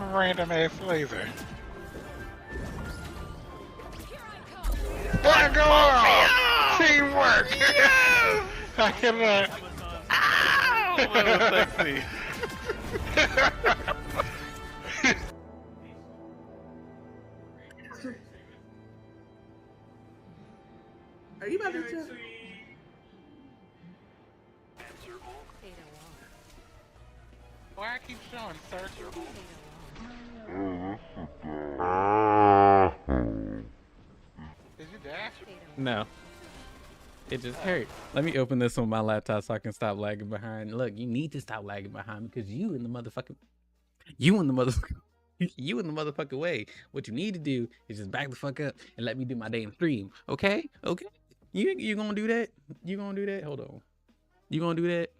Random ass flavor. Let go off! Teamwork! Yes! I cannot. Ow! That was sexy. Are you about to jump? Why I keep showing searchable? Did you dash? No. It just hurt. Let me open this on my laptop so I can stop lagging behind. Look, you need to stop lagging behind because you in the motherfucking way. What you need to do is just back the fuck up and let me do my damn stream. Okay? Okay? You gonna do that? You gonna do that? Hold on. You gonna do that?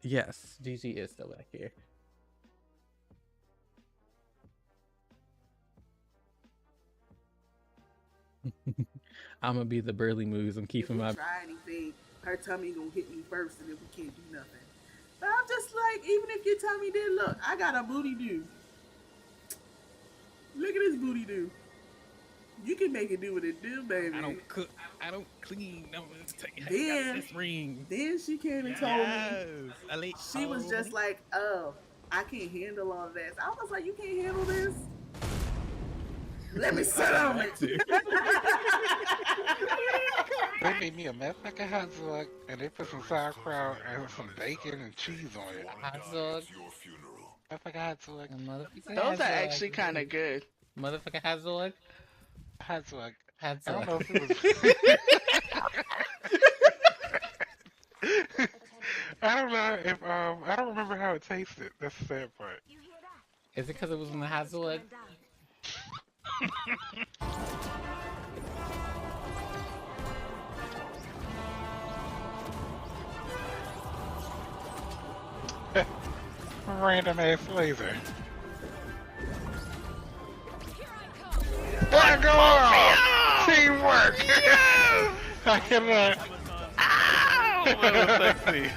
Yes. GG is still back here. I'm gonna be the Burley Moves. I'm keeping my. Try anything, her tummy gonna hit me first, and then we can't do nothing. But I'm just like, even if your tummy did, look, I got a booty do. Look at this booty do. You can make it do what it do, baby. I don't cook. I don't clean. No, then, this ring. Then she came and told me. She was just like, oh, I can't handle all of this. I was like, you can't handle this? Let me sit on it. They made me a motherfucking hot dog and they put some sauerkraut and some bacon and cheese on it. Hot dog. Motherfucking hot dog. Those are actually kind of good. Motherfucking hot dog. Hot dog. Hot I don't dog. know if it was. I don't know if I don't remember how it tasted. That's the sad part. Is it because it was in the hot dog? Random ass flavor. Let go off! Teamwork! Yes! I cannot. Ow! That was sexy.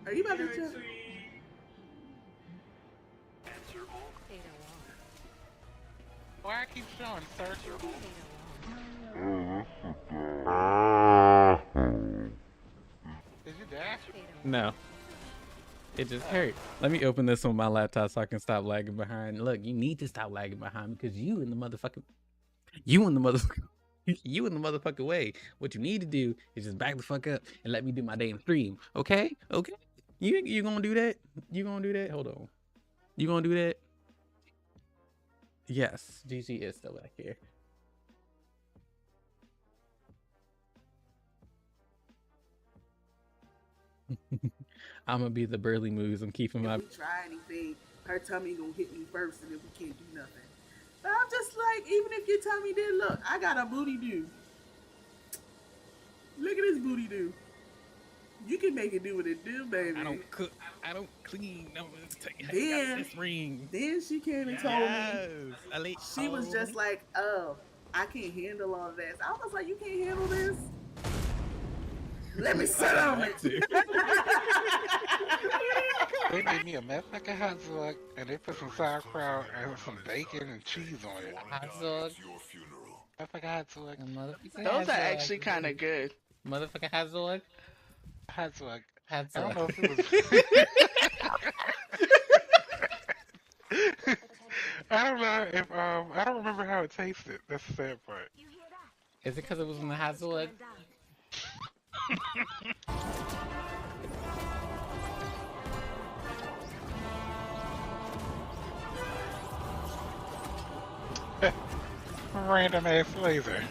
Are you about to jump? Why I keep showing searchable? Did you dash? No. It just hurt. Let me open this on my laptop so I can stop lagging behind. Look, you need to stop lagging behind because you in the motherfucking way. What you need to do is just back the fuck up and let me do my damn stream. Okay? Okay? You gonna do that? You gonna do that? Hold on. You gonna do that? Yes. GG is still back here. I'm gonna be the Burley Moves. I'm keeping my. If we try anything, her tummy gonna hit me first, and then we can't do nothing. But I'm just like, even if your tummy did, look, I got a booty do. Look at this booty do. You can make it do what it do, baby. I don't cook. I don't clean. No, then, this ring. Then she came and told me. She was just like, oh, I can't handle all of this. I was like, you can't handle this? Let me sit on it. They made me a motherfucking hot dog and they put some sauerkraut and some bacon and cheese on it. Hot dog. Motherfucking hot dog. Those are actually kind of good. Motherfucking hot dog. Hot dog. Hot I don't dog. know if it was. I don't know if I don't remember how it tasted. That's the sad part. Is it because it was in the hot dog? Random ass flavor.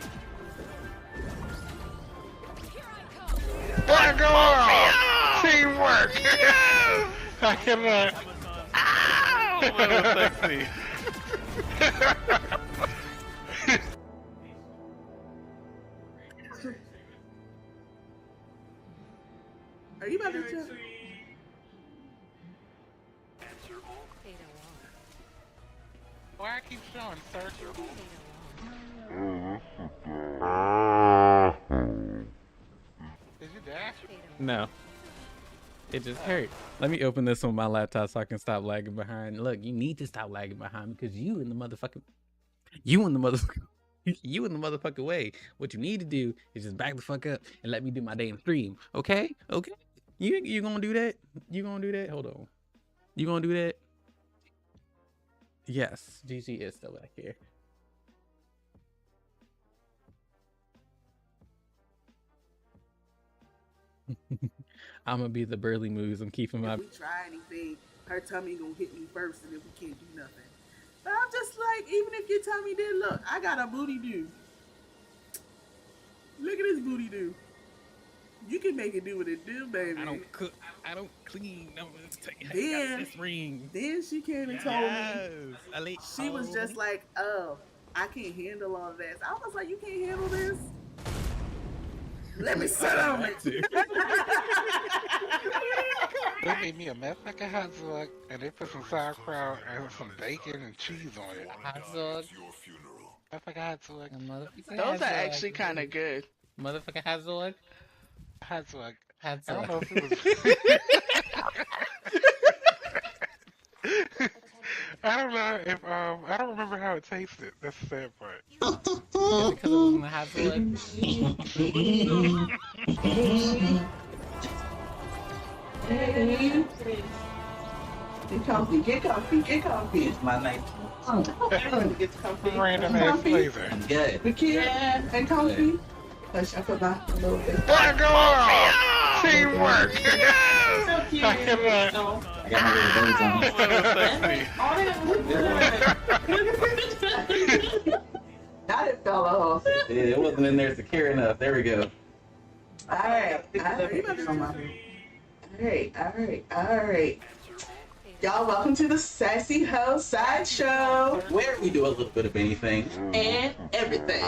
Let go off! Teamwork! Yes! I cannot. Ow! That was sexy. Are you about to jump? Why I keep showing searchable? No. It just hurt. Let me open this on my laptop so I can stop lagging behind. Look, you need to stop lagging behind because you in the motherfucking way. What you need to do is just back the fuck up and let me do my damn stream. Okay? Okay? You gonna do that? You gonna do that? Hold on. You gonna do that? Yes. GG is still back here. I'm gonna be the burly moves. I'm keeping my. If we try anything, her tummy gonna hit me first, and then we can't do nothing. But I'm just like, even if your tummy did, look, I got a booty do. Look at this booty do. You can make it do what it do, baby. I don't cook. I don't clean. I'm gonna tell you how Then, you got this ring. Then she came and told me. She was just like, oh, I can't handle all this. I was like, you can't handle this? Let me sit on it. They made me a motherfucking hot dog, and they put some sauerkraut and some bacon and cheese on it. Hot dog. Motherfucking hot dog. Those are actually kind of good. Motherfucking hot dog. Hot dog. Hot I don't dog. know if it was. I don't know if I don't remember how it tasted. That's the sad part. Because it was in the hot dog. Get comfy, get comfy, get comfy. It's my night. Get comfy. Random ass flavor. I'm good. The kid and comfy. Let's I put my little bit. Let go on! Teamwork! So cute. I cannot. I got my little bellies on. Now it fell off. It wasn't in there secure enough. There we go. Alright. Alright. Y'all, welcome to the SassyHeauxs Sideshow. Where we do a little bit of anything. And everything.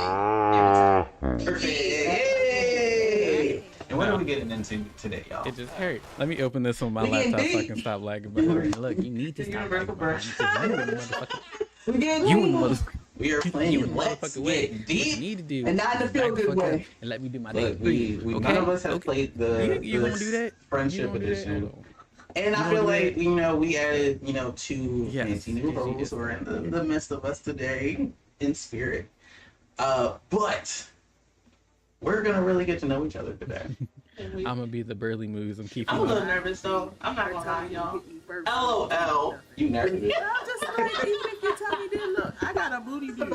Perfect. Yay! And what are we getting into today, y'all? It just hurt. Let me open this on my We getting laptop so I deep. can stop lagging behind. Look, you need to stop lagging behind because you in the motherfucking. We getting You in the deep. motherfucking. We are You in playing the Let's motherfucking way. Get What you Deep. need to do And not in a is back the feel-good fuck way. up and let me do my damn Look, stream. we Okay? none of us have Okay? played the You gonna do that? friendship You gonna do that? edition. Hold on. And I You feel gonna do like, that? you know, we added, you know, two Yes. fancy new roles who are in the midst of us today in spirit. But we're going to really get to know each other today. I'm gonna be the burly moves. I'm keeping I'm a my. little nervous though. I'm not Her gonna lie, tummy y'all. hit me first. LOL. You nervous? I'm just like, even if your tummy did, look, I got a booty do.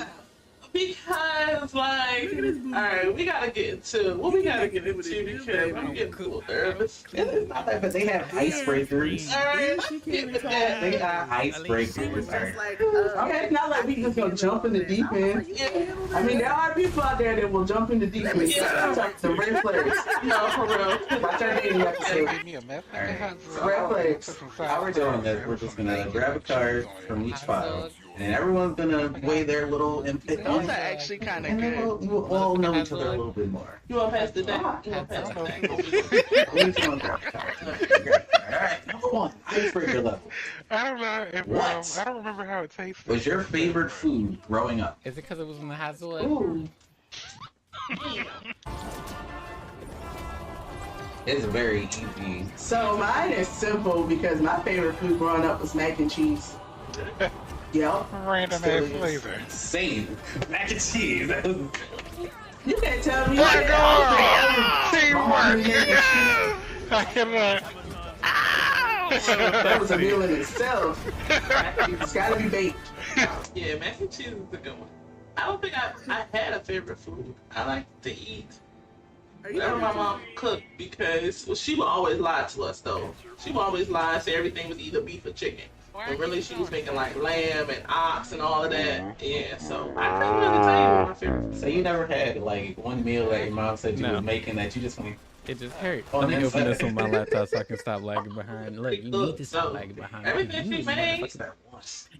Because, like, Look at this booty. alright, we gotta get into what we gotta get into because I'm getting a little nervous. It's not that, but they have icebreakers. Alright, She let's came get and with told that. They got She was icebreakers. just Alright. like, Okay, it's not like we just gonna jump in the deep end. I mean, there are people out there that will jump in the deep end. The red flags. No, for real. Watch our dating They episode. made me a motherfucking hot dog. Red flags. Put some How we're doing this, we're just going to grab a card from each file, and everyone's going to weigh their little input. Those are actually kind of And then good. we'll all know each other a little bit more. You want to pass the day? You want to pass the day? Who's gonna grab the card? Alright, number one, icebreaker level. I don't know if What? I don't remember how it tasted. Was your favorite food growing up? Is it because it was in the hot dog? Ooh. It's very easy. So mine is simple because my favorite food growing up was mac and cheese. Yep. Random Still ass is. flavor. Same. Mac and cheese. You can't tell me. Let go! My mom Teamwork! made mac and cheese. I cannot. That was a meal in itself. It's gotta be baked. Yeah, mac and cheese is a good one. I don't think I had a favorite food. I like to eat whatever my mom cooked because she would always lie to us though. She would always lie and say everything was either beef or chicken. But really she was making like lamb and ox and all of that. Yeah, so I couldn't really tell you what my favorite food. So you never had like one meal that your mom said you No. was making that you just went, It just hurt. On Let me the open this inside. on my laptop so I can stop lagging behind. Look, you need to stop So, lagging behind. everything You she in the made- motherfucking-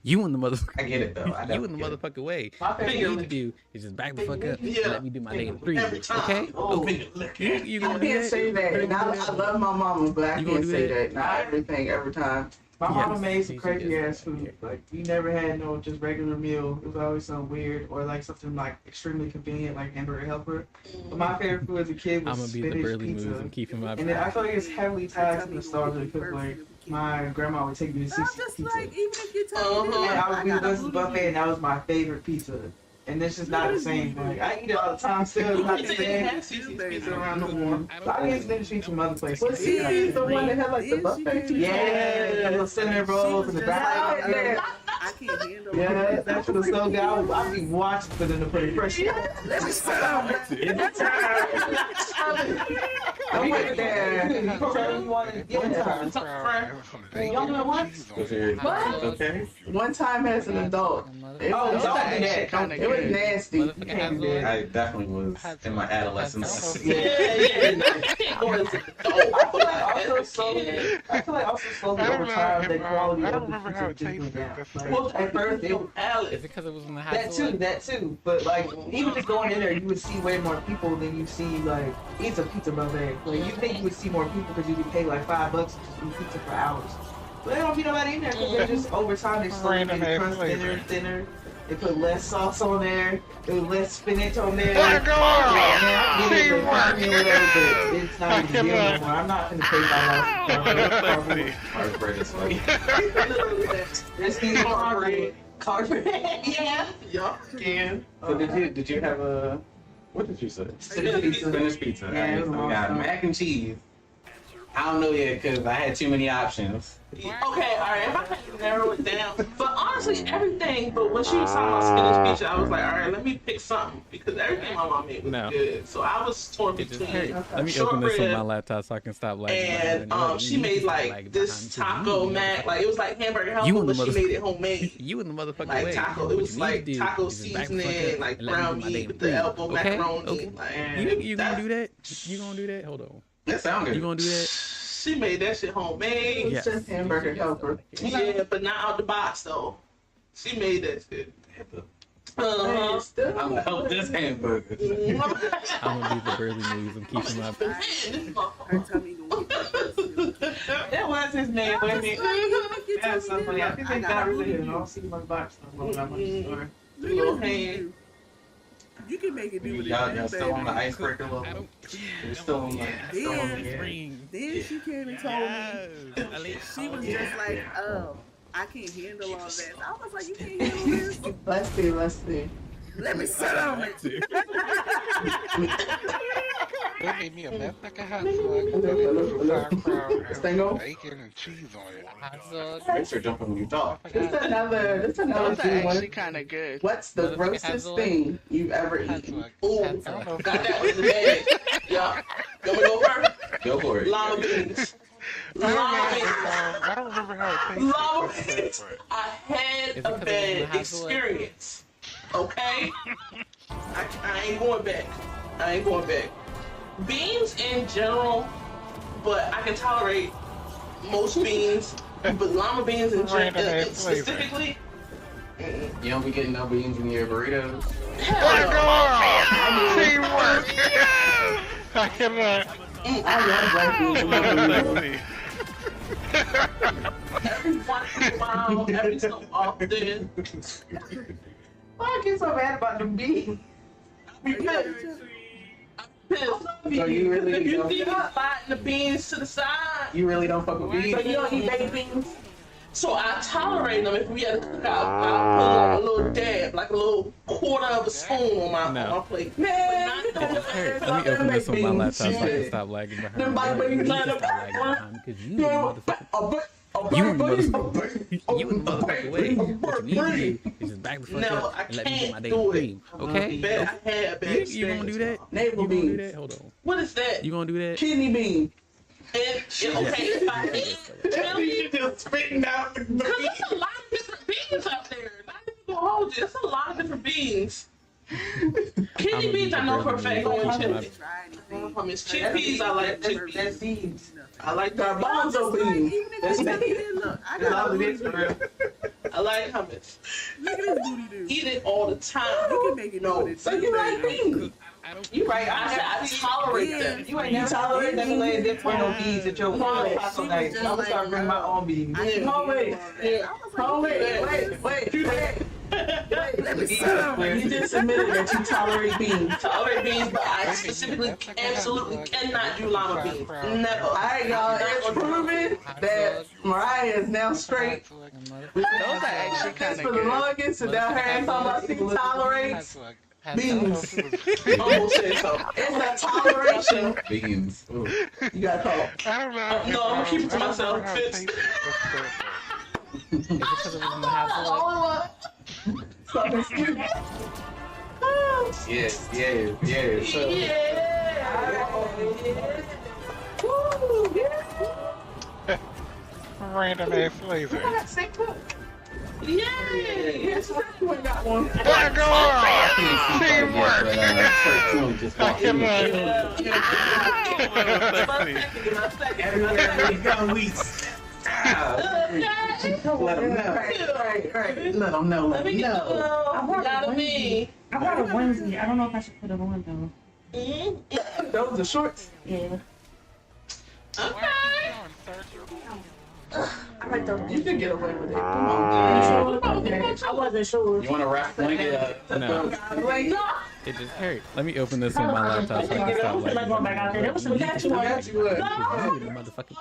You in the motherfucking. I get it though. I You in the definitely get it. motherfucking way. My What you favorite. need to do is just back the fuck up and Yeah. let me do my damn stream. Every time. Okay? Oh. Okay. You I gonna do can't that? say that. And I love my mama, but I You gonna can't do say that? that. Not everything, every time. My mama Yes. made some She crazy just- ass food. Like we never had no just regular meal. It was always something weird or like something like extremely convenient, like hamburger helper. But my favorite food as a kid I'm was gonna be the spinach burly moves pizza. and keep him up. And then I feel like it's heavily tied to nostalgia because like my grandma would take me to I'm see just pizza. like, even if you tell me, And I would be got a with the buffet, and that was my favorite pizza. And it's just not the same. Like I eat it all the time still. Not the same pizza around no more. So I get spinach pizza from other places. Was he the one that had like the buffet pizza? Yeah, the little cinnamon rolls and the back. I can't handle Yeah, that's what so good. I'll be watching for them to put it fresh. Let me sit down. I went there. Y'all know what? Okay. One time as an adult. It Oh, was, don't do that. Don't, it was nasty. You Motherfucker can't has do it. I definitely was in my adolescence. Yeah. I can't go as an adult. I feel like also slowly over time that quality I of don't the remember how pizza it just went tasted. down. That's Like, Well, at first it Is Alex. it because it was in the house? that too. But like even just going in there, you would see way more people than you see like it's a pizza buffet. Like you think you would see more people because you could pay like $5 to just eat pizza for hours. But they don't be nobody in there because they're just over time they slowly make the crust thinner and thinner. They put less sauce on there. There was less spinach on there. Let go! I get it, Teamwork! whatever, but it's not even deal no more. I'm not gonna pay $5. Hard bread is like It's these Carpet. Yeah. Yup. can. So did you have a what did you say? Spinach pizza. Spinach pizza. Yeah, Alright, it was so we got awesome. mac and cheese. I don't know yet because I had too many options. Okay, alright, if I had to narrow it down. But honestly, everything, but when she was talking about spinach pizza, I was like, alright, let me pick something. Because everything my mom made was No. good. So I was torn It just between hurt. Let me open this on my laptop so I can stop lagging. and she made like this taco mac, like it was like hamburger helper, but she made it homemade. You in the motherfucking Like way. taco, What it you was need like to do taco is just back the fuck seasoning, up like and let me brown do my meat damn with the thing. elbow Okay? macaroni. Okay. Like, You gonna do that? You gonna do that? Hold on. That sound good. You gonna do that? She made that shit homemade. Yes. Just hamburger helper. Yeah, but not out the box though. She made that shit. Hey, still. I'm gonna help this hamburger. I'm gonna be the burly moves and keep him up. Her tummy gonna get that. That was his name, wasn't it? You That's tell so me funny. I that. think they got rid of it. I don't see my box no more when I'm at the store. Little hand. You can make it do what it Y'all do, still on the baby. icebreaker level? You're still on the Then she came and told me she was just like, oh, I can't handle all that. I was like, you can't handle this? Let's see, let's see. Let me sit on it. They made me a mess like a hot dog. And they put some sauerkraut and Stango? some bacon and cheese on it. Thanks for jumping when you talk. This another Those are good one. actually kind of good. What's the Motherfucker has grossest one. thing you've ever Hot eaten? dog. Ooh, I don't know. got that one in the bag. Yeah. You want me to go first? Go for it. Lima beans. Lima beans. I don't remember how it Lima tastes. beans. I had Is it a 'cause it was in bad the house or what? experience. Okay? I ain't going back. I ain't going back. Beans in general, but I can tolerate most beans. But lima beans in Random ass flavor. specifically, You don't be getting no beans in your burritos? Let go! Teamwork! I cannot. I love black beans. every once in a while, every so often, Why I get so mad about the beans? be pissed. Pissed. So you really You don't, see me sliding the beans to the side. you really don't fuck with beans? So you don't eat baked beans? So I tolerate them. If we had to cook out, I'll put like a little dab, like a little quarter of a spoon on my plate. Man, It just hurt. Let me open this on my laptop so I can stop lagging behind. Them bike You beans. need to stop lagging behind because you the motherfucker. You in the motherfucker. You in the motherfucker way. What you need to do is just back the fuck No, up I and let me get my can't damn do it. cream. Okay? Bad, I had a bad You gonna do that? experience. navel You gonna do beans, that? Hold on. What is that? You gonna do that? kidney beans. And, okay, if I eat, tell me, You just spitting out the because there's a lot of different beans out there. Not even gonna hold you. There's a lot of different beans. Kidney beans, I know for a fact going chili. Try anything. Hummus, chickpeas, I like That's chickpeas. seeds. I like Garbanzo Like, beans. even That's if you me. make it, look, I That's all got it is for real. I like hummus. Look at this booty dude. Eat it all the time. You can make it do what it So do, you like baby. beans? You right. I tolerate them. You ain't never tolerate them laying different no beads at your taco night. I'm gonna start bringing my own beads. Wait. You just admitted that you tolerate beans. Tolerate beans, but I specifically absolutely cannot do llama beans. Never. Alright, y'all, it's proven that Mariah is now straight. Those are actually This for the longest, and now her ass talking about she tolerates beans. Almost said so. It's a toleration. Beans. Ooh. You gotta call. I don't know. No, I'm gonna keep it to myself. Fits. Is it because it was in the house? Yes. So, Random ass flavor. Yay! Yes, you ain't got one. everywhere we go, we let them know. Right. Let them know. Let me know. go. Gotta be. I brought a onesie. I don't know if I should put it on though. Those are shorts. Yeah. Okay. I like those. You can get away with it. Come on. I wasn't sure. You want to wrap blanket up? No, it just hurt. Let me open this on my laptop so I can stop Like like going back out there. There was some Got you would. You in the motherfucking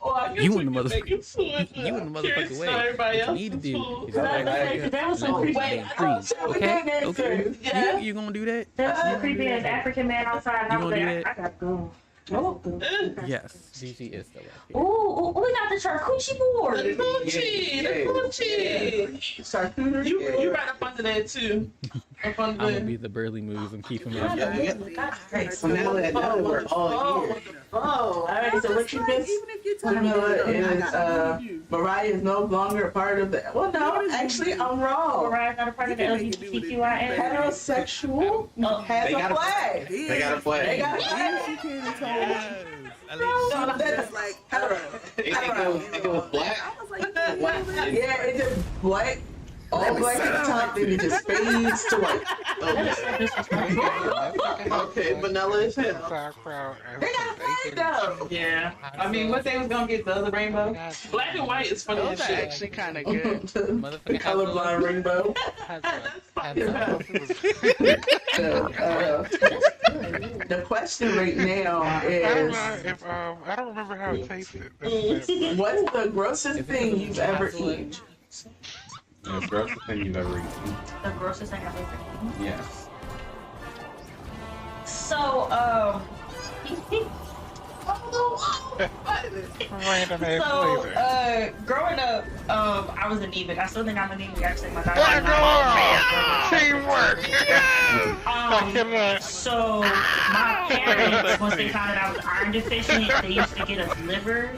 I You in the You in the motherfucking way. Everybody What else you need to do food. is back the fuck up and let me do my damn thing. Okay? Yeah. You gonna do that? There was a creepy ass African man outside. And I You was gonna like, do that? I gotta go. Yes. Gigi is still up here. Ooh, we got the charcuterie board. The coochie. Charcuterie. You right up under that too. Up I'm under gonna be the burly moves and keep him up. Great. So now that we're all here. Oh, Alright, so what you missed? Even if you tell Camilla me, is Mariah is no longer a part of the. Well, no, actually, I'm wrong. Mariah's not a part of the LGBTQIA. Heterosexual has They a got a flag. They got a flag. They got a flag. She can't tell me. No, that's Like, It goes black. I was like, you can't do that. yeah, it's just black, all black at the top, then it just fades to white. Okay, vanilla is hell. Sauerkraut and They got a some flag bacon. though. Yeah. I mean, what they was gonna get the other rainbow? black and white is funny as Those are shit. actually kind of good. The Motherfucking colorblind rainbow. The question right now I don't is, know if I don't remember how it tasted. That's what's the grossest thing you've ever eaten? The grossest thing you've ever eaten. The grossest thing I've ever eaten. Yes. So, random ass flavor. growing up, I was anemic. I still think I'm anemic. Actually, my Black doctor. Teamwork. So my parents, once they found out I was iron deficient, they used to get us liver.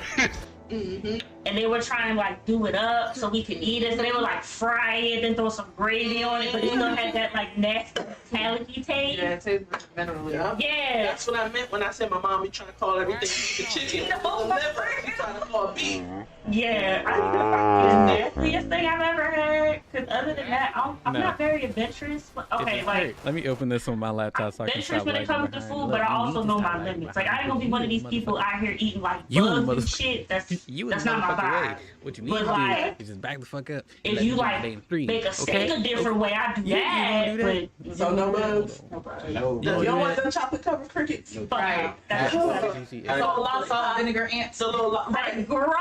And they were trying to like do it up so we could eat it. So they would like fry it and throw some gravy on it, but it still had that like nasty metallic-y taste. Yeah, it tastes minerally. Yeah. That's what I meant when I said my mom be trying to call everything the chicken. Liver. She trying to call beef. Yeah, I think that's the nastiest thing I've ever had. Because other than that, I'm No. not very adventurous. Okay, like Let me open this on my laptop so I can adventurous stop when it lagging comes to behind. food, Look, but I you also need know to my stop lagging limits. Like I behind. ain't gonna be one of these You people motherfucker. out here eating like You in the bugs and motherfucker- shit. That's You in that's the not my motherfucking way. vibe. What you need But to do like, is just back the fuck up. and If let you me do my like damn threes, make a steak okay? a different way, I do You gonna do that. that? So no bugs? No. You don't want them chocolate covered crickets? But Right. that's Gigi is- So lots Salt, of vinegar, ants. so little like gross.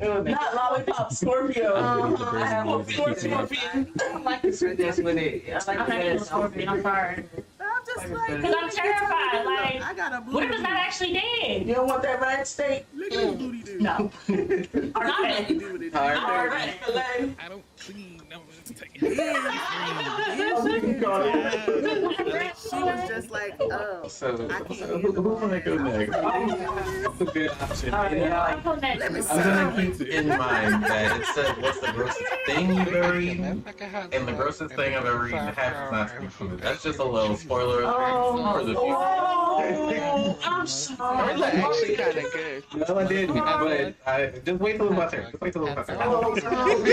Not lollipop, Scorpio. I'm gonna do the burly moves and keep him up. I like the sweetness with it. I I'm like not eating the scorpion. I'm sorry. I'm just like, Because I'm terrified. Like, I got a what if booty. it's not actually dead? You don't want that red steak? Look at this booty dude. No. Or not What dead. do with it? alright. I don't see. No, it's taking. She was just like, oh, So I can't who wanna go next? That's a good option. I'm putting that. let me I'm see. gonna keep in mind that it said what's the grossest thing you've ever eaten, and the grossest thing I've ever eaten has not speak for me. That's just a little spoiler alert for the future. Oh, I'm Those sorry. are actually kind of good. No, I didn't. But just wait till it's my turn. Just wait till it's my turn. Oh, you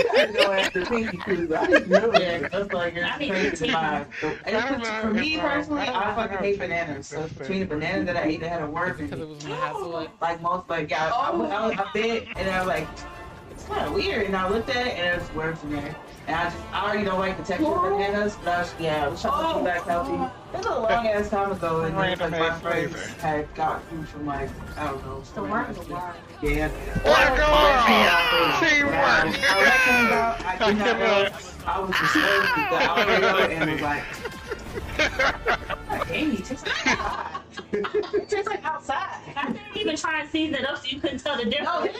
gotta go after Pinky because I didn't know that. That's like I it's need crazy to vibe. For me personally, I fucking hate bananas. So between the bananas that I ate that had a worm in Because it it, was in the house. like most, like I bit and I was like, it's kind of weird. And I looked at it and there's worms in there. And I already don't like the texture of bananas, but I was trying to be back healthy. It was a long ass time ago, and then like my friends had got food from like, I don't know. The worms are wild. Yeah. Teamwork! I did not know. I was disturbed with the Alfredo and was like, Amy, it tastes like outside. It tastes like outside. I didn't even try and season it up so you couldn't tell the No, difference.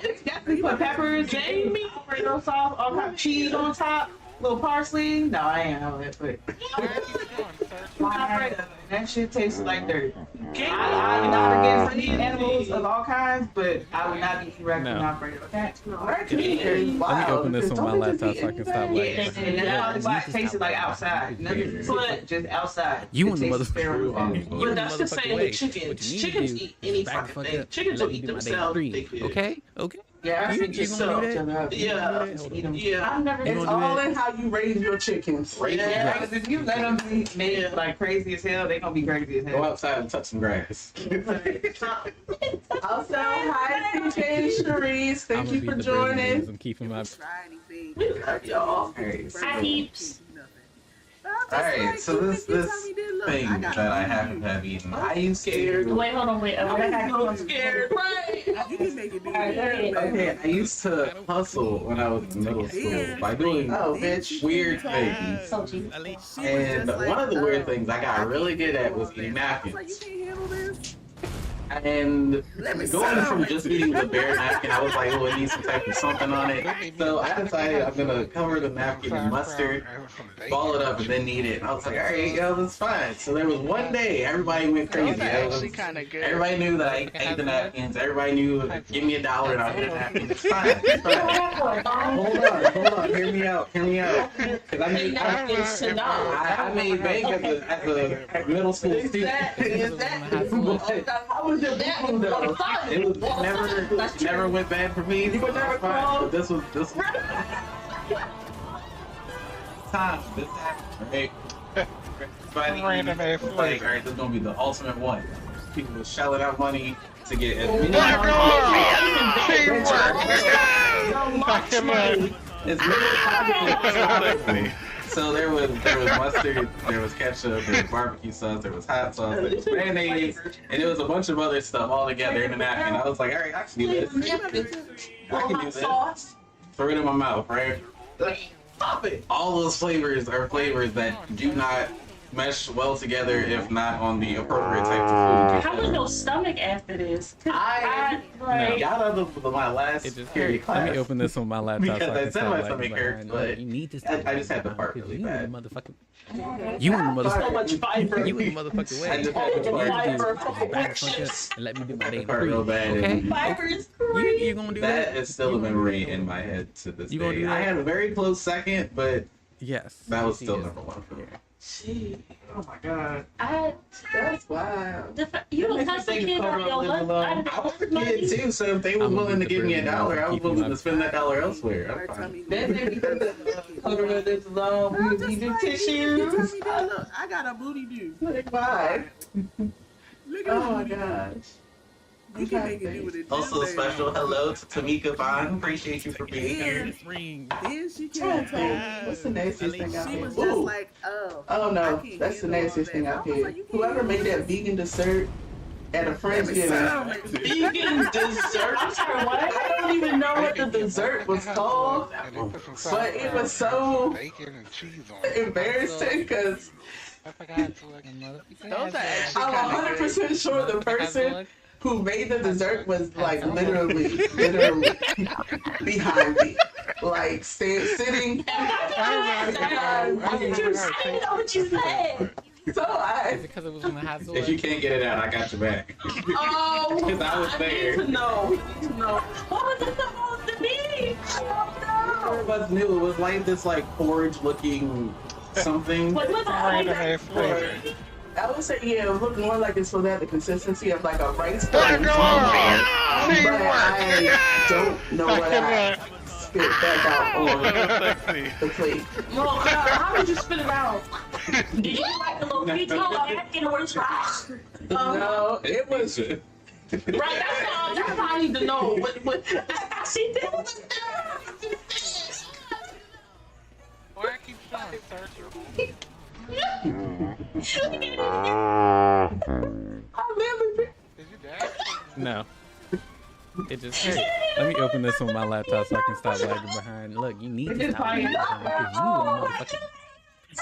it's definitely put peppers, Amy, Alfredo sauce, all kind of cheese on top, little parsley. No, I ain't have it, but Alfredo, that shit tastes like dirt. I'm not against eating animals of all kinds, but I would not be eating regular Alfredo. Okay? Let me open this on my laptop so I can stop Yeah, laughing. and that's why it tasted like outside. Nothing just outside. You It want the tastes terrible. But that's the same with chickens. Chickens eat any fucking thing. Chickens will eat themselves. Okay? Yeah, I think You gonna do yourself. that? Yeah. Yeah. I've never It's all in how you raise your chickens. Yeah. Because if you let them be made like crazy as hell, they gonna be crazy as Go hell. outside and touch some grass. Also, hi, CJ and Sharice. Thank you for joining. I'm keeping my. Try anything. We love y'all. Hi, peeps. Alright, so this thing that I happen to have eaten, I used to. Wait, hold on, wait. I'm scared. Right. You can make it do Okay, I used to hustle when I was in middle school by doing weird things. So cheap. And one of the weird things I got really good at was eating You napkins. can't handle this. And going from just eating the bare napkin, I was like, oh, it needs some type of something on it. So I decided I'm gonna cover the napkin in mustard, ball it up, and then eat it. And I was like, all right, yo, that's fine. So there was one day everybody went crazy. Everybody knew that I ate the napkins. Everybody knew, give me $1 and I'll get a napkin. It's fine. It's fine. Hold on. Hear me out. Because I made Napkins to know. I made bank as a middle school student. How was your food though? It never went bad for me. You would never call. This was time. This happened, right? Random ass Like, flavor. alright, this is gonna be the ultimate one. People were shelling out money to get as many as many. So there was mustard, there was ketchup, there was barbecue sauce, there was hot sauce, there was mayonnaise, and there was a bunch of other stuff all together in the napkin. I was like, all right, I can do this. I can do this. Throw it in my mouth, right? Stop it. All those flavors are flavors that do not mesh well together if not on the appropriate type of food. How was your stomach after this? I got out of my last period class. Let me open this on my laptop. Because so I I can said stop my laughing. stomach Like, hurt, no, but you need to I just had to fart really bad. You in the motherfucker. So much fiber. You in the motherfucking way. I just had to What fart. you need to do Fiber is for just back the fuck up breakfast. and let me do my damn Fart real three. bad. Okay? Fiber is You great. gonna do That that? is still a memory in my head to this You gonna day. do I that? had a very close second, but Yes. that was She still is. number one for me. Shit. Oh my god, I, that's wild. you don't touch the kid on your lunch. I was a kid too, so if they were I'm willing to gonna give me bring it $1, I was keep willing my- to spend that $1 elsewhere. I'm fine. That made me think of Cover this alone. I'm We just need like, tissues. look, I got a booty do. Like, why? Look at Oh this my booty. gosh. You can make it do what it do. Also, a special hello to Tamika Vaughn. Appreciate you for being here. Then she can't tell. What's the nastiest thing I She was picked? just Ooh. like, oh. Oh I no, can't that's the handle all nastiest thing that. I I was like, picked. you can't Whoever handle made that this. vegan dessert at a Friendsgiving. Vegan dessert. I'm sorry, what? I don't even know what the dessert was called, but it was so bacon and cheese on it. embarrassing because Those are actually I'm kind of 100% sure the person who made the dessert was like literally behind me, like sitting. I didn't know what you said. So I, Because it was in the house. If you can't get it out, I got your back. Oh, Because I was I there. need to know. We need to know. What was it supposed to be? I don't know. None of us knew. It was like this like porridge looking something. What was Random it? ass flavor. I would say, yeah, it looked more like it's supposed to have the consistency of like a rice But pudding. I don't know what I spit back out on the plate. No, how did you spit it out? Did you like the little pizza napkin or trash? No, it was. Right, that's all I need to know. What She did. Why I keep showing circle? Did you die? No. It just hurt. Let me open this on my laptop so I can stop lagging behind. Look, you need to stop lagging behind because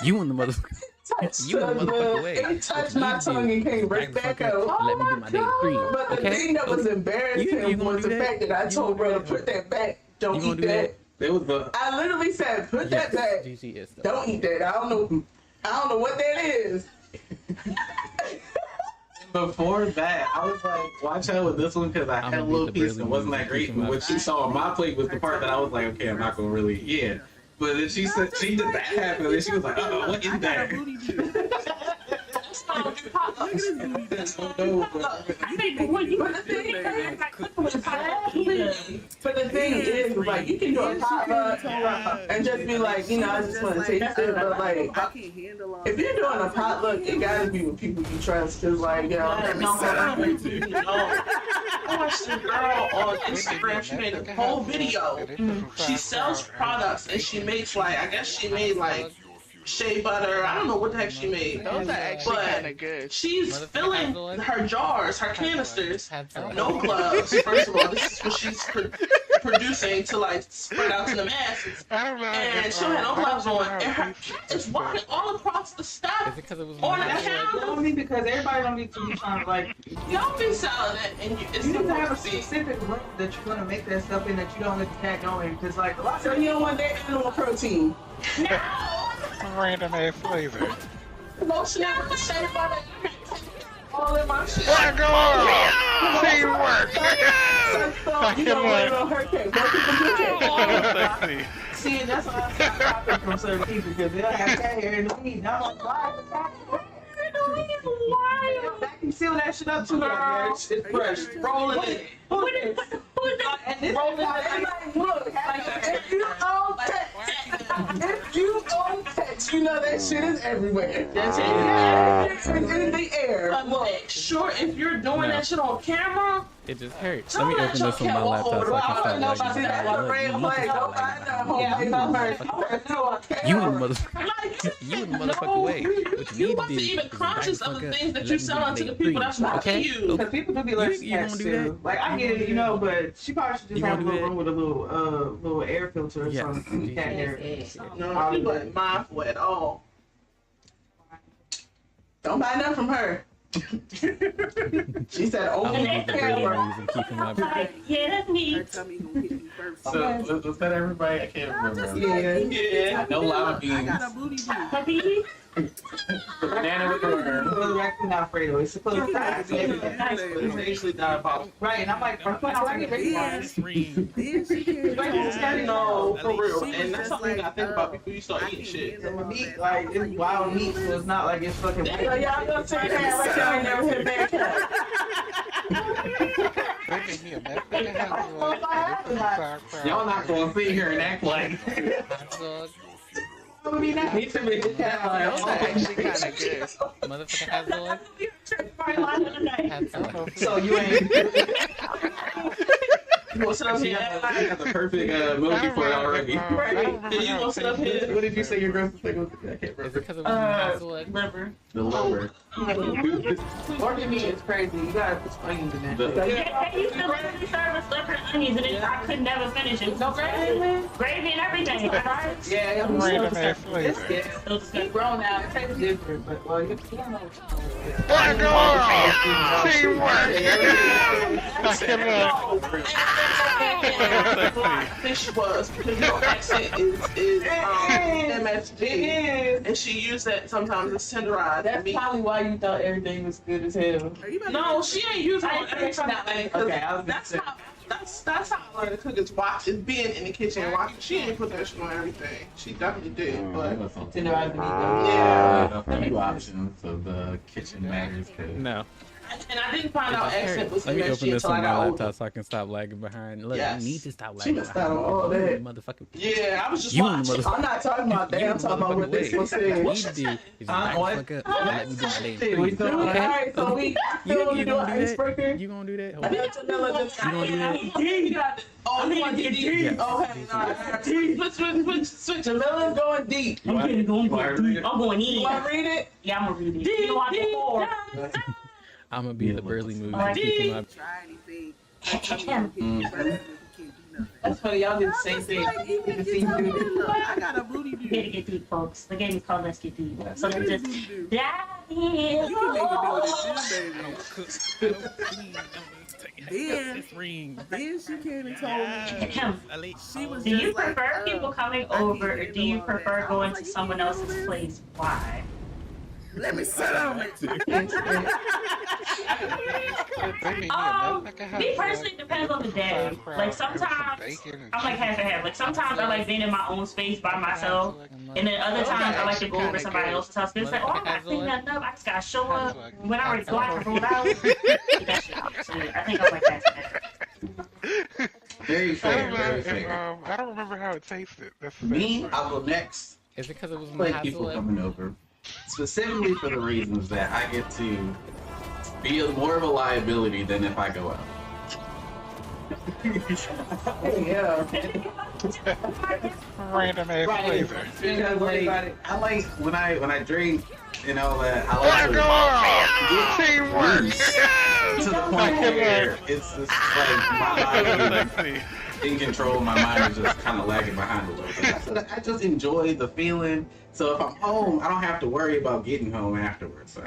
you in the motherfucker. You in the motherfucking way. It touched my tongue and came right back out. Let me do my daily three. But the Okay? thing that was embarrassing was the fact that I told bro to put that back. Don't eat that. There was a. I literally said, put that back. GG is though. Don't eat that. I don't know what that is. Before that, I was like, watch out with this one because I had a little piece and wasn't that great. But what she saw on my plate was the part that I was like, okay, I'm not gonna really, yeah. But then she said she did that happen, and she was like, uh-oh, what is that? But the thing is, like, you can do a potluck and just be like, you know, I just want to taste it. But like, if you're doing a potluck, it gotta be with people you trust. Cause like, you know, I watched a girl on Instagram. She made a whole video. She sells products and she makes like, I guess she made like shea butter. I don't know what the heck she made. Those are actually kind of good. She's filling her jars, her canisters, no gloves. First of all, this is what she's producing to like spread out to the masses. And she had no gloves on, and her cat is walking all across the stuff on the counter. Only because everybody don't need to be trying to like. Y'all be selling it, and it's you need to have a supposed to be. specific room that you're gonna make that stuff in that you don't let the cat go in. Cause like, so you don't want that animal protein. Random ass flavor. Lotion out with the shea butter. All in my shit. What go on? Teamwork. You don't want it on her cake. Most people do cake. See, that's why I stop shopping from certain people because they'll have cat hair in the weed. And I'm like, why? You seal that shit up too long. It's fresh. Rolling it. And this Look, if you own pets, you know that shit is everywhere. That's it. It's in the air. But make sure if you're doing that shit on camera, It just hurts. Let me open this on my laptop so I can stop lagging behind. You in the motherfucker. You in the motherfucking way. What you need to do even is conscious back of the the fuck things up that and you're let me selling to do the my people daily that's three. watching Okay? you. Because people do be like, You gonna do that? Like, I get it, you know, but she probably should just You have a gonna do little that? room with a little air filter or Yes. something. Cat hair. No, you wasn't mindful at all. Don't buy nothing from her. She said, I only will leave the camera. ratings and keeping my. Yeah, that's me. Her tummy gonna hit me first. So was that everybody? I can't remember. Yeah. No lava I beans. got a booty beat. Happy? Banana with worm. It was raccoon Alfredo. It's supposed to be It's actually diabolical. Right, and I'm like, I like it. Then she can't. Like, you just gotta know for real. She was And that's just something you like, gotta think about oh, before you start I eating can't shit. handle all Meat, that. like, it's wild meat, so it's not like it's fucking. So y'all gonna turn that like y'all ain't never hit bad cat. They made me a mess. They can have one. And they put some sauerkraut. Y'all not gonna sit here and act like. Hot dog. Me too, big cat. Those are actually kind of good. Motherfucker has the one. So you ain't. You want to sit up She here? got the perfect movie for it already. Right. You want to sit up here? What did you say your grocery thing was? I can't Is it remember. because it was has the one? Liver. The lower. Organ meat is crazy. You gotta put onions in that. The- Yeah, they used to literally serve us liver and onions, and I could never finish it. No gravy? Gravy and everything. Right? Yeah, I'm Random ass flavor. It's grown now. It tastes different, but well, you don't know. What go on? Teamwork. I Fish was because your accent is MSG, and she used that sometimes as tenderized That's meat. probably why you thought everything was good as hell. Are you about to No, she ain't using it on every Okay, I was gonna That's say. how That's how I learned to cook is being in the kitchen and watching. She didn't put that shit on everything. She definitely did, but yeah, a few options of the kitchen matters. No. And I didn't find out accent was Let in me that open shit this till I on my got laptop older. so I can stop lagging behind. Look, Yes. you need to stop She lagging was behind. stopping all that. Motherfucking. Yeah, I was just You watching. I'm not talking about that. I'm talking about what this one What you said. need to do is just back the fuck up and let me do my damn We thing. doing Okay? alright, so we You still gonna do an do that? icebreaker. You gonna do that? Hold I on. got Jamila just You gonna do that? Oh, you want to get deep? Yes. Okay, no. Switch. Jamila's going deep. I'm getting going Why- I'm going You in. want to read it? Yeah, I'm gonna read it. You know what before? I'm gonna be in the Burley movie. Alright. Keeping my Try anything. That's funny. Y'all did the same thing. You can see you do it. I got a booty We gotta do. get deep, folks. The game is called Let's Get Deep. So let's just Booty do. dive in. You can make it do it baby. Then she came and told me she was Do you just like, prefer people coming over, or do you prefer going to someone else's place? Why? let me sit on it. Me personally, it depends on the day. Like sometimes I'm like half and half. Like sometimes I like being in my own space by myself, and then other times I like to go over somebody else's house. It's like, oh, I'm not cleaning nothing up. I just gotta show up. When I already go, I can roll out. Get that shit out. So yeah, I think I'm like half and half. Very fair. Very fair. I don't remember how it tasted. That's the Me, thing. I'll go next. Is it because it was Play my people hassle? coming over, specifically for the reasons that I get to be more of a liability than if I go out. Yeah. Random ass flavor. Because like, I like when I drink, you know, that I like Teamwork. to the point where it's just like my body in control, my mind is just kind of lagging behind a little bit. So I just enjoy the feeling. So if I'm home, I don't have to worry about getting home afterwards. So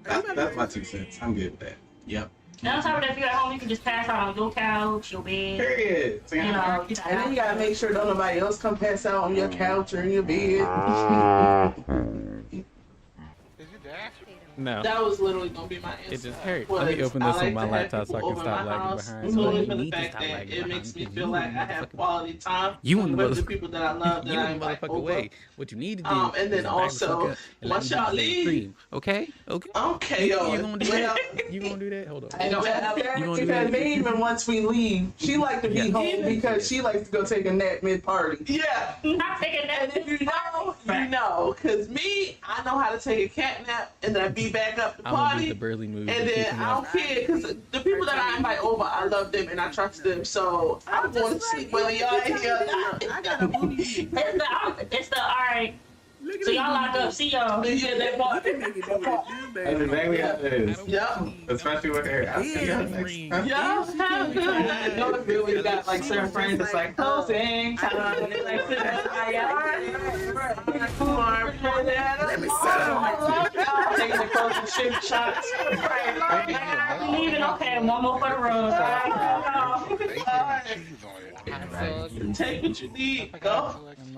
that's my 2 cents. I'm good with that. Yep. And on top of that, if you're at home, you can just pass out on your couch, your bed. Period. You know, and then you gotta make sure don't nobody else come pass out on your couch or in your bed. Did you dash? No. That was literally gonna be my answer. It just hurt. Let me open this on my laptop so I can stop lagging behind. Solely You for the need to fact stop that lagging it makes behind me feel like I have quality time You in the with the motherfucker. people that I love that You I in the invite motherfucker over. way. What you need to do And then is back the also, fuck up and let once me do y'all my damn leave- stream. Okay? Okay? Okay, You yo. gonna do that? You gonna do that? Hold on. I know You gonna do because that? even once we leave, she like to be Yeah. home because she likes to go take a nap mid party. Yeah. Not taking that. And if you know, because me, I know how to take a cat nap and then I be back up the I'm gonna party. do the Burley movie. And then I don't care because the people that I invite over, I love them and I trust them. So I want to sleep whether y'all in here or not. I got a booty do. It's the alright. So y'all lock up. See y'all. Yeah, that part. You can make it do what it do, That's baby. exactly how it is. Yep. Especially with her. I'll see y'all next time. Yeah. You know it's good when you got like certain friends that's like closing time. And they like sit there Let me sit on it. taking the closing shift shots. Leaving. Okay, one more for the road. Bacon and cheese on it. Take what you need. Go.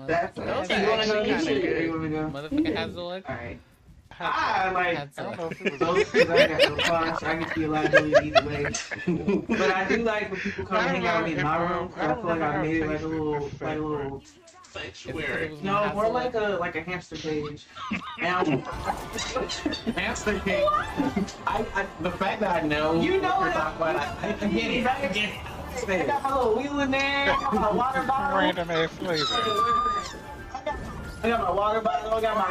That's Okay. you wanna go get shit? You wanna go? Motherfucker has the leg. Alright. I like I don't know if it was those because I got no fun, so I get to be a liability either way. But I do like when people come and hang out with me in my room. 'Cause I feel like I made it like a little. Sanctuary. No, more like a hamster cage. And Hamster cake. The fact that I know. You know what it. we're talking about, I get it. I got my little wheel in there. I got my water bottle. Random ass flavor. I got my water bottle. I got my.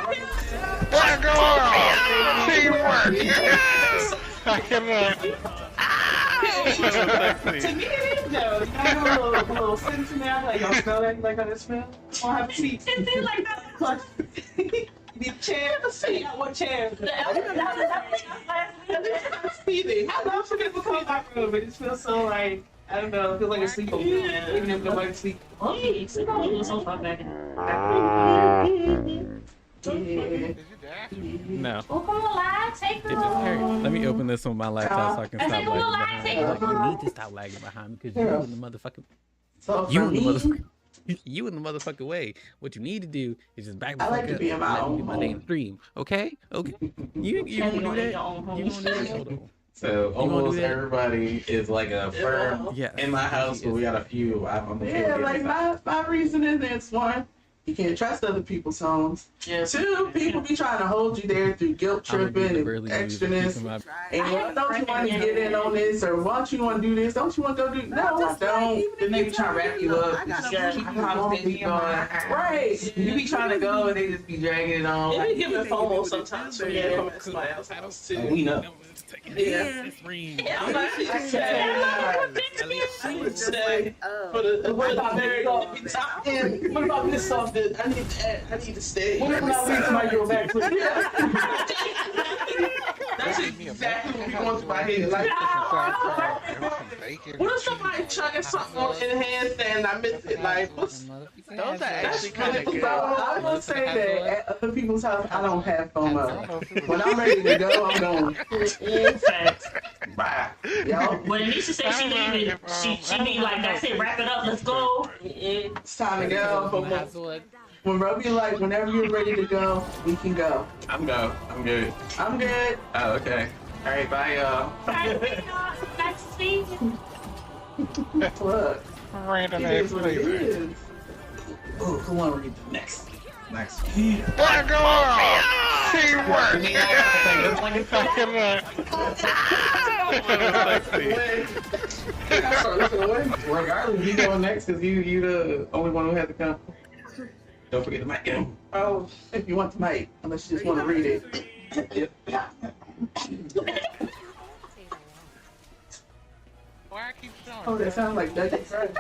What go on? Teamwork. I cannot. To me, it is though. You got a little scent in there. Like, y'all smell that? Like how it smell? I'll have a seat. It seems like that's You need a chair? You got one chair. Speedy. I love for people coming back room, but it feels so like, I don't know, it feels like a sleepover. Even if nobody's sleep. okay. So we'll so far back. Yeah. Did you dash? No. Well, come on, live. Take It just hurt. Let me open this on my laptop so I can I stop said, come on, lagging live, behind. Look, you need to stop lagging behind because you in the motherfucker. So You for in the me, motherfucker. You in the motherfucker way. What you need to do is just back the I fuck like to up be in and my let me own do my home. damn stream. Okay? Okay? You gonna do that? You gonna do that? Hold on. So almost everybody is like a firm in my house, but we got a few. Yeah, like my reason is this: one, you can't trust other people's homes. Yeah. Two, people be trying to hold you there through guilt tripping and extraness. And don't you want to get in on this, or why don't you want to do this? Don't you want to go do? No, I don't. Then they be trying to wrap you up. Right. You be trying to go and they just be dragging it on. They be giving FOMO sometimes. So yeah, come at somebody else's house too. We know. Yeah. I'm not what about this song that I need to stay? What about we somebody go back to? That's exactly what comes to my head. Like, what if somebody chugging something in the handstand and I miss it? Like, what's those are actually kind of good. I will say that at other people's house, I don't have FOMO. When I'm ready to go, I'm going. Bye. When Anisha said she needed, she need like, that's it, wrap it up, let's go. It's time to go. When Robbie like, whenever you're ready to go, we can go. I'm good. I'm good. Oh, okay. All right, bye, y'all. Nice to see you. Look. Random It is what it is. Oh, who want to read the next? Black girl! Teamwork! Regardless, you going next because you the only one who has to come. Don't forget the mic. Oh, if you want the mic, unless you just want to read it. Oh, that sounds like Dougie Fresh.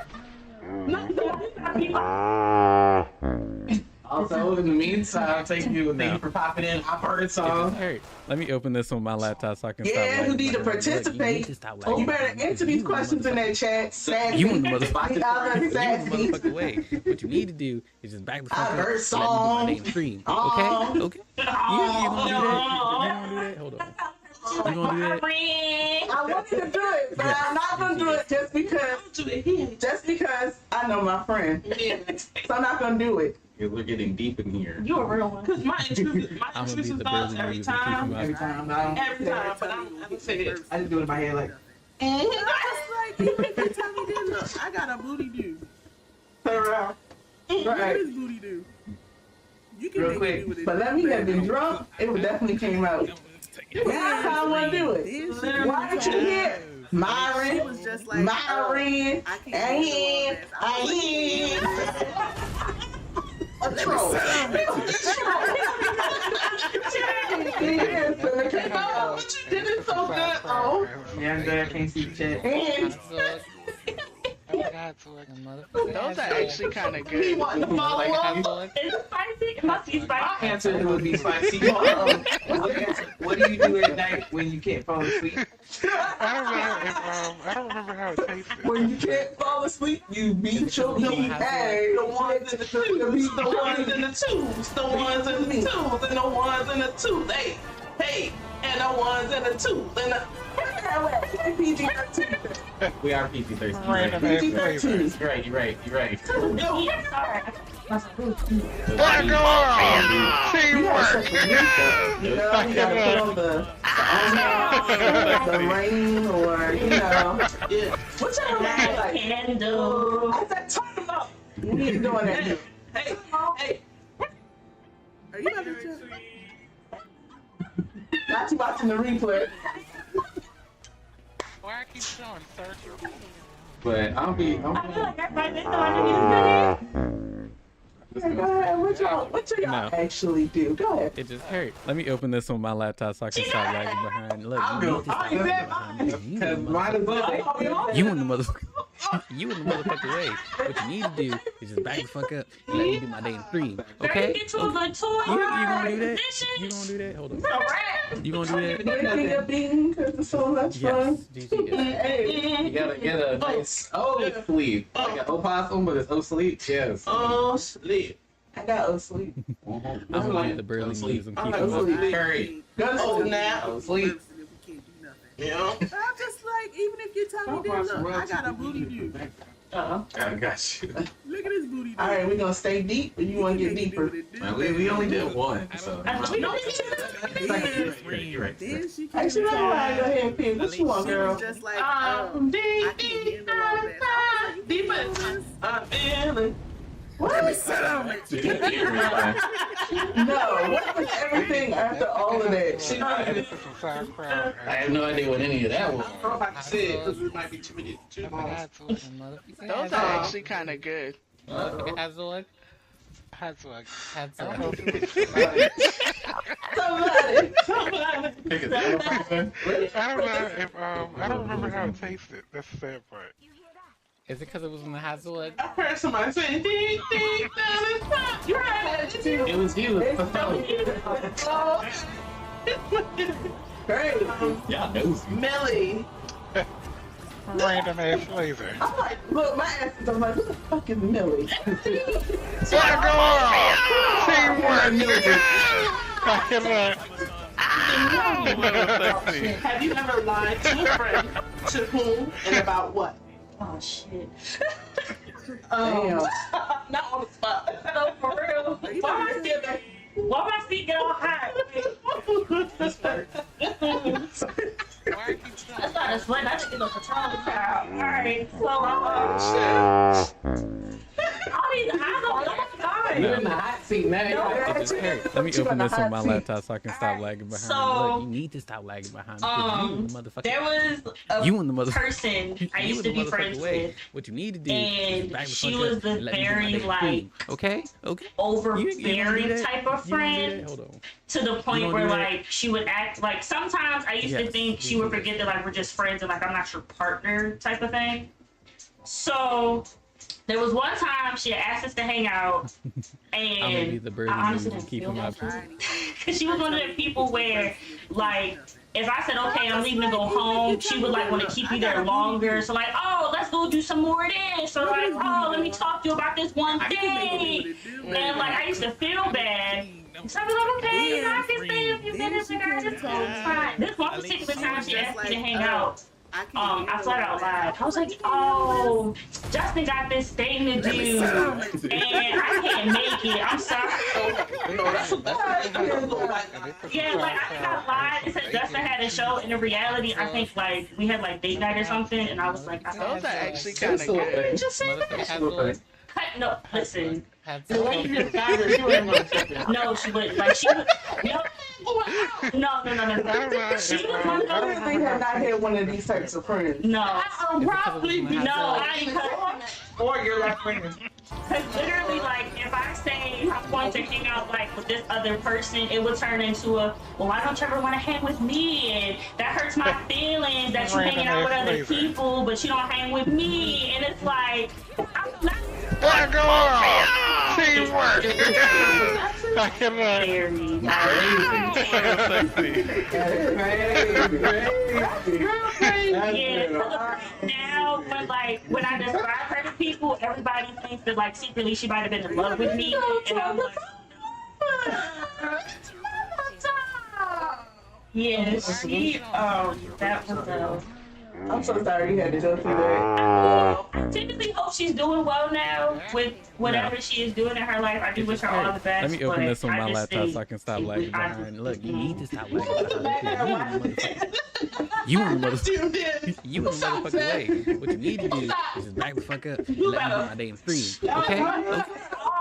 Also, in the meantime, thank you for popping in. I've heard it song. Let me open this on my laptop so I can stop. Yeah, you need to participate. You better answer these questions in that chat. Sassy. You in the motherfucker. You in the motherfucking way. What you need to do is just back the fuck up. I heard song. Let me do my name free. Okay? You gonna do that? Hold on. You gonna do that? I wanted to do it, but I'm not gonna do it just because I know my friend. So I'm not gonna do it. We're getting deep in here. You're a real one. Because my intrusive thoughts every time. Every time, But I'm saying it. I just do it in my head like. I was like, even if you tell me this, look, I got a booty do. Right. What is booty do? You can Real make me do quick, it. but let me have been drunk. It would definitely came out. That's how I want to do it. Why did you hear Myron? Was just like, Myron, and a troll. But you did it so good, oh. Yeah, I'm glad I can't see the chat. Those are actually kind of good. He want to follow up. Is it spicy? It must be My spicy. answer would be spicy. What do you do at night when you can't fall asleep? I don't remember how it tasted. When you can't fall asleep, you beat your meat. Hey, The ones in the twos, the ones in the twos, the ones in the twos, and the ones in the twos. Hey, and the ones in the twos, and the. PG-13. We are PG-13. Random ass favorite. You're right. Black girl! Teamwork! You gotta put on the rain or, Yeah. whichever one you like. Can do. I said, turn them up. We ain't doing that. Hey. Are you about to jump? Not you watching the replay. Why I keep showing circle? But I feel like everybody didn't know I What y'all actually do? Go ahead. It just hurt. Let me open this on my laptop so I can stop lagging behind. Look, you need to stop lagging behind. because mine is up. You in the motherfucker. You in the motherfucking way. What you need to do is just back the fuck up and let me do my damn stream. Okay? Get you a good toy. You gonna do that? You gonna do that? Hold on. You gonna do that? Because it's so much fun. Yes. GG. You gotta get a nice sleep. Like an opossum, but it's sleep. Yes. Oh, sleep. I got sleep. I'm gonna get the burly sleep. news and I keep like them up. sleep. Hurry. Oh, now. Sleep. We can't do nothing. Yeah. I'm just like, even if you tell me this, look, I got a booty do. I got you. Let Look at his booty. All right, we gonna stay deep, or you want to get deeper? Man, we only did one, so. You're right. Then she came Actually, no, go ahead and pick. What you want, She girl? was just like, I can't handle all this. I was like, you can't handle this? I'm feeling. Let me sit on it. No, what was everything after all of that? She I have no idea what any of that was. I don't know if I can say it because it might be too many. Those are actually kind of good. Hazard. Hazard. Somebody. I don't know if I don't remember how it tasted. That's the sad part. Is it because it was in the Hazard? I heard somebody saying, ding, ding, ding, you heard it too. It was you. Great. Y'all knows you. Millie. Random ass laser. I'm like, look, my ass is. I'm like, who the fuck is Millie? What go on? Teamwork. Have you ever lied to a friend? To whom and about what? Oh shit. Damn. Not on the spot. No, for real. Why my feet get all hot? I started sweating. I didn't get no Patron out. Alright, so all these eyes on my God. You're in the hot seat now. Let me open this on my laptop so I can stop lagging behind. So, look, you need to stop lagging behind. Motherfucker. there was a person I used to be friends with. What you need to do And is she was the very like okay, overbearing type of friend. Hold on. To the point where like she would act like sometimes I used to think she would forget that like we're just friends and like I'm not your partner type of thing. So there was one time she had asked us to hang out, and I'm gonna be the bird I honestly and didn't keep feel him up. because she was one of the people where like if I said okay I'm leaving to go home, she would like want to keep you there longer. So like, oh, let's go do some more of this. So like, oh, let me talk to you about this one thing. And like I used to feel bad. So I was like, okay, I can stay a few minutes and I just fine. This one particular time she asked me to hang out. I flat out lied. I was like, oh, Justin got this thing to do, and I can't make it. I'm sorry. Yeah, like I think I lied. It said Justin had a show, and in reality, I think like we had like date night or something, and I was like, Those are actually kind of good. just say that. No, listen. The way you just got her, you ain't gonna check it. No, she wouldn't. Like she would. No. She was one of I those. don't think have not had one of these types of friends. No. Probably No, I ain't. Or you're like friends. Because literally, like, if I say I'm going to hang out, like, with this other person, it would turn into a, well, why don't you ever want to hang with me? And that hurts my feelings that you're hanging out with other people, but you don't hang with me. And it's like, I'm not. What go on? Teamwork. I cannot. Now, but like when I describe her to people, everybody thinks that like secretly she might have been in love with me, and I'm like, yeah, she that was I'm so sorry you had to go through that. I typically hope she's doing well now with whatever she is doing in her life. I do wish her all the best. Let me open this on my I just laptop think so I can stop lagging behind. Look, you need to stop lagging behind. You in the motherfucking way. What you need to do is just back the fuck up and let me get my day in free. Okay?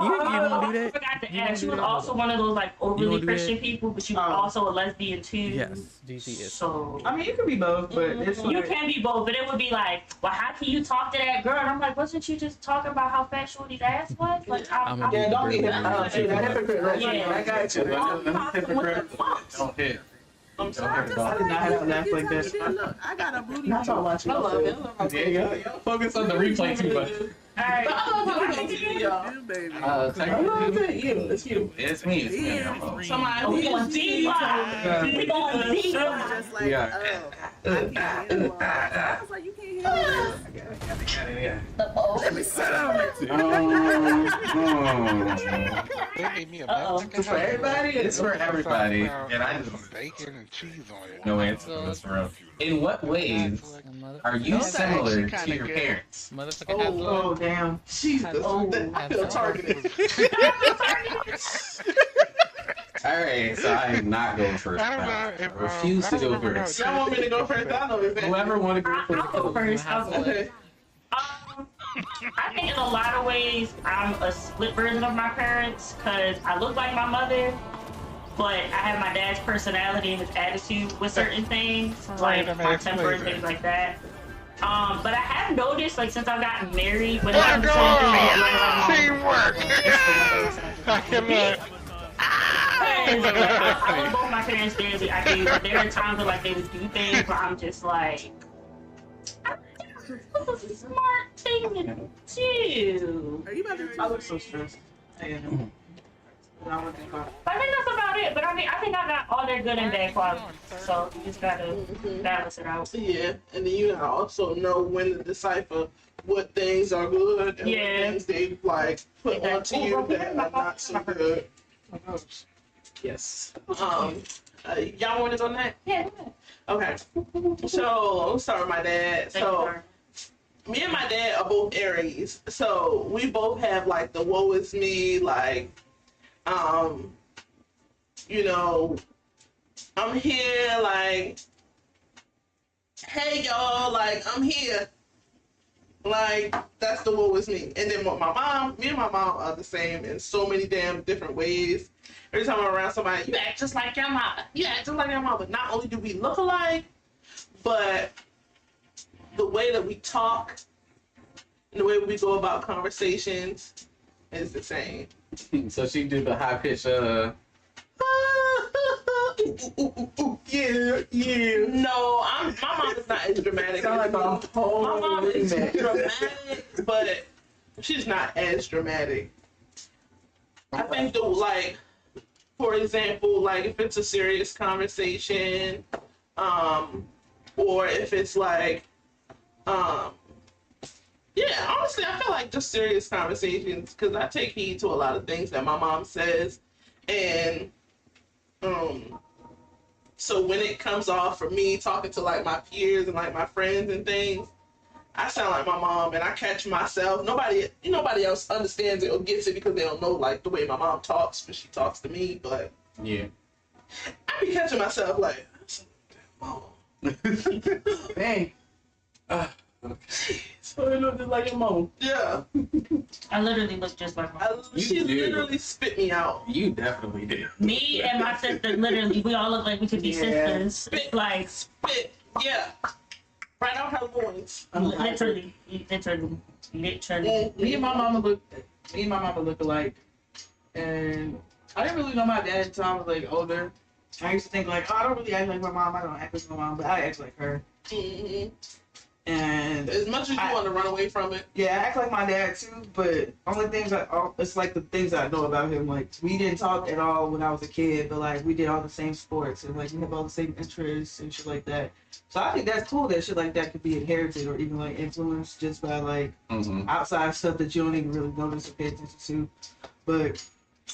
You gonna do that? I forgot to ask. She was also one of those like overly Christian people, but she was also a lesbian too. Yes, GC is. So I mean, you can be both, but it's you like, can be both, but it would be like, well, how can you talk to that girl? And I'm like, wasn't you just talking about how fat Shorty's ass was? Like, I'm yeah, don't be hypocrite. Right? Yeah. I got you. Don't hit. I'm sorry. I did not have to laugh like that. Look, I got a booty. Not talking about you. I love it. There you go. Focus on the replay too much. Alright. It's you. It's me. It's me. Somebody we going deep. We going deep. Just like, oh, I can't handle all this. I was like, you can't handle this. Yeah. Let me sit on it. It's for everybody. It's for everybody. And I just bacon and cheese on it. no answer for this room. In what ways are you similar to your parents? Oh, damn. Jesus. I feel targeted. Alright, so I am not going first. I refuse to go first. Y'all want me to go first? I know exactly. Whoever want to go first. I'll go first. Okay. I think in a lot of ways I'm a split version of my parents because I look like my mother, but I have my dad's personality and his attitude with certain things, like my temper and things like that. But I have noticed, like, since I've gotten married, when it comes to teamwork. I cannot. I love both my parents dearly. There are times where like they would do things where I'm just like, this is a smart thing to do. Are you about to I look so stressed. I am. I think that's about it. But I mean, I think I got all their good and bad qualities. So you just gotta balance it out. Yeah, and then you also know when to decipher what things are good and what things they like put onto you that are not so good. Yes. Y'all want to go next? Yeah. Okay. So let's start with my dad. So me and my dad are both Aries. So we both have like the woe is me, like, you know, I'm here, like, hey y'all, like, I'm here. Like, that's the woe is me. And then what me and my mom are the same in so many damn different ways. Every time I'm around somebody, you act just like your mama. You act just like your mama. Not only do we look alike, but the way that we talk and the way we go about conversations is the same. So she did the high pitch, yeah. No, my mom is not as dramatic. Sound like a whole my mom is dramatic, but she's not as dramatic. I think the like, for example, like if it's a serious conversation, or if it's like, yeah, honestly, I feel like just serious conversations because I take heed to a lot of things that my mom says, and so when it comes off for me talking to like my peers and like my friends and things, I sound like my mom, and I catch myself. Nobody else understands it or gets it because they don't know like the way my mom talks when she talks to me. But yeah, I be catching myself like, mom. Dang. So it looks just like your mom. Yeah. I literally look just like my mom. She literally spit me out. You definitely did. Me and my sister, literally, we all look like we could be sisters. Spit. Like, spit. Yeah. Right on her loins. Literally. Me and my mama look alike. And I didn't really know my dad until I was like older. I used to think like, oh, I don't really act like my mom. I don't act like my mom, but I act like her. Mm-hmm. And as much as you want to run away from it. Yeah, I act like my dad too, but only things it's like the things I know about him. Like we didn't talk at all when I was a kid, but like we did all the same sports and like we have all the same interests and shit like that. So I think that's cool that shit like that could be inherited or even like influenced just by like outside stuff that you don't even really notice or pay attention to. But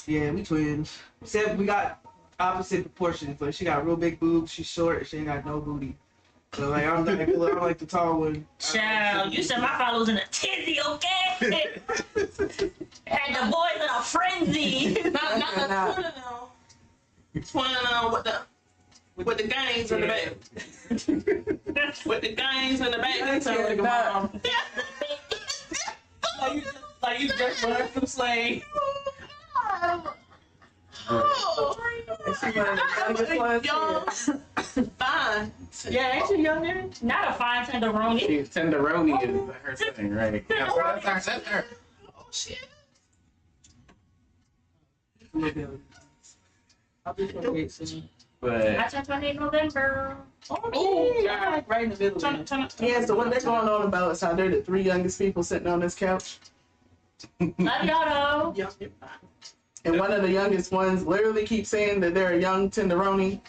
yeah, we twins. Except we got opposite proportions. Like she got real big boobs, she's short, she ain't got no booty. So like I'm like the tall one. Child, you said my father was in a tizzy, okay? Had the boys in a frenzy. Not now. 20 now with the gangs in the back. With the gangs in the back. That sounds like a mom. like you just learned from slave. Oh, fine. Yeah, ain't she young there? Not a fine tenderoni. She's tenderoni is her thing, right? That's our center. Oh shit. I'll be 28 soon. But I turned 28 November. Oh, yeah, right in the middle. Yeah, so what they're going on about is how they're the three youngest people sitting on this couch. Love y'all though. And one of the youngest ones literally keeps saying that they're a young tenderoni,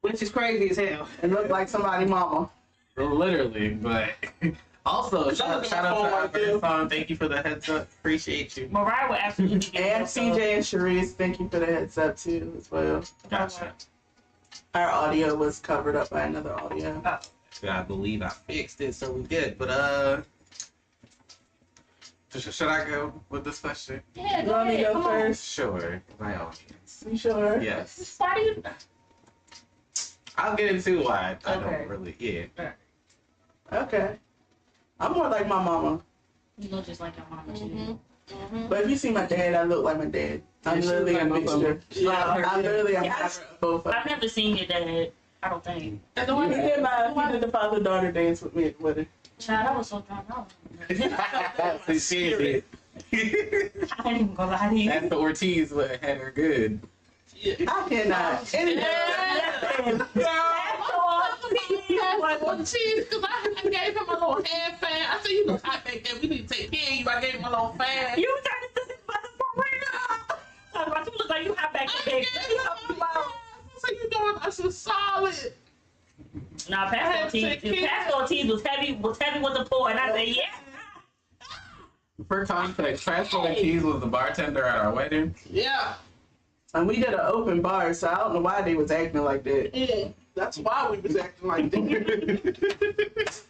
which is crazy as hell. and look like somebody's mama. literally, but Also, shout out to Song. Thank you for the heads up. Appreciate you. Mariah would absolutely get And CJ and Sharice, thank you for the heads up too as well. Gotcha. Our audio was covered up by another audio. I believe I fixed it, so we good. But should I go with this question? Yeah, You want me to go first? Sure, my audience. You sure? Yes. Why do you? I'll get into why I Okay. don't really. Yeah. Okay. I'm more like my mama. You look just like your mama too. But if you see my dad, I look like my dad. I'm literally a mixture. I'm literally a mixture of both of them. I've never seen your dad. I don't think. And the one he did the father-daughter dance with me at the wedding. Child, I was so drunk. That's she did. I ain't even gonna lie to you. That's the Ortiz what had her good. I cannot. Like Ortiz, because I gave him a little hand fan. I said, you look hot back there. We need to take care of you. I gave him a little fan. You trying to sit for real? You look like you hot back there. So you doing us a solid. Nah, Pastor Ortiz was heavy with the pour, and I said, yeah. For context, Pastor Ortiz was the bartender at our wedding. Yeah. And we did an open bar, so I don't know why they was acting like that. That's why we was acting like that.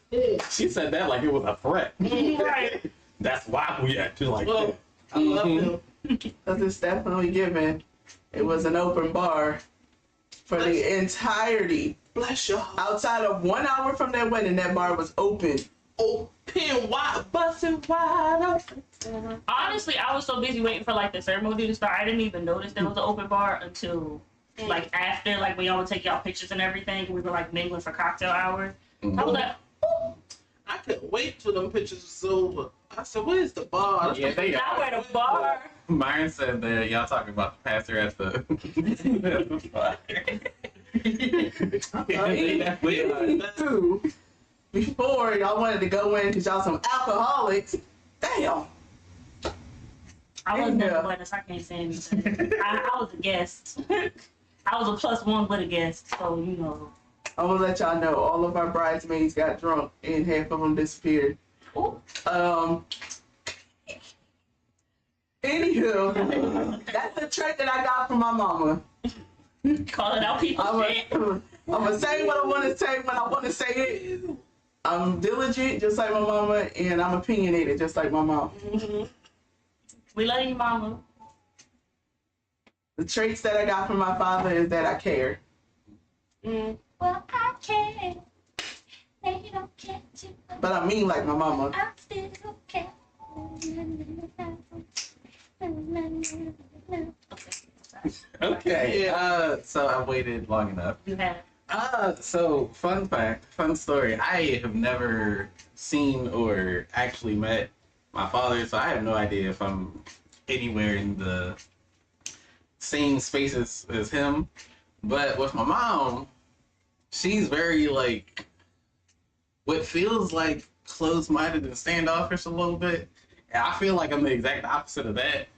She said that like it was a threat. Right. That's why we acted like that. I love them. Because it's definitely given. It was an open bar for the entirety. Bless your heart. Outside of 1 hour from that wedding, that bar was open. Open wide, busting wide open. Honestly, I was so busy waiting for like the ceremony to start. I didn't even notice there was an open bar until like after, like when y'all would take y'all pictures and everything. We were like mingling for cocktail hours. I was like, oh. I couldn't wait till them pictures was over. I said, where's the bar? Yeah, they Now we're at a bar. Myron said that y'all talking about the pastor at the bar. Before y'all wanted to go in because y'all some alcoholics. Damn. I wasn't there, but I can't say anything. I was a guest. I was a +1 with a guest, so you know. I'm gonna let y'all know all of our bridesmaids got drunk and half of them disappeared. Ooh. Anywho, that's the trick that I got from my mama. Calling out people's shit. I'm gonna say what I want to say when I want to say it. I'm diligent, just like my mama, and I'm opinionated, just like my mom. We love you, mama. The traits that I got from my father is that I care. Well, I care. They don't care too much. But I mean like my mama. I still care. Okay. So I waited long enough. You have. So fun fact, fun story. I have never seen or actually met my father, so I have no idea if I'm anywhere in the same spaces as him. But with my mom, she's very like what feels like closed-minded and standoffish a little bit. And I feel like I'm the exact opposite of that.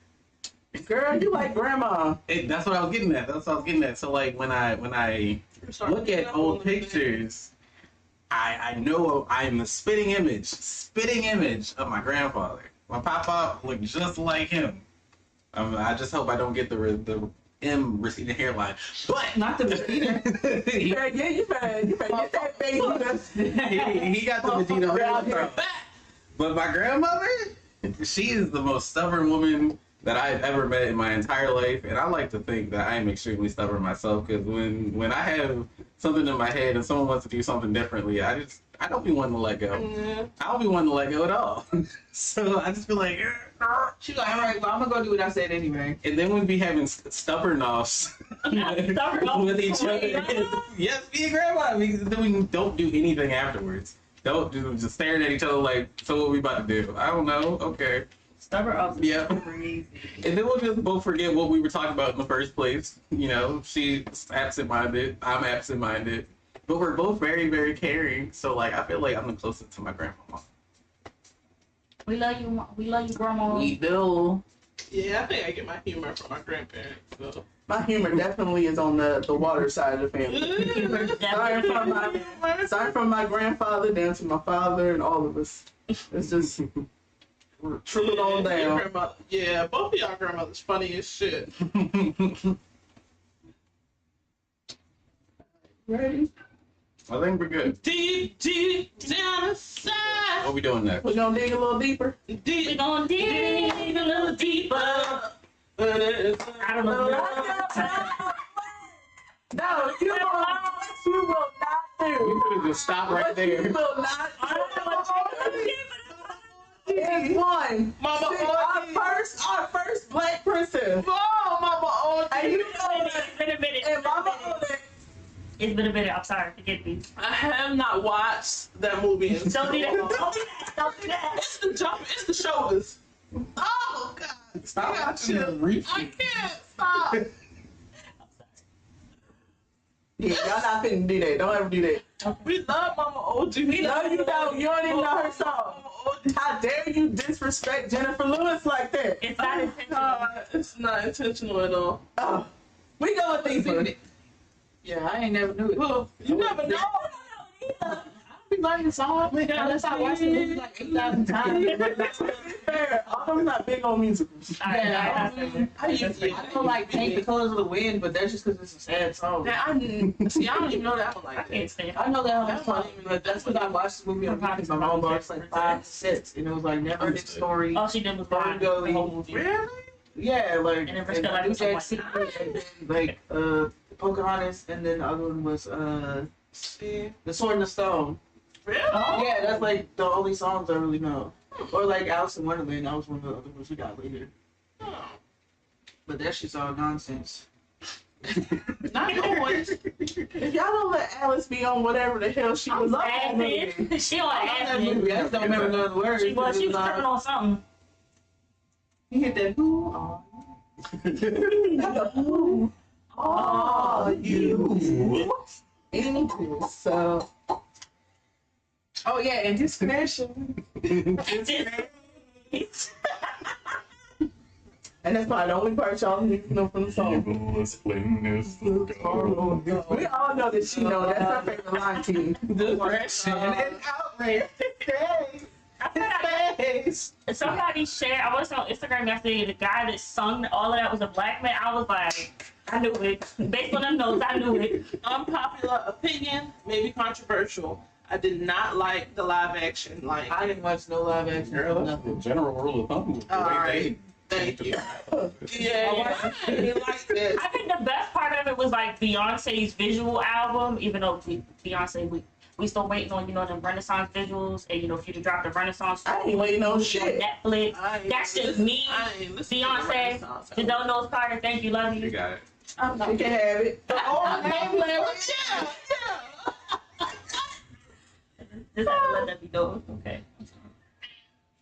Girl, you like grandma. That's what I was getting at. So like when I look at old pictures, I know I'm the spitting image of my grandfather. My papa looked just like him. I just hope I don't get the M receding hairline, but not the receding. You better get that baby. He got the Medina hairline. But my grandmother, she is the most stubborn woman that I've ever met in my entire life, and I like to think that I am extremely stubborn myself. Because when I have something in my head and someone wants to do something differently, I don't be wanting to let go. I don't be wanting to let go at all. So I just feel like she's like, all right, well, I'm gonna go do what I said anyway. And then we be having stubborn offs with each other. Yes, me and grandma. Then we don't do anything afterwards. Don't do just staring at each other like, so what we about to do? I don't know. Okay. Stubborn offs. Yeah. And then we'll just both forget what we were talking about in the first place. You know, she's absent-minded. I'm absent-minded. But we're both very, very caring. So, like, I feel like I'm the closest to my grandma. We love you, grandma. We do. Yeah, I think I get my humor from my grandparents. So. My humor definitely is on the water side of the family. Starting from my grandfather down to my father and all of us. It's just trickled on down. Yeah, both of y'all grandmothers funny as shit. Ready? I think we're good. Deep down inside. What we doing next? We're gonna dig a little deeper. We're gonna dig a little deeper. I don't know. No, you will not do. You could have just stopped right there. You will not. It's one. Mama, see, our first black princess. Oh, Mama, and you know it's been a minute. And Mama it's been a minute. I'm sorry. Forgive me. I have not watched that movie. Don't do that. Don't do that. It's the jump. It's the shoulders. Oh God! Stop watching the I can't stop. Yeah, y'all not finna do that. Don't ever do that. We love Mama OG. No, you don't. You don't even know her song. How dare you disrespect Jennifer Lewis like that? It's not intentional. It's not intentional at all. Oh, we go with these. Yeah, I ain't never knew it. Well, you never know. I be learning the song. Unless I watched the movie like 8,000 times. Fair. I'm not big on musicals. I don't like Paint the Colors of the Wind, but that's just because it's a sad song. I don't even know that one like that. I know that one. That's because I watched the movie on because my mom watched like 5 sets, and it was like Never Ending Story. All she did was blind. The whole movie. Really? Yeah, like And then Roscoe like New was Jack so City, and then like Pocahontas, and then the other one was The Sword and the Stone. Really? Yeah, that's like the only songs I really know. Or like Alice in Wonderland, that was one of the other ones we got later. But that shit's all nonsense. Not always. If y'all don't let Alice be on whatever the hell she was on. Admin. She on That movie, I admin. just don't remember none of the words. She was tripping on something. You hit that who Who are you? So. Oh yeah, and disconnection. And that's probably the only part y'all need to know from the song. We all know that she knows. That's her favorite line, T. Depression and outrage. Somebody shared, I was on Instagram yesterday, the guy that sung all of that was a black man. I was like, I knew it. Based on the notes, I knew it. Unpopular opinion, maybe controversial. I did not like the live action. Like I didn't watch no live action. Nothing. General rule of thumb. Alright. Thank you. Yeah, I didn't like that. I think the best part of it was like Beyonce's visual album, even though Beyonce, we still waiting on, them Renaissance visuals, and, for you to drop the Renaissance. I ain't waiting on shit. Netflix. That's just me. Beyonce, the Don't Knows Carter, thank you, love you. You got it. You can have it. Just have to let that be known. Okay.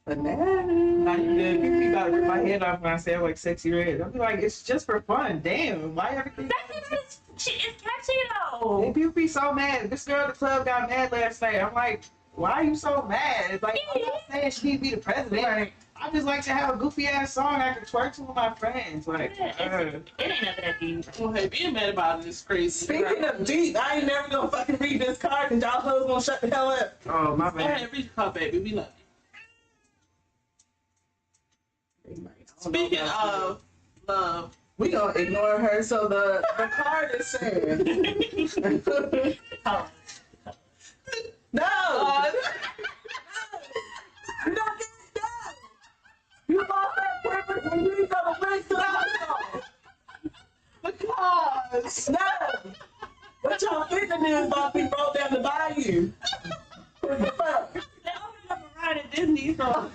Banana. People gotta rip my head off when I say like sexy red. I'm like, it's just for fun. Damn, why everything? It's catchy though. And people be so mad. This girl at the club got mad last night. I'm like, why are you so mad? It's like, I'm not saying she need to be the president. Like, I just like to have a goofy ass song I can twerk to with my friends. Like, it ain't nothing that deep. Well, hey, being mad about it is crazy. Speaking of deep, I ain't never gonna fucking read this card because y'all hoes gonna shut the hell up. oh my Go bad. ahead, read the card, baby. We love you. Speaking of love, we gonna ignore her. So the card is saying, no, you don't get it done. You lost that purpose when you gonna win the because no, what y'all thinking is about to be rolled down the bayou. What the fuck? They opened up a ride at Disney, so.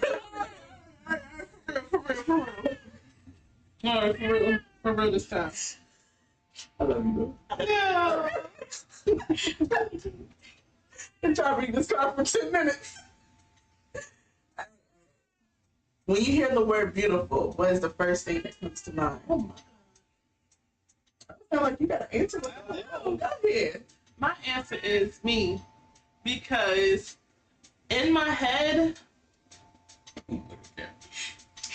For real this time. I love you, though. Yeah. I'm trying to read this card for 10 minutes. When you hear the word beautiful, what is the first thing that comes to mind? Oh my God. I feel like you got to answer that. Oh, go ahead. My answer is me, because in my head,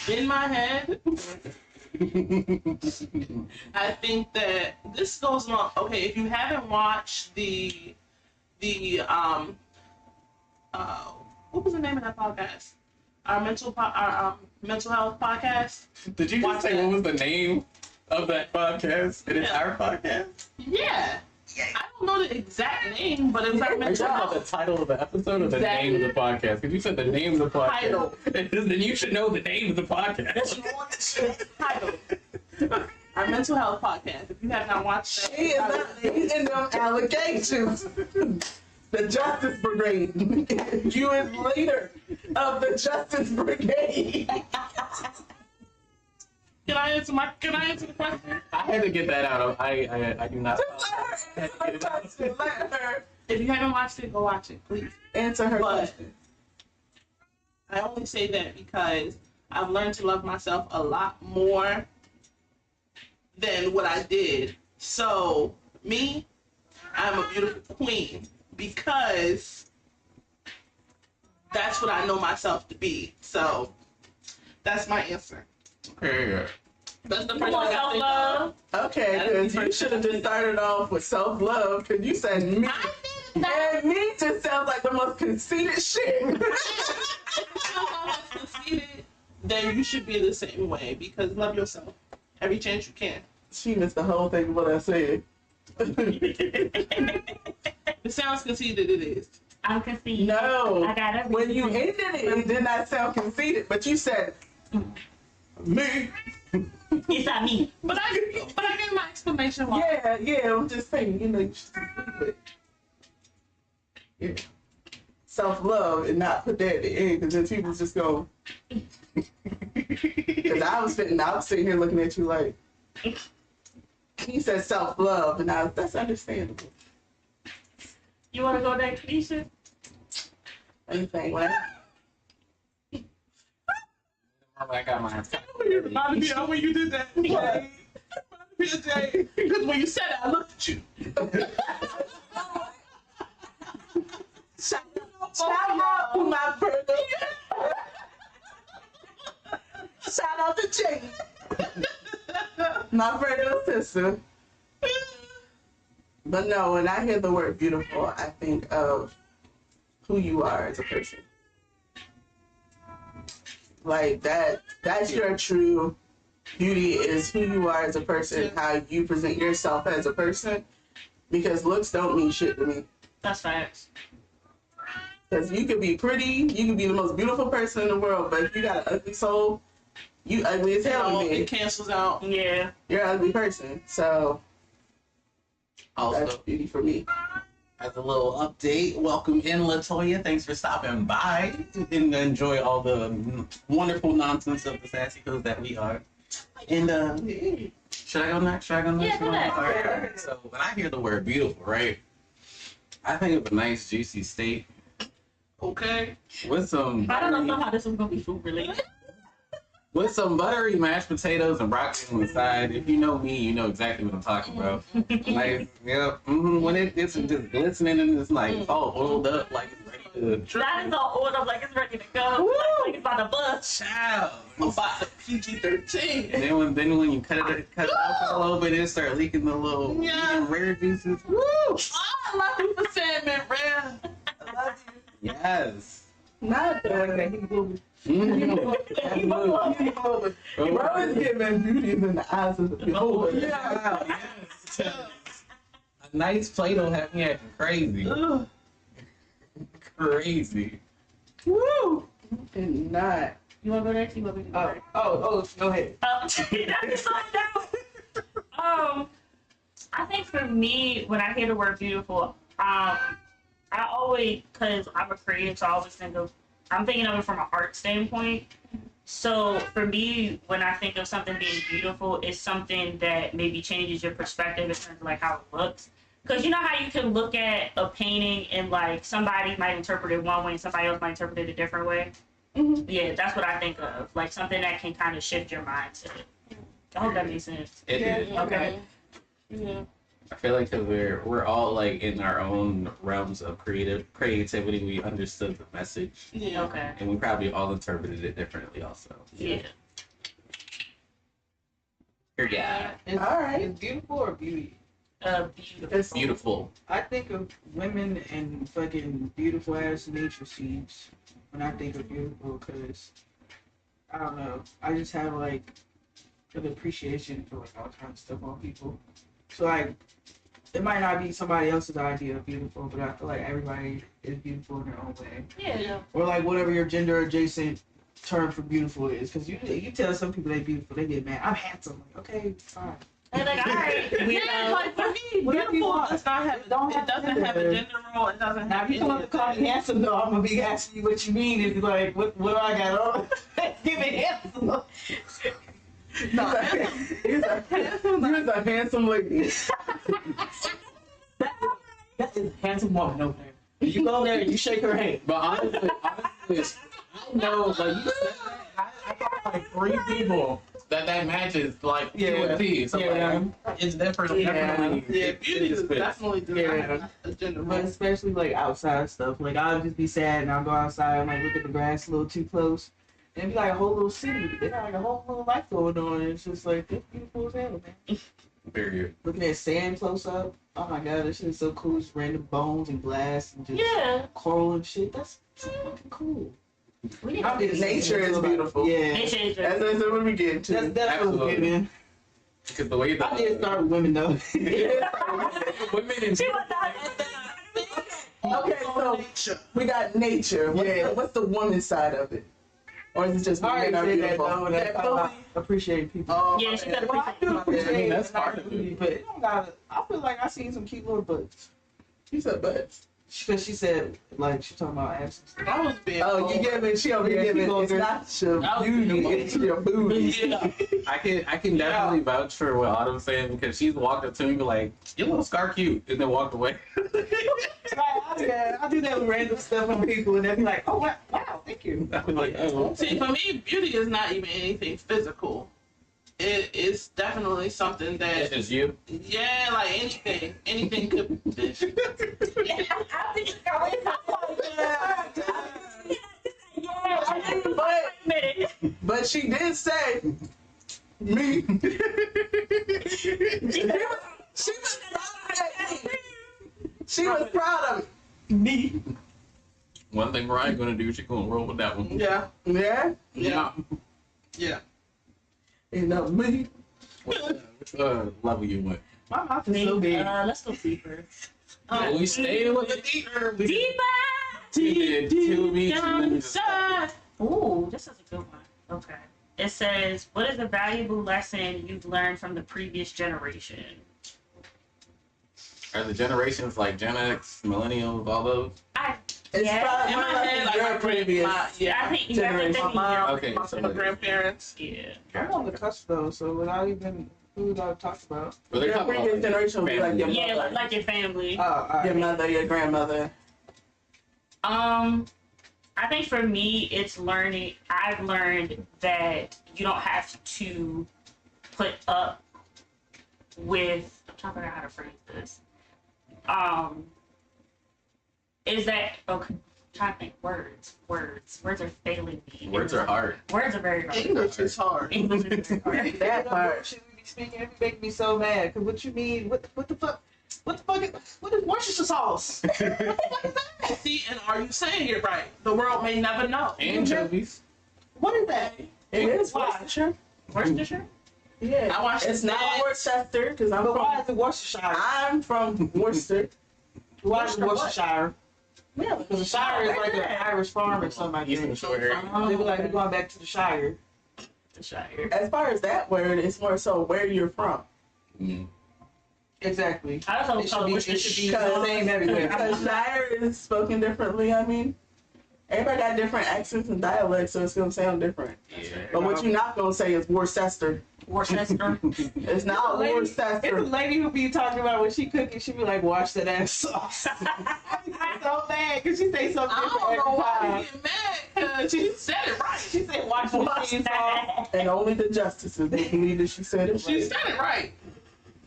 in my head, I think that this goes along. Okay, if you haven't watched the what was the name of that podcast? Our mental health podcast. Did you just say what was the name of that podcast? It is our podcast. Yeah. I don't know the exact name, but it was our mental health. Are you talking about the title of the episode or the name of the podcast? Because you said the name of the podcast. Title. Then you should know the name of the podcast. Title. Our mental health podcast. If you have not watched that, She is not in them allegations. The Justice Brigade. You is leader of the Justice Brigade. Can I answer the question? I had to get that out. I do not. Let her If you haven't watched it, go watch it, please. answer her But question. I only say that because I've learned to love myself a lot more than what I did. So, me, I'm a beautiful queen because that's what I know myself to be. So, that's my answer. Okay. That's the Come first on, thing I think self-love. of. Okay, because you should have just started off with self-love, because you said me. And me just sounds like the most conceited shit. If you feel conceited, then you should be the same way because love yourself every chance you can. She missed the whole thing of what I said. It sounds conceited, it is. I'm conceited. No. I got everything. When you ended it did not sound conceited, but you said me. It's not me. But I gave my explanation why. Yeah, I'm just saying, you should sleep with. Yeah. Self-love and not put that at the end, because then people just go. Because I was sitting here looking at you like, he said self-love, and that's understandable. You want to go next, Keisha? Anything, what? I got mine. You reminded me of when you did that. Jay. Because when you said it, I looked at you. Shout out to my brother. Shout out to Jay. My brother and sister. But no, when I hear the word beautiful, I think of who you are as a person. Like that's your true beauty, is who you are as a person, how you present yourself as a person. Because looks don't mean shit to me. That's facts. Because you could be pretty, you could be the most beautiful person in the world, but if you got an ugly soul, you ugly as hell to me. It cancels out. Yeah. You're an ugly person. So Also, that's beauty for me. as a little update, welcome in, Latoya. Thanks for stopping by and enjoy all the wonderful nonsense of the SassyHeauxs that we are. And should I go next? Yeah, go next. All right. So when I hear the word beautiful, right, I think of a nice juicy steak. Okay. With some I don't know how this is gonna be food related. with some buttery mashed potatoes and broccoli on the side. If you know me, you know exactly what I'm talking about. Like, yep. When it's just glistening and it's like all oiled up, like it's ready to. That is all oiled up like it's ready to go. Like it's about to bust. Child. About the PG-13. And then when you cut it out a little bit, it start leaking the little medium rare juices. Woo! Oh, I love you for saying that, rare. I love you. Yes. Not doing that. He's moving. Absolutely. Bro is giving beauty in the eyes of the beholder. Yeah. Yes. A nice plate will have me acting crazy. Crazy. Woo! And not. You wanna go next? You want me to go next? Oh, go ahead. That's so down. I think for me, when I hear the word beautiful, I always, because I'm a creative, so I always I'm thinking of it from an art standpoint. So for me, when I think of something being beautiful, it's something that maybe changes your perspective in terms of like how it looks. Because you know how you can look at a painting and like somebody might interpret it one way and somebody else might interpret it a different way? Mm-hmm. Yeah, that's what I think of. Like something that can kind of shift your mindset. I hope that makes sense. It did. Okay. Yeah. I feel like because we're all like in our own realms of creativity, we understood the message. Yeah. Okay. And we probably all interpreted it differently also. Yeah. Yeah. All right. It's beautiful or beauty? Beautiful. It's beautiful. I think of women and fucking beautiful ass nature scenes when I think of beautiful, because I don't know. I just have like an appreciation for like all kinds of stuff on people. So like, it might not be somebody else's idea of beautiful, but I feel like everybody is beautiful in their own way. Yeah. Or like whatever your gender adjacent term for beautiful is, because you tell some people they beautiful, they get mad. I'm handsome. Like, okay, fine. And like, all right, Yeah, like for me, beautiful does not have. It doesn't have a gender role. It doesn't Now, have. if you come up to call me handsome, though, I'm gonna be asking you what you mean. It's like, what do I got on? Give me handsome. No, he's a handsome lady. That is a handsome woman over there. You go there and you shake her hand. But honestly, I know, like, you said that, I got like 3 people that matches, like, T. So, like, it's different. Definitely. Yeah, beauty is definitely a gender role. But especially, like, outside stuff. Like, I'll just be sad and I'll go outside and, like, look at the grass a little too close. And it'd be like a whole little city. They got, like, a whole little life going on. And it's just, like, it's beautiful as hell, man. Period. Looking at sand close up. Oh, my God, this shit is so cool. Just random bones and glass and just coral and shit. That's fucking cool. Nature is beautiful. Yeah. Nature is That's what we get to. That's what we're getting. Because the way that I did start with women, though. women and Okay, so we got nature. What's the woman side of it? Or is it just I women are already said beautiful? that, though. I appreciate people. Oh, Yeah, she gotta Well, I do appreciate that's part of it. but you don't gotta, I feel like I seen some cute little butts. She said butts. Because she said, like, she talking about ass and stuff. I was being. Oh, you giving, she over here giving, it's not your beauty, it's your booty. Yeah. I can definitely vouch for what Autumn's saying, because she's walked up to me and be like, your little scar cute, and then walked away. I do that with random stuff on people, and they'll be like, oh, wow, thank you. I'm like, oh. See, for me, beauty is not even anything physical. It is definitely something that. It's just you. Yeah, like anything could. But she did say me. She was proud of me. One thing Mariah's gonna do, she's gonna roll with that one. Yeah. Yeah. Yeah. Yeah. You know me. Which level you went? My mouth is so big. Let's go deeper. We stayed with the deeper. We Deeper. did 2 weeks. And then just Ooh, this is a good one. Okay. It says, what is a valuable lesson you've learned from the previous generation? Are the generations like Gen X, Millennials, all those? It's probably In my head, like my previous. I think you have to think Okay, so my grandparents. Yeah. I'm on the cusp, though, so without even, who would I talk about? well, they're Your talking previous about generation will be like your Yeah, mother. like your family. Your mother, your grandmother. I think for me, it's learning. I've learned that you don't have to put up with. I'm trying to figure out how to phrase this. Is that okay? I'm trying to think. Words are failing me. words are hard. Words are very hard. English is hard. English is very hard. That part. Shit we be speaking, it be making me so mad. Cause what you mean? What the fuck? What is Worcestershire sauce? What the fuck is that? See, and are you saying it right? The world may never know. Anchovies. What is that? It is Why? Worcestershire. Worcestershire? Yeah. I watched It's not Worcester because I'm But why from. is it Worcestershire? I'm from Worcester. Why is it Worcestershire? Yeah, Because the Shire is like an Irish farm or something like Eastern that. Shore area. They be like, we're going back to the Shire. The Shire. as far as that word, it's more so where you're from. Mm. Exactly. I also It call should it be, Worcestershire. the same everywhere. Because Shire is spoken differently. I mean, everybody got different accents and dialects, so it's gonna sound different. Yeah. But what you're not gonna say is Worcester. Worcester. It's not It's a Worcester. lady who be talking about when she cooking, she be like, wash that ass sauce. I be so mad because she say something I different don't know every why time. you get mad, because she said it right. She said, wash the cheese sauce. And only the justices will believe that she said it She right. said it right.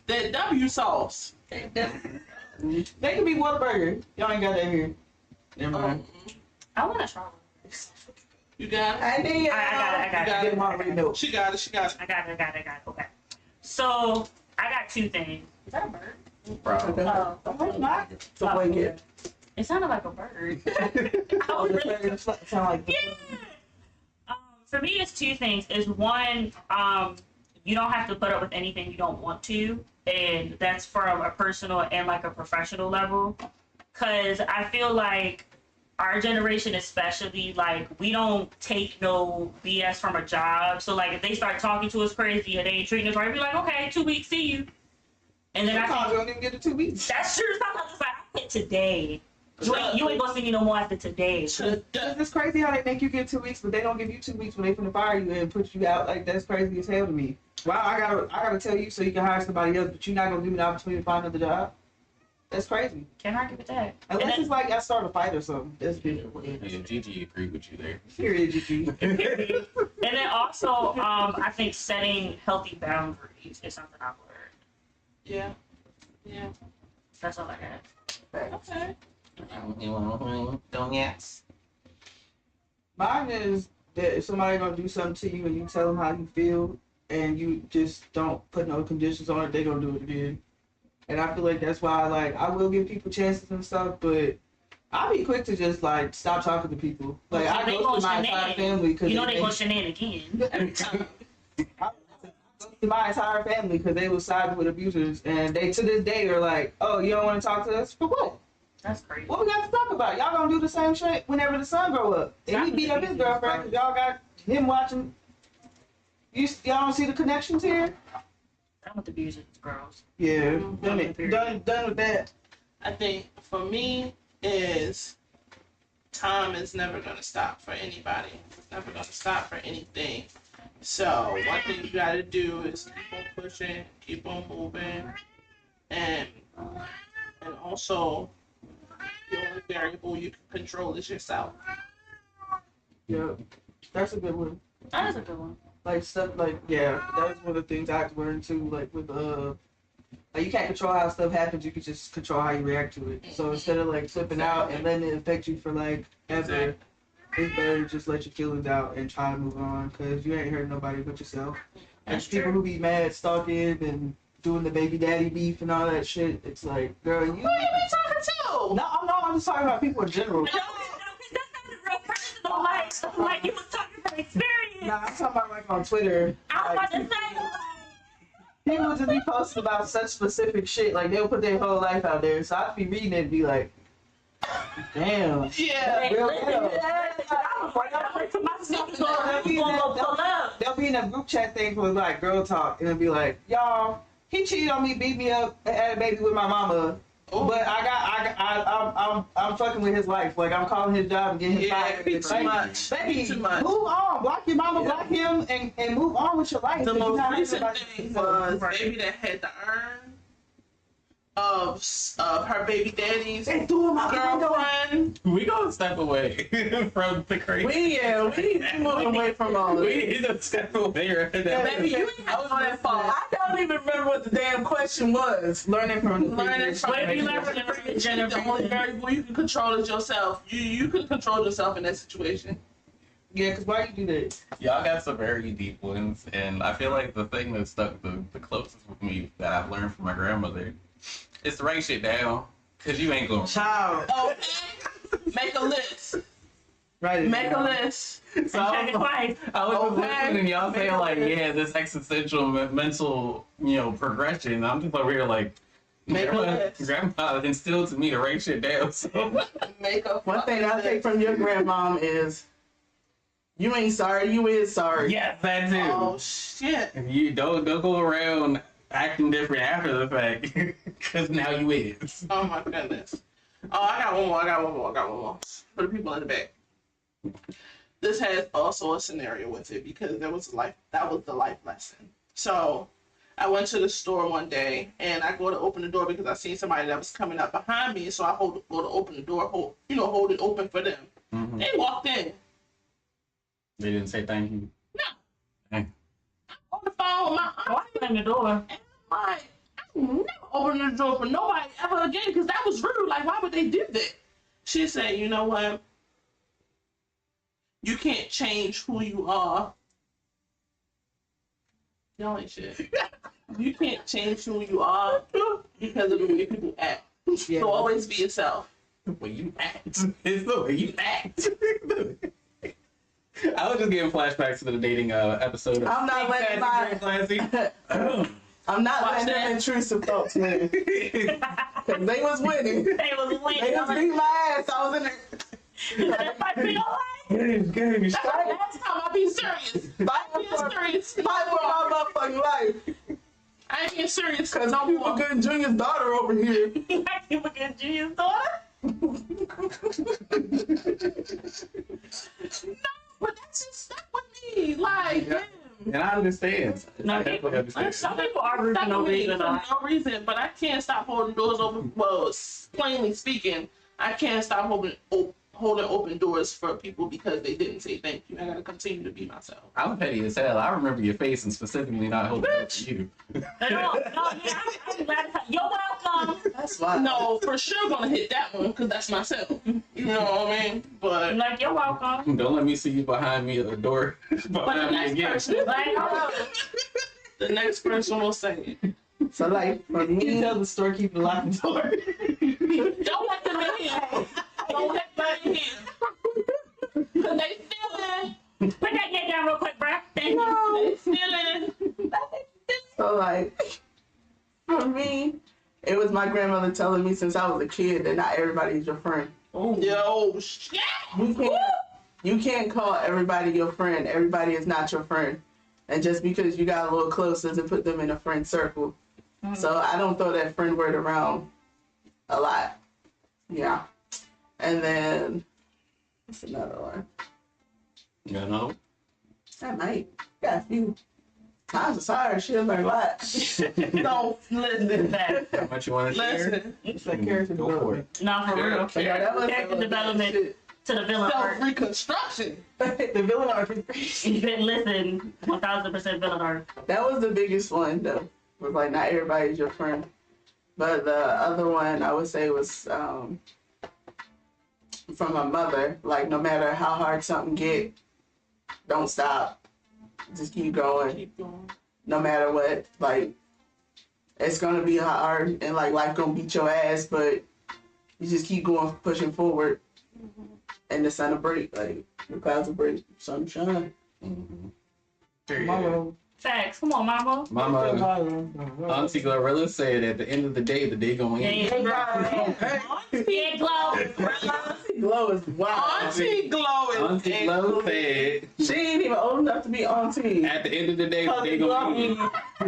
That W sauce. They can be Whataburger. Y'all ain't got that here. Never mind. I want to try one. You got it? I need I got it. Get them already know. She got it. I got it. Okay. So I got two things. Is that a bird? Probably. It sounded like a bird. For me, it's two things. Is one, you don't have to put up with anything you don't want to, and that's from a personal and like a professional level. Cause I feel like our generation, especially, like we don't take no BS from a job. So like if they start talking to us crazy and they ain't treating us right, be like, okay, 2 weeks, see you. And then sometimes we don't even get to 2 weeks. That's true. Sometimes it's like, I quit today. You ain't gonna see me no more after today. It's crazy how they make you get 2 weeks, but they don't give you 2 weeks when they finna fire you and put you out. Like that's crazy as hell to me. Wow, I gotta tell you so you can hire somebody else, but you're not gonna give me the opportunity to find another job. That's crazy. Can't argue with that. Unless it's like I start a fight or something. That's different. Yeah, Gigi agreed with you there. Period, Gigi. And then also, I think setting healthy boundaries is something I've learned. Yeah. That's all I got. Okay. Don't yes. Mine is that if somebody gonna do something to you and you tell them how you feel and you just don't put no conditions on it, they gonna do it again. And I feel like that's why like I will give people chances and stuff, but I'll be quick to just like stop talking to people. Like I go to my entire family because you know they gonna shenanigan again every time. I go to my entire family because they was siding with abusers, and they to this day are like, "Oh, you don't want to talk to us for what?" That's crazy. What we got to talk about? Y'all gonna do the same shit whenever the son grow up. And he beat up his girlfriend because y'all got him watching. Y'all don't see the connections here? Done with abusers, girls. Yeah, done with that. I think for me is time is never gonna stop for anybody. It's never gonna stop for anything. So one thing you gotta do is keep on pushing, keep on moving, and also the only variable you can control is yourself. Yeah, that's a good one. That is a good one. Like stuff like that was one of the things I had to learn too. Like with like you can't control how stuff happens. You can just control how you react to it. So instead of like flipping out and letting it affect you for like ever, it's better to just let your feelings out and try to move on because you ain't hurting nobody but yourself. There's people who be mad, stalking, and doing the baby daddy beef and all that shit. It's like, girl, you. Who you been talking to? No, I'm just talking about people in general. No, that's not a real personal. Like you was talking from experience. Nah, I'm talking about like on Twitter. I was like, about to say. People just be posting about such specific shit. Like they'll put their whole life out there. So I'd be reading it and be like, damn. Yeah. They'll be in a group chat thing with like girl talk and it'll be like, y'all, he cheated on me, beat me up, and had a baby with my mama. Ooh. But I'm fucking with his wife. Like I'm calling his job and getting him fired. Too much. Baby, too much. Move on. Block your mama, block him, and move on with your life. The most recent thing was baby that had the urn of her baby daddy's girlfriend. We gonna step away from the crazy. We moving away from all of We need to step away right now. Baby, you ain't have to go that far. I don't even remember what the damn question was. Learning from the only variable you can control is yourself. You can control yourself in that situation. Yeah, because why you do that? Y'all got some very deep ones, and I feel like the thing that stuck the closest with me that I've learned from my grandmother is to write shit down, because you ain't going to. Child. Oh, make a list. Right. Make a list. So I was listening and y'all saying like, yeah, this existential mental, progression. I'm just over here like, grandma instilled to me to write shit down. So make a one thing I take from your grandmom is, you ain't sorry, you is sorry. Yes, that too. Oh shit. You don't go around acting different after the fact, because now you is. Oh my goodness. Oh, I got one more. For the people in the back. This has also a scenario with it because that was the life lesson. So I went to the store one day and I go to open the door because I seen somebody that was coming up behind me, so I go to open the door, hold it open for them. Mm-hmm. They walked in. They didn't say thank you. No. Hey. On the phone with my aunt in the door. And I'm like, I never open the door for nobody ever again because that was rude. Like, why would they do that? She said, you know what? You can't change who you are. Y'all ain't shit. you can't change who you are because of the way people act. Yeah. So always be yourself. The way you act. It's the way you act. I was just getting flashbacks to the dating episode. I'm not letting I'm not letting them intrusive thoughts win. Because they was winning. They was beating my ass. I was in there. That might be alright. That's the last time I be serious. Fight for my motherfucking life. I ain't being serious. Because I'm people getting Junior's daughter over here. People getting Junior's daughter? No, but that's just stuck with me. Like, yeah. And I understand. No, some people are rude for no reason. No reason, but I can't stop holding doors open. Well, plainly speaking, I can't stop holding open doors for people because they didn't say thank you. I gotta continue to be myself. I'm petty as hell. I remember your face and specifically not holding it for you. I'm glad. You're welcome. That's fine. No, for sure gonna hit that one because that's myself. You know what I mean? But like, you're welcome. Don't let me see you behind me at the door. But the next person, the next person will say it. So like, for me, tell the storekeeper to lock the door. Don't let them in here. Don't let them in here. Cause they stealing. Put that get down real quick, bruh. Thank you. They stealing. So like, for me, it was my grandmother telling me since I was a kid that not everybody is your friend. Oh, yo, shit. You can't call everybody your friend. Everybody is not your friend. And just because you got a little close doesn't put them in a friend circle. Mm-hmm. So I don't throw that friend word around a lot. Yeah. And then, what's another one? You know? I might. Got a few. I'm sorry, she'll learn a lot. No, listen. How much you want to share? Listen. It's like character development. No, for real. Character development to the villain arc. Self-reconstruction. The villain arc. Listen, 1000% villain arc. That was the biggest one, though. Was like, not everybody's your friend. But the other one I would say was from my mother. Like, no matter how hard something get, don't stop. Just keep going. Keep going. No matter what. Like, it's gonna be hard and like life gonna beat your ass, but you just keep going, pushing forward. Mm-hmm. And the sun will break. Like, the clouds will break, sun will shine. Mm-hmm. Mama. Facts. Come on, mama. Auntie Glorilla said at the end of the day gonna win. Auntie Glow. Auntie Glow is wild. Auntie Glow is Auntie Glow said she ain't even old enough to be auntie. At the end of the day gonna win.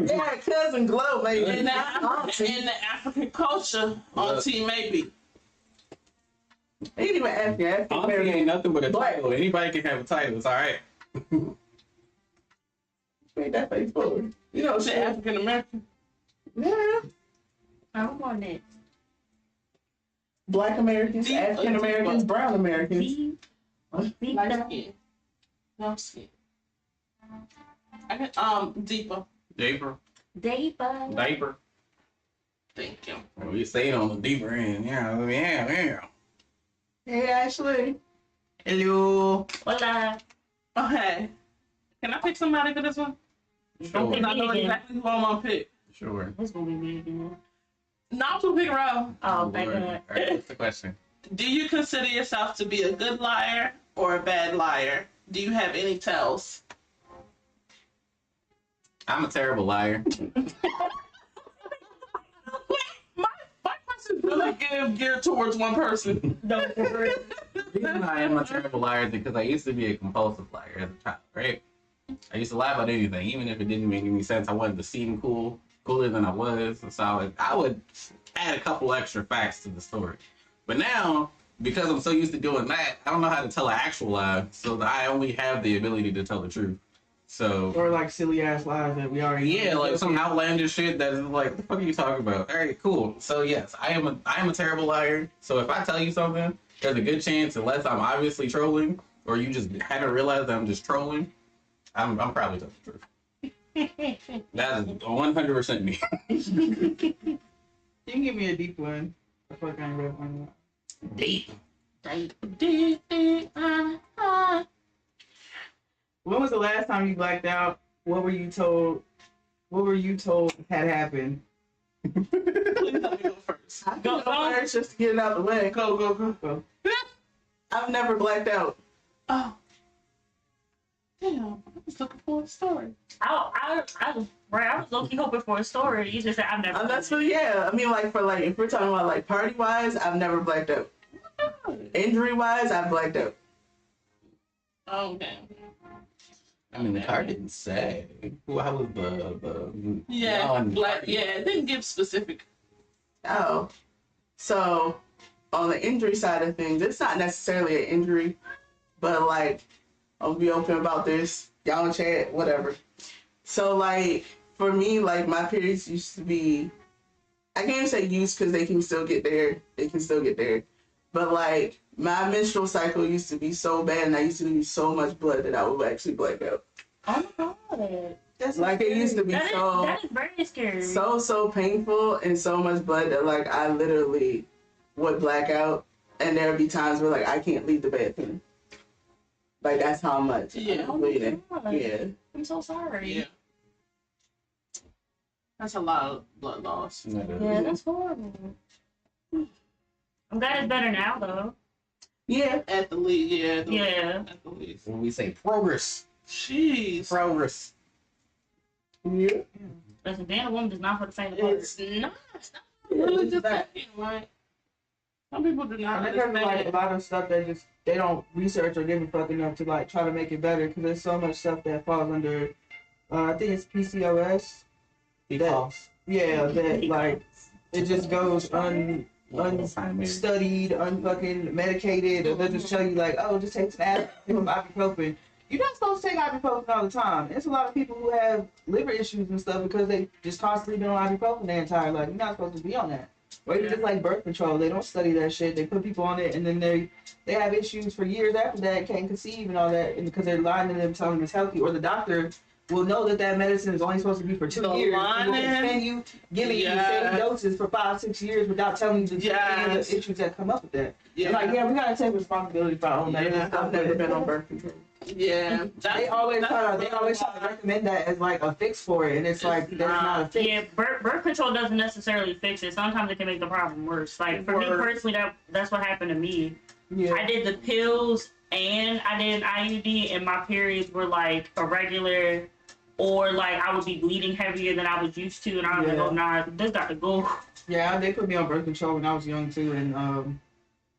Yeah, cousin Glow, maybe. In the African culture, auntie maybe. Ain't even African. Auntie ain't nothing but a title. Anybody can have a title. It's all right. Made that face forward. You know, she's African American. Yeah. I don't want it. Black Americans, African Americans, brown Americans. Light skin. No skin. I can deeper. Deeper. Thank you. We stayed on the deeper end. Yeah. Hey, Ashley. Hello. Hola. Okay. Can I pick somebody for this one? Sure. I know exactly who I'm gonna pick. Sure. It's gonna be me again. Not to pick around. Oh, thank God. All right, what's the question? Do you consider yourself to be a good liar or a bad liar? Do you have any tells? I'm a terrible liar. my question's really geared towards one person. No, for real. The reason I am a terrible liar is because I used to be a compulsive liar as a child, right? I used to lie about anything, even if it didn't make any sense. I wanted to seem cooler than I was. So I would add a couple extra facts to the story. But now, because I'm so used to doing that, I don't know how to tell an actual lie. So I only have the ability to tell the truth. So, or like silly ass lies that we already like some outlandish shit that is like, what the fuck are you talking about? All right, cool. So yes, I am a terrible liar. So if I tell you something, there's a good chance, unless I'm obviously trolling or you just haven't realized that I'm just trolling, I'm probably telling the truth. That is 100% me. You can give me a deep one. I fuck I ain't read one. Deep. When was the last time you blacked out? What were you told What were you told had happened? Please let me go first. I go first just to get it out the way. Go. I've never blacked out. Oh. Damn, I was looking for a story. I was low-key hoping for a story. You just said I've never. That's what, yeah. I mean, like, for, like, if we're talking about, like, party-wise, I've never blacked out. Injury-wise, I've blacked out. Oh, damn. I mean, the card didn't say. How was the Yeah, it didn't give specific. Oh. So, on the injury side of things, it's not necessarily an injury, but, like, I'll be open about this. Y'all in chat, whatever. So, like, for me, like, my periods used to be, I can't even say used because they can still get there. But, like, my menstrual cycle used to be so bad and I used to lose so much blood that I would actually black out. Oh my god. That's like, it used to be that is very scary. So painful and so much blood that, like, I literally would black out. And there would be times where, like, I can't leave the bathroom. Like, that's how much. Yeah. Oh my god. Yeah. I'm so sorry. Yeah. That's a lot of blood loss. Yeah, that's horrible. I'm glad it's better now, though. Yeah. At the least, Yeah. At the least. When we say progress. Jeez. Progress. Yeah. Listen, being a woman does not for the faint of heart. It's not really just that, right? Some people do not There's like a understand. lot of stuff that just they don't research or give a fuck enough to like try to make it better because there's so much stuff that falls under. I think it's PCOS. That like it just goes unstudied, unfucking medicated, or they'll just tell you like, oh, just take some ibuprofen. You're not supposed to take ibuprofen all the time. There's a lot of people who have liver issues and stuff because they just constantly been on ibuprofen their entire life. You're not supposed to be on that. Or even just like birth control, they don't study that shit. They put people on it, and then they have issues for years after that, can't conceive and all that, and because they're lying to them, telling them it's healthy, or the doctor will know that medicine is only supposed to be for 2 years. And will continue giving you the same doses for 5-6 years without telling you the issues that come up with that. Yeah. And like, we gotta take responsibility for our own medicine. I've never been on birth control. Yeah. They always try to recommend that as like a fix for it, and it's like that's not a fix. Yeah, birth control doesn't necessarily fix it. Sometimes it can make the problem worse. Like for me personally, that's what happened to me. Yeah. I did the pills and I did an IUD, and my periods were like irregular, or like I would be bleeding heavier than I was used to, and I was like, oh nah, this got to go. Yeah, they put me on birth control when I was young too, and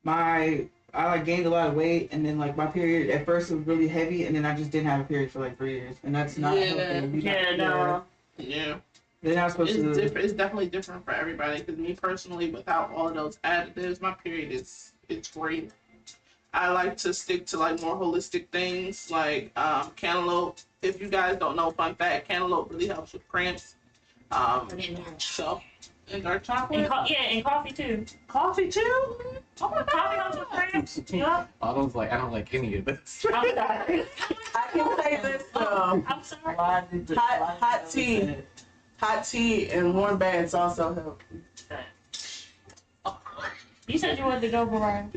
I like gained a lot of weight, and then like my period at first it was really heavy, and then I just didn't have a period for like 3 years, and that's not healthy. Yeah. They're not supposed to. Different. It's definitely different for everybody. Because me personally, without all of those additives, my period it's great. I like to stick to like more holistic things, like cantaloupe. If you guys don't know, fun fact, cantaloupe really helps with cramps. So. And dark chocolate? And coffee too. Coffee too? Oh my god, coffee helps with cramps. Yep. I don't like any of this. I'm sorry. I can say this though. I'm sorry. Hot tea and warm baths also help. You said you wanted to go, Brian.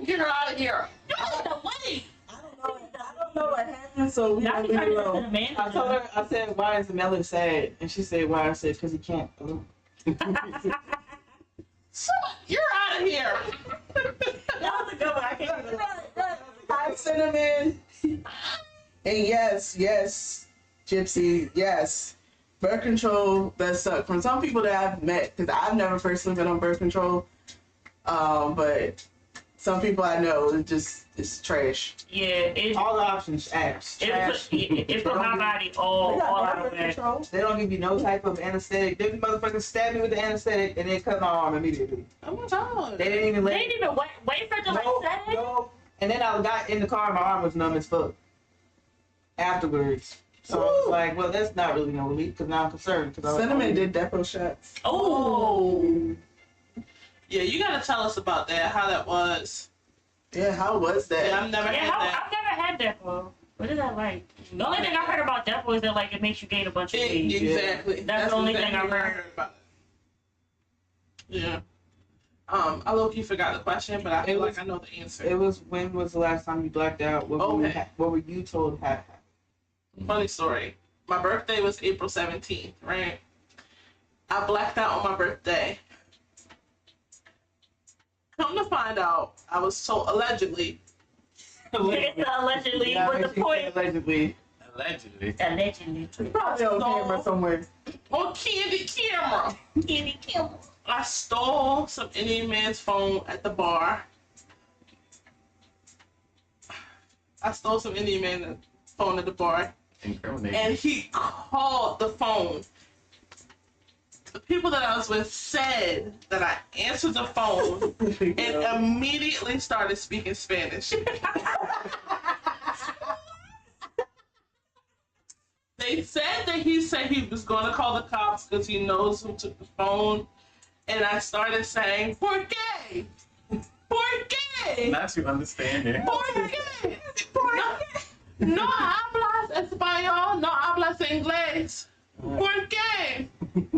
Get her out of here. I don't know what happened, so we don't leave it alone. I told her, I said, why is Melon sad? And she said, why? I said, because he can't. You're out of here. That was a good one. I can't even. Hot cinnamon. And yes, Gypsy, yes. Birth control does suck. From some people that I've met, because I've never personally been on birth control, but some people I know, it's trash. Yeah, all the options trash. It put my body all out of that. They don't give you no type of anesthetic. They motherfuckers stabbed me with the anesthetic and then cut my arm immediately. Oh my god. They didn't even wait for it to like set it. No. And then I got in the car, my arm was numb as fuck. Afterwards. So I was like, well, that's not really no relief because now I'm concerned. Cinnamon did depot shots. Oh. Yeah, you gotta tell us about that, how that was. Yeah, how was that? Yeah, I've never had that. I've never had Depo. What is that like? The only thing I've heard about Depo is that like it makes you gain a bunch of weight. Exactly. That's the only thing I've heard about it. Yeah. I low-key forgot the question, but I feel like I know the answer. It was, when was the last time you blacked out? What were you told happened? Funny story. My birthday was April 17th, right? I blacked out on my birthday. Come to find out, I was told allegedly. Allegedly, what's the point? Allegedly. Probably on camera somewhere. On candy camera. Candy camera. I stole some Indian man's phone at the bar. And he called the phone. The people that I was with said that I answered the phone and immediately started speaking Spanish. They said that he said he was going to call the cops because he knows who took the phone. And I started saying, ¿Por qué? ¿Por qué? Not you understanding. ¿Por qué? No hablas español, no hablas inglés. ¿Por qué?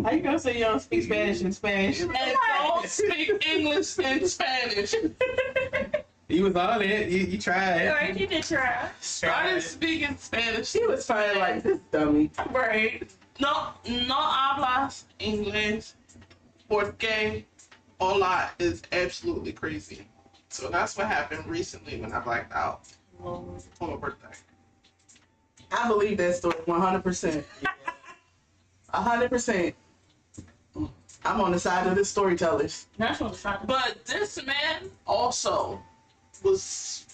How you gonna say you don't speak Spanish in Spanish? And don't speak English in Spanish. You was on it. You tried. Right, you did try. Started speaking Spanish. He was trying like this dummy. Right. No hablas inglés. Porque hola is absolutely crazy. So that's what happened recently when I blacked out on my birthday. I believe that story 100%. 100%. I'm on the side of the storytellers. That's what it's like. But this man also was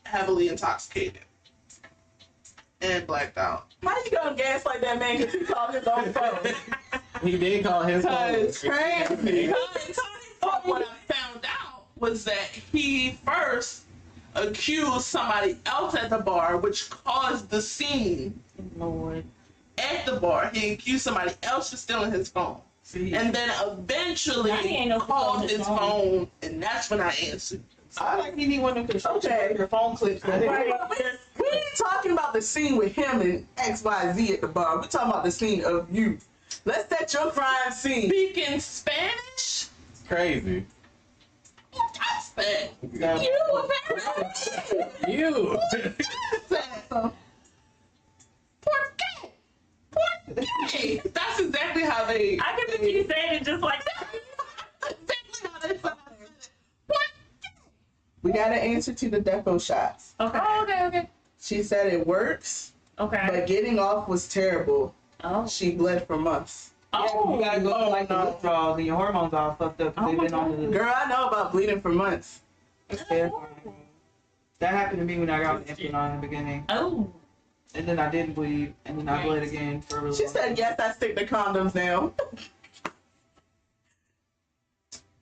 heavily intoxicated and blacked out. Why you gonna gaslight that man because he called his own phone? He did call his phone. It's crazy. But what I found out was that he first accused somebody else at the bar, which caused the scene. Lord. At the bar, he accused somebody else for stealing his phone. See, And then eventually Now he ain't no called phone, his his phone. phone, and that's when I answered. I like you need one of them to Okay. your phone clips. Right. We ain't talking about the scene with him and XYZ at the bar. We're talking about the scene of you. Let's set your crime scene. Speaking Spanish? Crazy. That's that. You. ¿Por qué? ¿Por qué? That's exactly how they. I can picture you saying it just like that. Exactly how they sounded. What? We got an answer to the depo shots. Okay. Okay. She said it works, Okay. but getting off was terrible. Oh. She bled for months. Oh. You gotta go through like the withdrawals and your hormones all fucked up because Oh they've my been on the. Girl, I know about bleeding for months. That's terrifying. That happened to me when I got Implanon in the beginning. Oh. And then I didn't bleed, and then I bled again for a really She long said, time. yes, I stick the condoms down.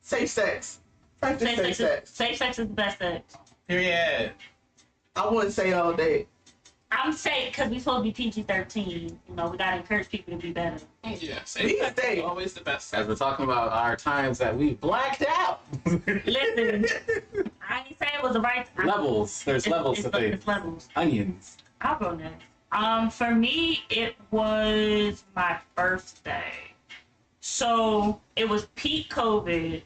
Safe sex. Practice safe sex. Safe sex is the best sex. Period. I wouldn't say all day. I'm safe because we supposed to be PG-13. You know, we gotta encourage people to be better. Yeah, These safe days. always the best. As we're talking about our times that we blacked out. Listen, I ain't saying it was the right time. Levels. There's levels to things. It's levels. Onions. I'll go next. For me, it was my birthday. So it was peak COVID.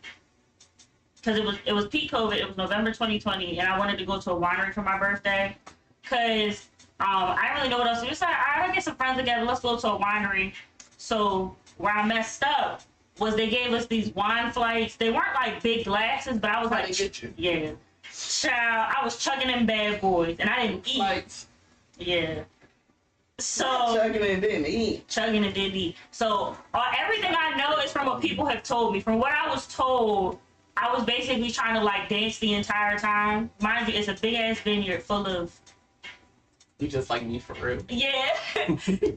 Because it was peak COVID. It was November 2020, and I wanted to go to a winery for my birthday. Because I didn't really know what else to do. So I gotta get some friends together. Let's go to a winery. So where I messed up was they gave us these wine flights. They weren't like big glasses, but I was How like, they get you? yeah. Child, I was chugging in bad boys, and I didn't eat. Lights. Yeah. So Chugging and didn't eat. chugging and didn't eat. So everything I know is from what people have told me. From what I was told, I was basically trying to like dance the entire time. Mind you, it's a big ass vineyard full of You just like me for real. yeah.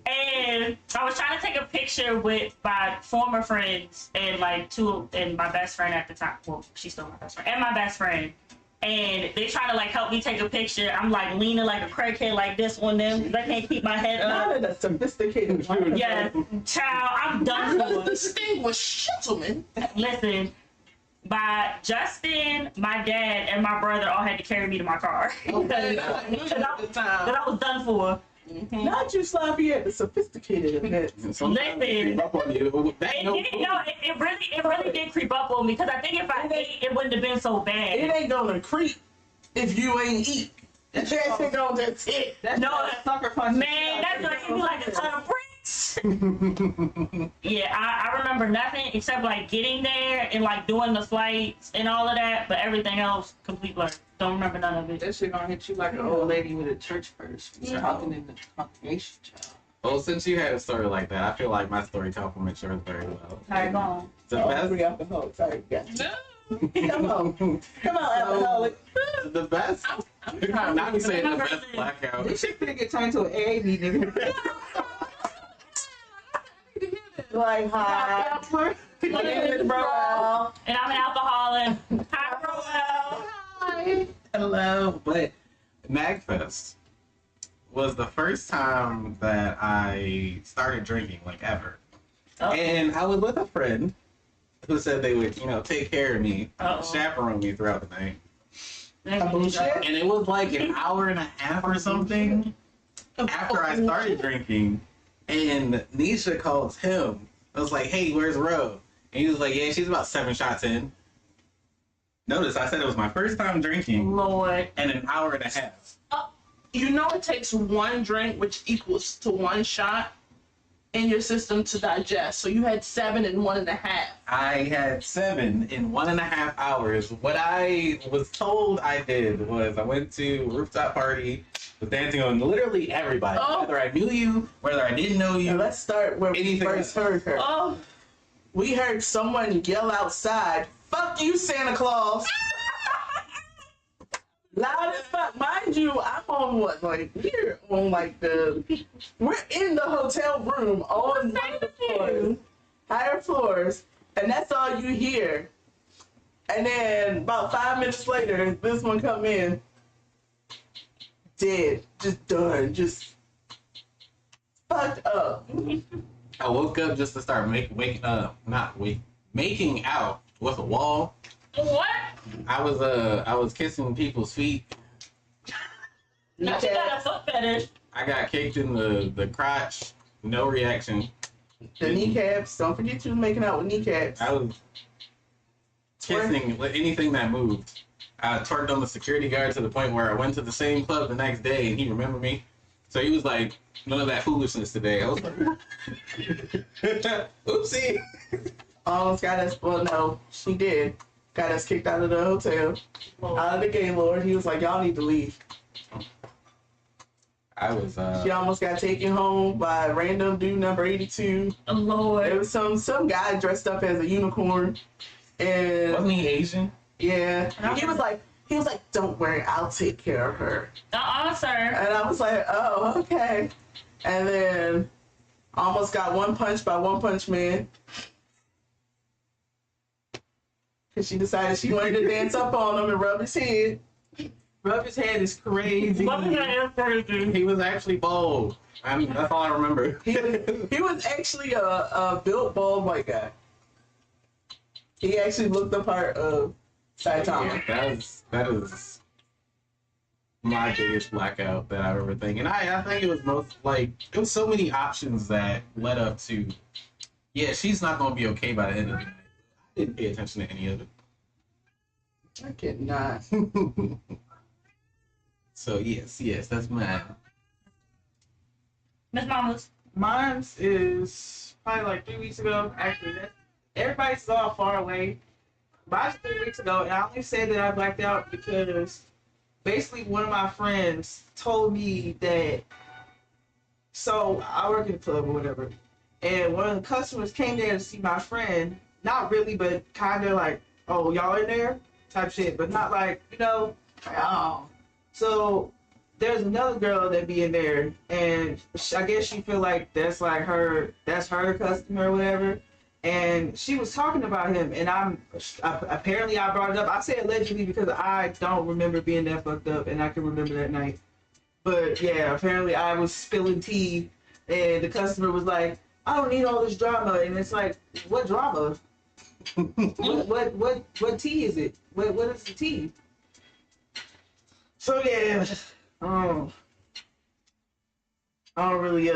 And I was trying to take a picture with my former friends and like and my best friend at the time. Well, she's still my best friend and my best friend. And they trying to like help me take a picture. I'm like leaning like a crackhead like this on them because I can't keep my head Not up. in a sophisticated way. Yeah, child, I'm done for. Distinguished gentlemen. Listen, by Justin, my dad, and my brother all had to carry me to my car. Okay. Because I was done for. Not you sloppy at the sophisticated event. Sometimes they creep up on you. It really did creep up on me because I think if I ate, it wouldn't have been so bad. It ain't gonna creep if you ain't eat. That shit on just hit. That's no sucker punch. Man, that's like you like a ton of bricks. Yeah, I remember nothing except like getting there and like doing the flights and all of that, but everything else complete blur. Don't remember none of it. That shit gonna hit you like an old lady with a church purse. Talking in the congregation, child. Well, since you had a story like that, I feel like my story complements yours very well. How you going? The best. Free alcohol. Sorry, guys. Come on, alcoholic. The best. Not to say the best blackout. This shit finna get turned into an AA meeting. Like, hi. And I'm an alcoholic. Hi, Roel. Hi. Hello. But MagFest was the first time that I started drinking, like ever. Oh. And I was with a friend who said they would, take care of me, chaperone me throughout the night. And it was like an hour and a half or something after I started drinking. And Nisha calls him. I was like, hey, where's Ro? And he was like, yeah, she's about 7 shots in. Notice I said it was my first time drinking. Lord. And an hour and a half. You know it takes one drink, which equals to 1 shot in your system to digest. So you had 7 in 1.5. I had 7 in 1.5 hours. What I was told I did was I went to a rooftop party, was dancing on literally everybody. Whether I knew you, whether I didn't know you. Now let's start where we first heard her. Oh, We heard someone yell outside, "Fuck you, Santa Claus!" Loud as fuck. Mind you, I'm on what, like, we're on like we're in the hotel room on one of the floors, higher floors, and that's all you hear. And then about 5 minutes later, this one come in, dead, just done, just fucked up. I woke up just to start making out with a wall. What? I was kissing people's feet. Now you got a foot fetish. I got kicked in the crotch. No reaction. The kneecaps. Don't forget you making out with kneecaps. I was kissing with anything that moved. I twerked on the security guard to the point where I went to the same club the next day and he remembered me. So he was like, none of that foolishness today. I was like, oopsie. Almost got us, well, no, she did. Got us kicked out of the hotel, out of the Gaylord. He was like, y'all need to leave. I was, She almost got taken home by a random dude, number 82. Oh, Lord. There was some guy dressed up as a unicorn. And wasn't he Asian? Yeah. He was like, don't worry, I'll take care of her. Sir. And I was like, oh, okay. And then almost got one punch by One Punch Man. Because she decided she wanted to dance up on him and rub his head. Rub his head is crazy. Rub his head is crazy. He was actually bald. That's all I remember. He was actually a built bald white guy. He actually looked the part of Saitama. Yeah, that is my biggest blackout that I've ever think. And I think it was it was so many options that led up to, yeah, she's not going to be okay by the end of the night. I didn't pay attention to any of it. I cannot. So yes, that's mine. Miss Mamas. Mine's is probably like 3 weeks ago. Actually, everybody's all far away. Mine's 3 weeks ago, and I only say that I blacked out because basically one of my friends told me that. So I work in a club or whatever, and one of the customers came there to see my friend. Not really, but kind of like, oh, y'all in there? Type shit, but not like, oh. So there's another girl that be in there, and I guess she feel like that's her customer or whatever. And she was talking about him, and apparently I brought it up. I say allegedly because I don't remember being that fucked up, and I can remember that night. But yeah, apparently I was spilling tea, and the customer was like, I don't need all this drama. And it's like, what drama? what tea is it? What is the tea? So yeah, I don't really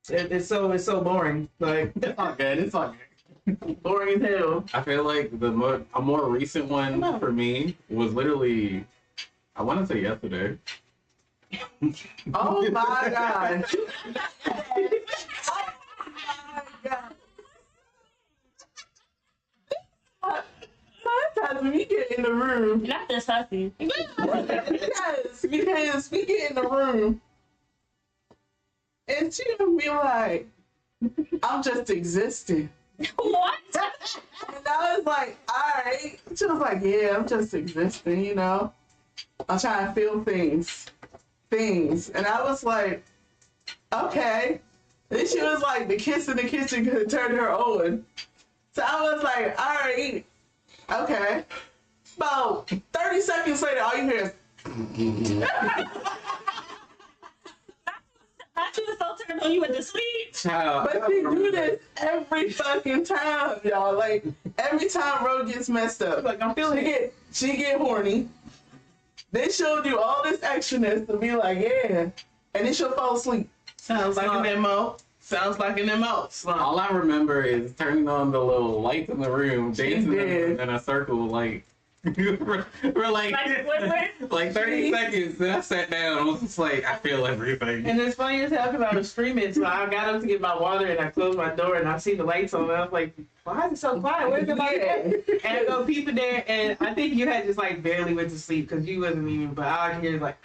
it's so boring. Like It's all good. It's all good. Boring as hell. I feel like a more recent one for me was literally I want to say yesterday. Oh my god. Oh my god. Sometimes when we get in the room. Not this hussy. Yes, because we get in the room and she'll be like, I'm just existing. What? And I was like, alright. She was like, yeah, I'm just existing, you know. I'm trying to feel things. And I was like, okay. Then she was like, the kiss in the kitchen could turn her on. So I was like, alright, okay. About 30 seconds later, all you hear is I she was so turned on you went to sleep. but she do this every fucking time, y'all. Like, every time Ro gets messed up. Like, I'm feeling it. She get horny. Then she'll do all this extraness to be like, yeah. And then she'll fall asleep. Sounds like an MO. Sounds like an MO. All I remember is turning on the little lights in the room, dancing in a circle, like, we're like 30 seconds. Then I sat down. I was just like, I feel everything. And it's funny as hell because I was streaming, so I got up to get my water and I closed my door and I see the lights on and I was like, why is it so quiet? Where's the light at? And I go peeping there and I think you had just like barely went to sleep because you wasn't even, but I hear like,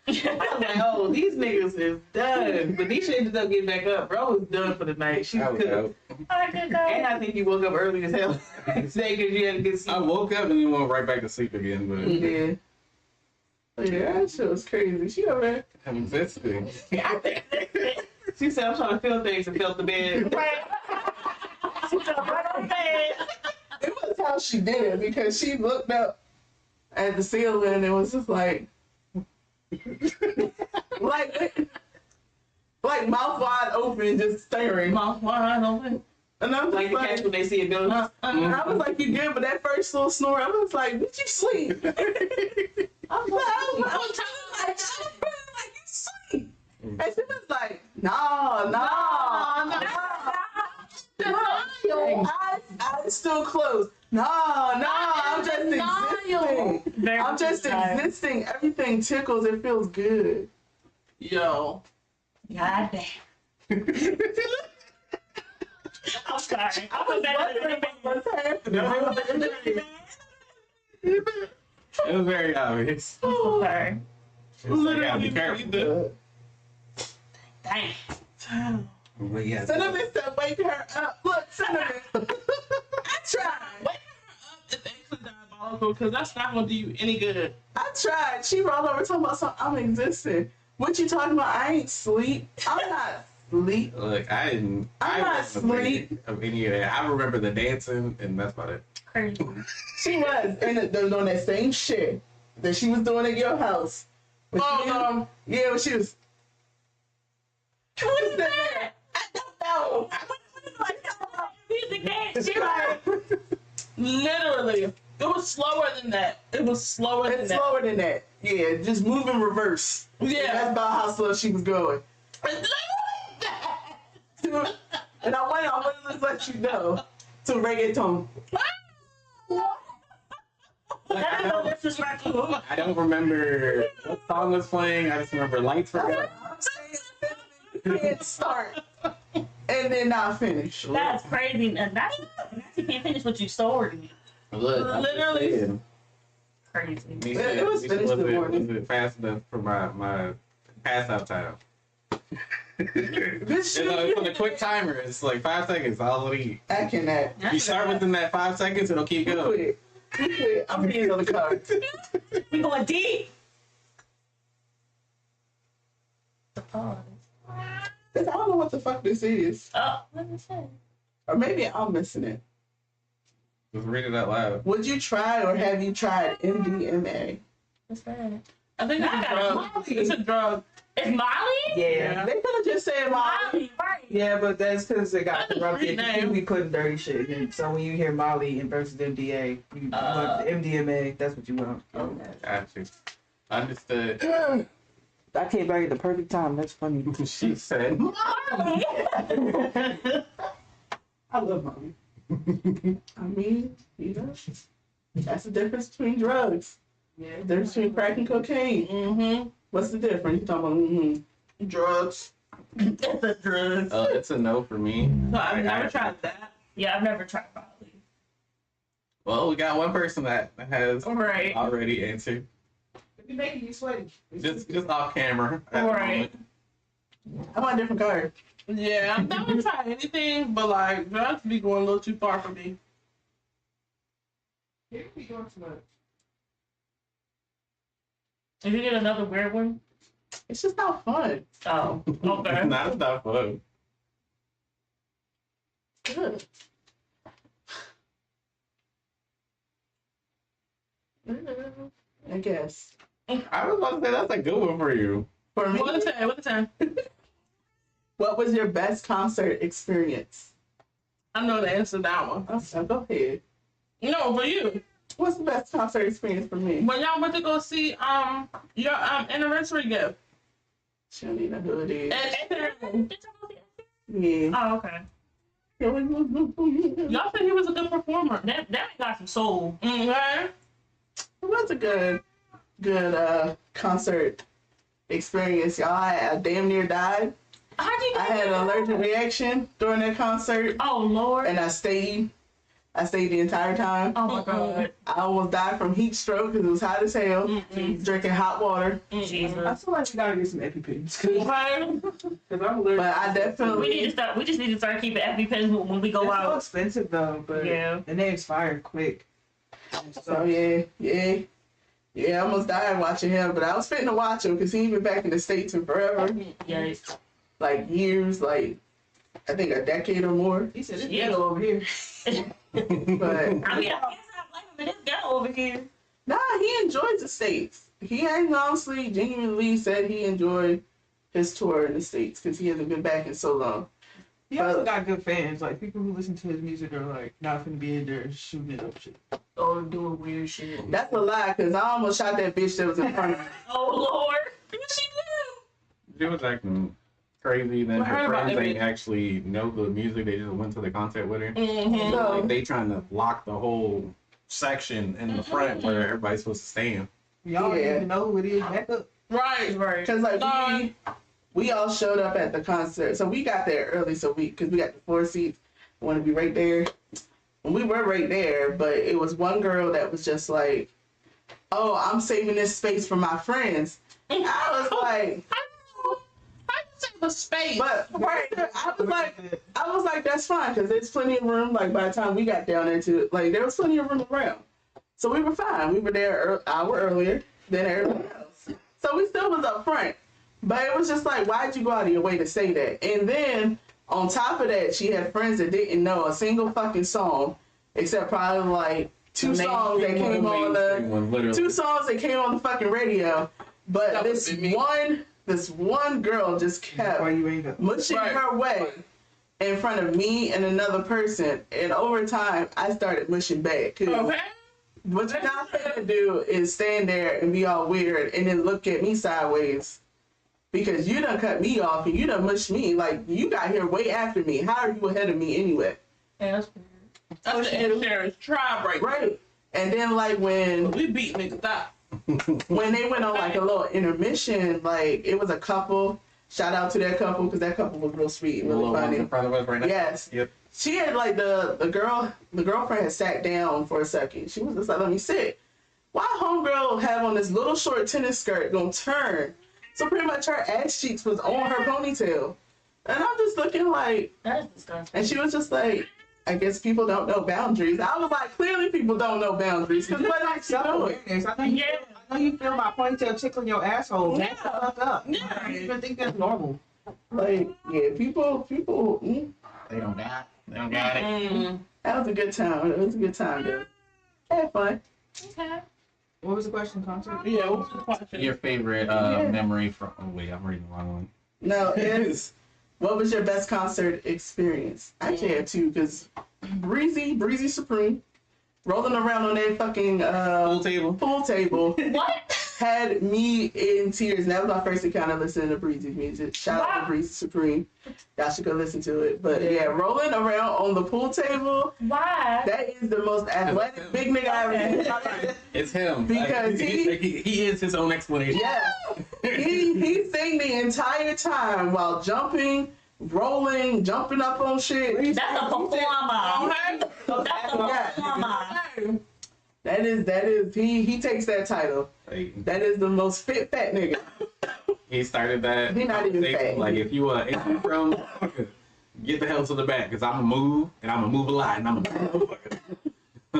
I was like, oh, these niggas is done. But Nisha ended up getting back up. Bro was done for the night. She was cooked. And I think you woke up early as hell today because you had a good sleep. I woke up and then went right back to sleep again. But yeah, that shit was crazy. She over there. I'm existing. She said, I'm trying to feel things and felt the bed. She fell right on the bed. It was how she did it because she looked up at the ceiling and it was just like mouth wide open, just staring. Mouth wide open. And I'm Like the cats when they see a ghost. I was like, you good? But that first little snore, I was like, did you sleep? I was telling like, you sleep. And she was like, no. Your eyes still closed. No, I'm just existing. I'm just existing. Everything tickles. It feels good. Yo. God damn. I'm sorry. I was better What's happening? It was very obvious. I'm sorry. Literally, be careful. Dang. But yes. Cinnamon said, wake her up. Look, Cinnamon. I tried. Wake her up is actually diabolical because that's not going to do you any good. I tried. She rolled over talking about something. I'm existing. What you talking about? I ain't sleep. I'm not sleep. Look, I'm not sleep. Of any of that. I remember the dancing, and that's about it. Crazy. She was doing that same shit that she was doing at your house. When when she was. What is that? I don't know. Music dance. She like, Literally. It was slower than that. It's slower than that. Yeah, just move in reverse. Yeah. That's about how slow she was going. And I wanted to let you know to reggaeton. that is no disrespectful. I don't remember what song was playing. I just remember lights were going. I'm saying can't start and then not finish. That's crazy. And that's you can't finish what you started. Look, literally. Crazy. It was finished in the morning. Was it fast enough for my pass out time? It's on a quick timer. It's like 5 seconds. All I need. I cannot. You start within that 5 seconds, it'll keep going. Quit. I'm being on the card. We going deep. The pause. I don't know what the fuck this is. Oh, let me see. Or maybe I'm missing it. Just read it out loud. Would you try or have you tried MDMA? What's that? I think it's a drug. It's a drug. It's Molly? Yeah. They could have just said Molly. Right. Yeah, but that's because it got corrupted. Rename. You be putting dirty shit in. So when you hear Molly and versus MDA, you want MDMA, that's what you want. Got you. Understood. I came back at the perfect time. That's funny. She said. I love Molly. I mean, you know, that's the difference between drugs. Yeah, there's between crack and cocaine. Mm-hmm. What's the difference? You talking about drugs? It's a drug. It's a no for me. No, I've never tried that. Yeah, I've never tried Molly. Well, we got one person that has already answered. If you're making you sweaty. Just off camera. Right. I want a different card. Yeah, I've never tried anything, but like drugs be going a little too far for me. Here we go too much. If you get another weird one, it's just not fun. Oh, okay. That's not fun. Good. I guess. I was about to say that's a good one for you. For me, What the time? what was your best concert experience? I know the answer to that one. So go ahead. No, for you. What's the best concert experience for me? When y'all went to go see your anniversary gift. She don't even know who it is. Yeah. Yeah. Oh, okay. Y'all said he was a good performer. That got some soul. Okay. It was a good concert experience, y'all. I damn near died. How'd you I had an allergic reaction during that concert. Oh Lord. And I stayed the entire time. Oh my God. I almost died from heat stroke because it was hot as hell. Drinking hot water. Jesus. I feel like you gotta get some EpiPens. But I definitely. We just need to start keeping EpiPens when we go out. It's so expensive though, but and they expire quick. So yeah, I almost died watching him, but I was fitting to watch him because he's been back in the States in forever. Yes. Like years, like I think a decade or more. He said it's ghetto over here. But I mean, I guess I blame him, but it's ghetto over here. Nah, he enjoys the States. He has honestly, genuinely said he enjoyed his tour in the States because he hasn't been back in so long. He also got good fans. Like people who listen to his music are like not gonna be in there shooting it up shit. Or doing weird shit. That's a lie, because I almost shot that bitch that was in front of me. Oh Lord, what she do? It was acting crazy. Then her friends ain't actually know the music. They just went to the concert with her. Mm-hmm. Like they trying to block the whole section in the front where everybody's supposed to stand. Y'all don't even know who it is. Back up. Right. Because like we all showed up at the concert, so we got there early, so because we got the 4 seats, we want to be right there. And we were right there, but it was one girl that was just like, "Oh, I'm saving this space for my friends." I was like, I save the space. But I was like, that's fine because there's plenty of room. Like by the time we got down into it, like there was plenty of room around, so we were fine. We were there an hour earlier than everyone else, so we still was up front. But it was just like, why'd you go out of your way to say that? And then on top of that, she had friends that didn't know a single fucking song, except probably like two songs that came on the fucking radio. But this one girl just kept mushing her way in front of me and another person, and over time I started mushing back. Okay. What you're not gonna do is stand there and be all weird and then look at me sideways. Because you done cut me off and you done mushed me. Like, you got here way after me. How are you ahead of me anyway? Yeah, that's the insurance tribe right there. Right. And then, like, when... We beat niggas up. When they went on, like, a little intermission, like, it was a couple. Shout out to that couple, because that couple was real sweet and really funny. In front of us right now. Yes. Yep. She had, like, the girlfriend had sat down for a second. She was just like, let me sit. Why homegirl have on this little short tennis skirt gonna turn? So pretty much her ass cheeks was on her ponytail. And I'm just looking like... That's disgusting. And she was just like, I guess people don't know boundaries. I was like, clearly people don't know boundaries. Because what are you doing? I know you feel my ponytail tickling your asshole. Yeah. Back the fuck up. Yeah. I don't even think that's normal. Like, yeah, people... They don't got it. They don't got it. That was a good time. It was a good time, though. Had fun. Okay. What was the question, concert? Yeah, what was the question? Your favorite memory from... Oh, wait, I'm reading the wrong one. No, it's... What was your best concert experience? I actually had two, because Breezy Supreme, rolling around on that fucking pool table. Pool table. What? had me in tears. And that was my first encounter listening to Breezy's music. Shout out to Breezy Supreme. Y'all should go listen to it. But yeah, rolling around on the pool table. Why? That is the most athletic big nigga I ever seen. It's him. Because he is his own explanation. Yeah. he sang the entire time while jumping, rolling, jumping up on shit. That's a performer. That's a performer. That is he takes that title. That is the most fit fat nigga. He started that. He not even fat. Like if you from get the hell to the back, cause I'ma move and I'ma move a lot and I'ma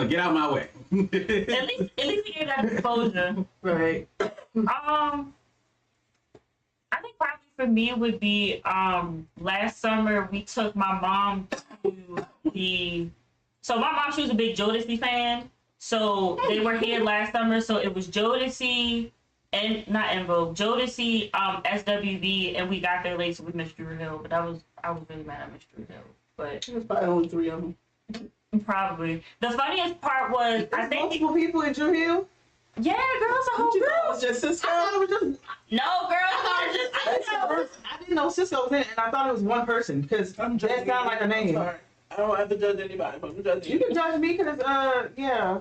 get out my way. At least he gave that exposure. Right. I think probably for me would be last summer we took my mom to so my mom, she was a big Jodeci fan. So they were here last summer, so it was Jodeci and not En Vogue, Jodeci, SWV, and we got there late, so we missed Drew Hill. But I was really mad I missed Drew Hill. But it was probably only 3 of them. Probably. The funniest part was I think multiple people in Drew Hill. Yeah, girl, it's a whole It group. was just Cisco. No, girl, I didn't know Cisco was in it, and I thought it was one person because that sounded like a name. I don't have to judge anybody, but I'm judging you. You can judge me because, yeah.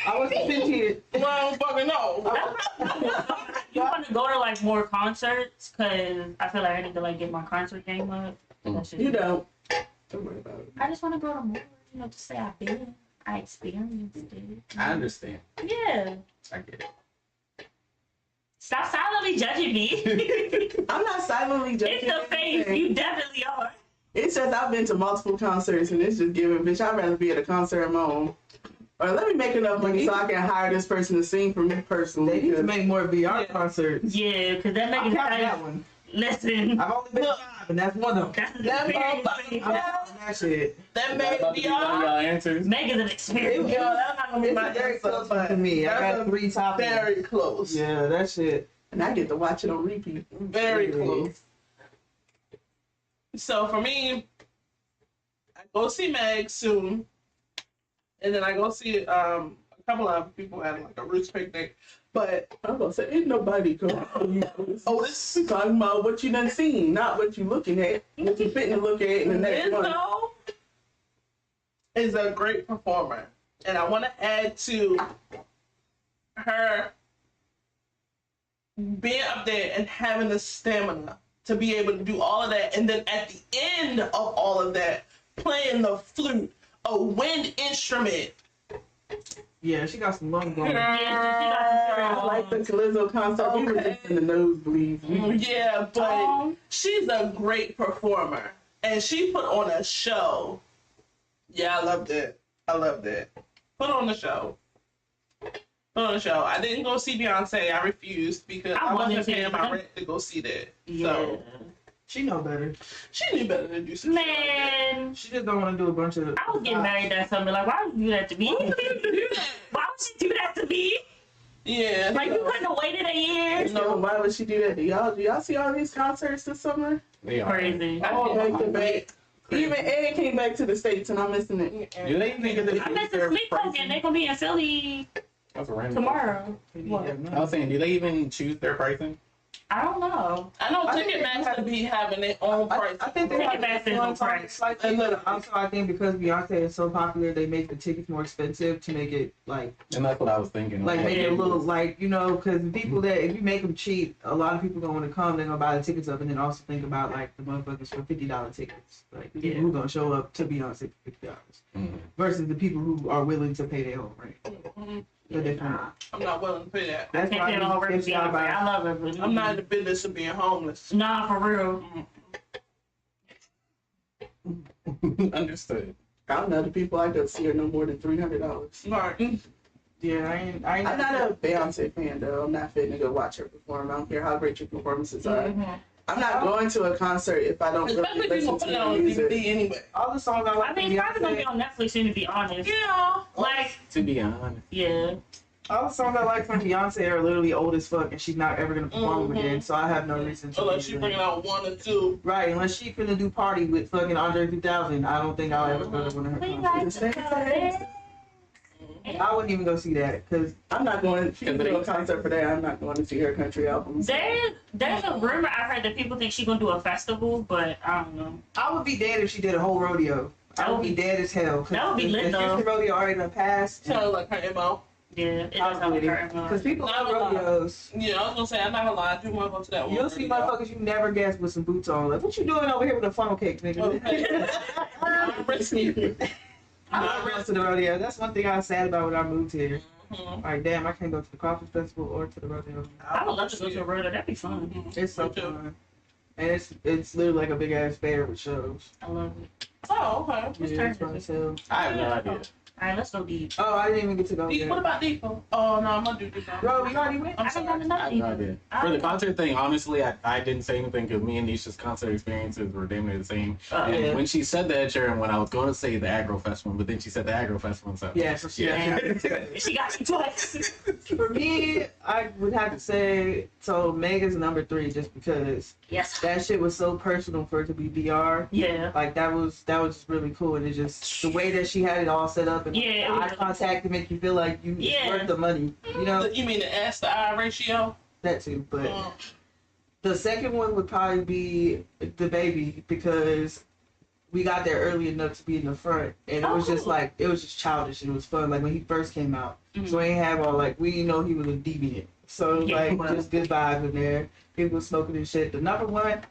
I wasn't sentient. Well, I don't fucking know. You want to go to like more concerts? Because I feel like I need to like get my concert game up. You don't. Don't worry about it. I just want to go to more, to say I've been, I experienced it. I understand. Yeah. I get it. Stop silently judging me. I'm not silently judging. It's the face. You definitely are. It's just I've been to multiple concerts and it's just giving, bitch, I'd rather be at a concert on my own. Or let me make enough money so I can hire this person to sing for me personally. They need to make more VR concerts. Yeah, because that makes that one. Listen. I've only been 5, and that's one of them. That shit. That made VR. Megan's an experience. Yo, that's not gonna be my very answer, close but to me. I got 3 top. Very close. Yeah, that shit. And I get to watch it on repeat. Very close. So for me, I go see Meg soon, and then I go see a couple of people at like a Roots picnic. But I'm gonna say, ain't nobody going. This we talking about what you done seen, not what you looking at. What you fitting to look at in the next one. Lizzo is a great performer, and I want to add to her being up there and having the stamina to be able to do all of that, and then at the end of all of that, playing the flute, a wind instrument. Yeah, she got some lung going. I like the Lizzo concert. We were just in the nosebleeds. Yeah, but she's a great performer, and she put on a show. Yeah, I loved it. I loved it. Put on the show. Put on the show. I didn't go see Beyonce. I refused because I wasn't paying my rent to go see that. Yeah. So she know better. She knew better than do some shit like that. She just don't want to do a bunch of. I was getting married that summer. Like, why would you do that to me? Why would she do that to me? Yeah. Like, you couldn't have waited a year. No, why would she do that to y'all? Do y'all see all these concerts this summer? They are crazy. All back to back. Even Ed came back to the States and I'm missing it. Do they think that I'm missing Sleep Token. They're going to be in Philly tomorrow. I was saying, do they even choose their pricing? I don't know. I know Ticketmaster be having their own price. I think they have their own price. And look, also I think because Beyonce is so popular, they make the tickets more expensive to make it like. And that's what I was thinking. Like make it a little like because people that if you make them cheap, a lot of people gonna want to come. They're gonna buy the tickets up, and then also think about like the motherfuckers for $50 tickets, like the people who gonna show up to Beyonce for $50 versus the people who are willing to pay their own rent. I'm not willing to pay that. That's why I love it. I'm not in the business of being homeless. Nah, for real. Understood. I don't know the people I go see are no more than $300. Right. Yeah, I'm not a Beyonce fan though. I'm not fitting to go watch her perform. I don't care how great your performances are. I'm not going to a concert if I don't really listen to the music. Anyway. All the songs I like. I mean, it's probably gonna be on Netflix soon, to be honest. Yeah. Like, to be honest. Yeah. All the songs I like from Beyonce are literally old as fuck, and she's not ever gonna perform again. So I have no reason to. Unless she's bringing out 1 or 2. Right, unless she finna do Party with fucking Andre 3000, I don't think I'll ever go to one of her concerts. I wouldn't even go see that because I'm not going. She can do a concert for that. I'm not going to see her country albums. There's a rumor I heard that people think she's gonna do a festival, but I don't know. I would be dead if she did a whole rodeo. I would be dead as hell. That would be lit though. The Houston rodeo already done passed. So like her MO. Yeah, it does have a because people love rodeos. Yeah, I was gonna say I'm not gonna lie. I do want to go to that one. You'll see motherfuckers you never guessed with some boots on. Like, what you doing over here with a funnel cake, nigga? I love going to the rodeo. That's one thing I was sad about when I moved here. Like, damn, I can't go to the crawfish festival or to the rodeo. I would love to go to a rodeo. That'd be fun. It's so fun. And it's literally like a big ass fair with shows. I love it. Oh, okay. Yeah, it's fun as hell. I have no idea. Alright, let's go deep. Oh, I didn't even get to go there. What about Depot? Oh, no, I'm gonna do this. Bro, we already went. I don't know I have no idea. For the concert thing, honestly, I didn't say anything because me and Nisha's concert experiences were damn near the same. And when she said that, Sharon, when I was going to say the Agro Festival, but then she said the Agro Festival. So yeah, so she got you twice. For me, I would have to say, so Mega's number 3 just because that shit was so personal for it to be VR. Yeah. Like, that was just really cool. And it just, the way that she had it all set up and eye contact to make you feel like you worth the money. You know? You mean the S to I ratio? That too, but the second one would probably be the baby because we got there early enough to be in the front, and it was just like it was just childish and it was fun. Like when he first came out, so we ain't have all like we didn't know he was a deviant, so like just good vibes in there. People smoking and shit. The number one,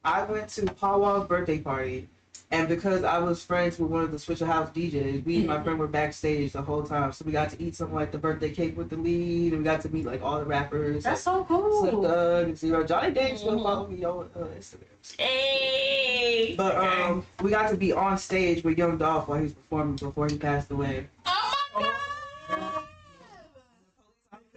I went to Paul Wall's birthday party. And because I was friends with one of the SassyHeauxs DJs, me and my friend were backstage the whole time. So we got to eat something like the birthday cake with the lead, and we got to meet like all the rappers. That's so cool. Slick Thug and Zero. Johnny Dang still follow me on Instagram. Hey. But we got to be on stage with Young Dolph while he was performing before he passed away. Oh my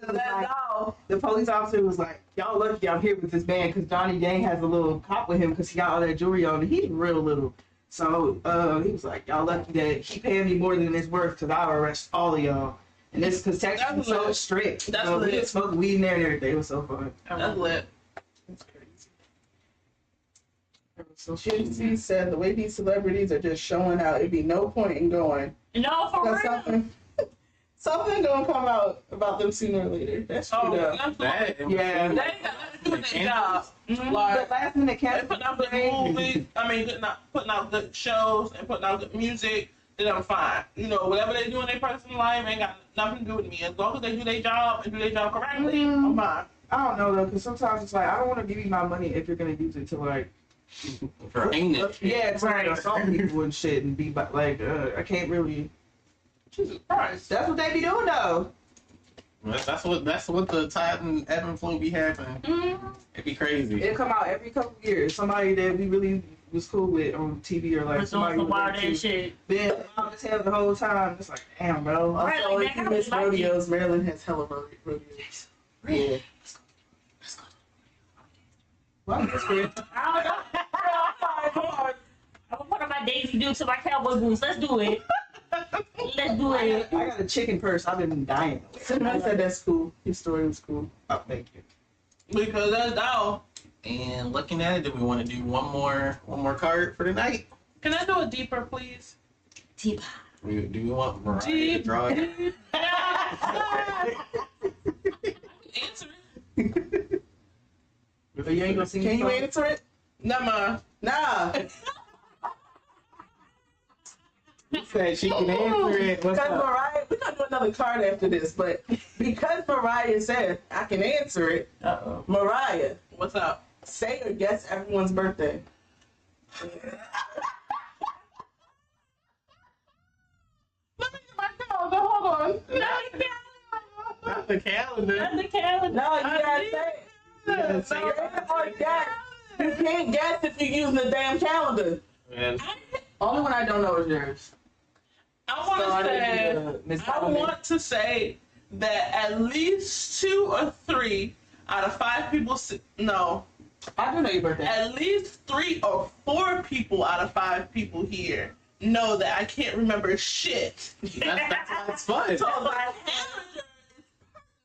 God! The police officer was like, "Y'all lucky I'm here with this man because Johnny Dang has a little cop with him because he got all that jewelry on and he's real little." So he was like, "Y'all lucky that he paying me more than it's worth because I'll arrest all of y'all." And this because Texas was so strict. That's we didn't smoke weed in there and everything. It was so fun. That's lit. That's crazy. So she said the way these celebrities are just showing out, it'd be no point in going. No, for real. Something gonna come out about them sooner or later. That's true. Yeah. They got to do their job. Like, last minute they putting out good movies. I mean, putting out good shows and putting out good music. Then I'm fine. You know, whatever they do in their personal life ain't got nothing to do with me. As long as they do their job and do their job correctly, I'm fine. I don't know though, because sometimes it's like I don't want to give you my money if you're gonna use it to like for heinous. Yeah, to like assault people and shit and be like, I can't really. Jesus Christ, that's what they be doing though. That's what the tide and ebb and flow be happening. It'd be crazy. It'll come out every couple of years. Somebody that we really was cool with on TV or like somebody doing some wild ass shit. Been out as hell the whole time. It's like, damn, bro. Right, Also, like, if you miss rodeos, Maryland has hella rodeos. Yeah. Let's go. Well, that's good. I don't know. I'm gonna put on my Daisy Dukes and my cowboy boots. Let's do it. Let's do it. I got a chicken purse. I've been dying. I said that's cool. His story was cool. Oh, thank you. Because that's down. And looking at it, do we want to do one more card for the night? Can I do a deeper, please? Deeper. Do you want Mariah to draw it? Answer it. But you ain't gonna sing. Can you answer it? Nah. Said she can answer it. Because Mariah, we're gonna do another card after this, but because Mariah said I can answer it, Mariah, what's up? Say or guess everyone's birthday. Let me get my calendar. Hold on. Not the calendar. Not the calendar. No, you gotta say it. You can't guess if you're using the damn calendar. Man. Only one I don't know is yours. I want to say that at least 2 or 3 out of 5 people. No, I do know your birthday. At least 3 or 4 people out of 5 people here know that I can't remember shit. That's fun. So my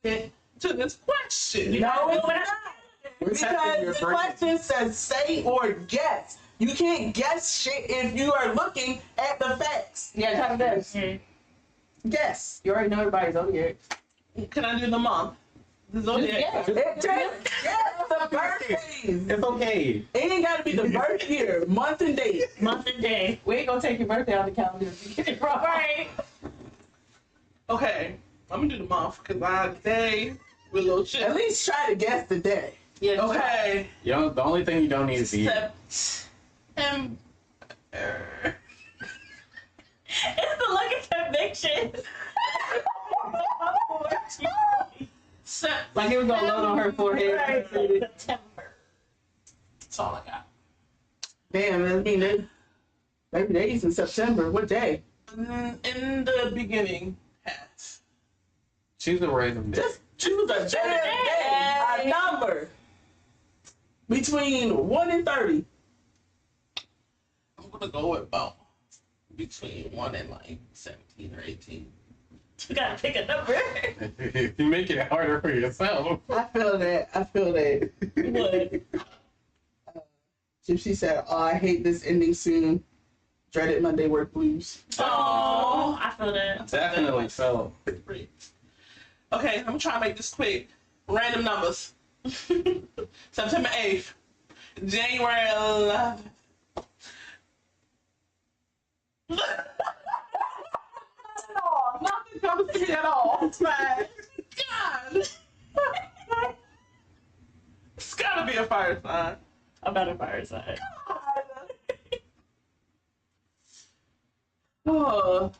answer to this question. No, it's not. Because the question says say or guess. You can't guess shit if you are looking at the facts. Yeah, kind of this. Yes. You already know everybody's zodiac. Can I do the month? The zodiac. Yes, the birthdays. It's okay. It ain't gotta be the birth year, month and date. Month and day. We ain't gonna take your birthday out the calendar if you get it wrong. Right. Okay, I'm gonna do the month because I day with a little shit. At least try to guess the day. Yeah. Okay. You know, the only thing you don't need is the year. September. It's the look of conviction. Like it was gonna load on her forehead. Right. September. That's all I got. Damn, I mean, maybe days in September. What day? In the beginning, hats. Choose a random day. Just choose a day, a number between 1 and 30. I'm gonna go with about between 1 and like 17 or 18. You gotta pick a number. You're making it harder for yourself. I feel that. What? She said, "Oh, I hate this ending soon. Dreaded Monday work blues." Oh, I feel that. Definitely so. Okay, I'm gonna try to make this quick. Random numbers. September 8th. January 11th. Nothing comes to me at all. It's fine. God. It's gotta be a fire sign. I'm not a fire sign. Oh.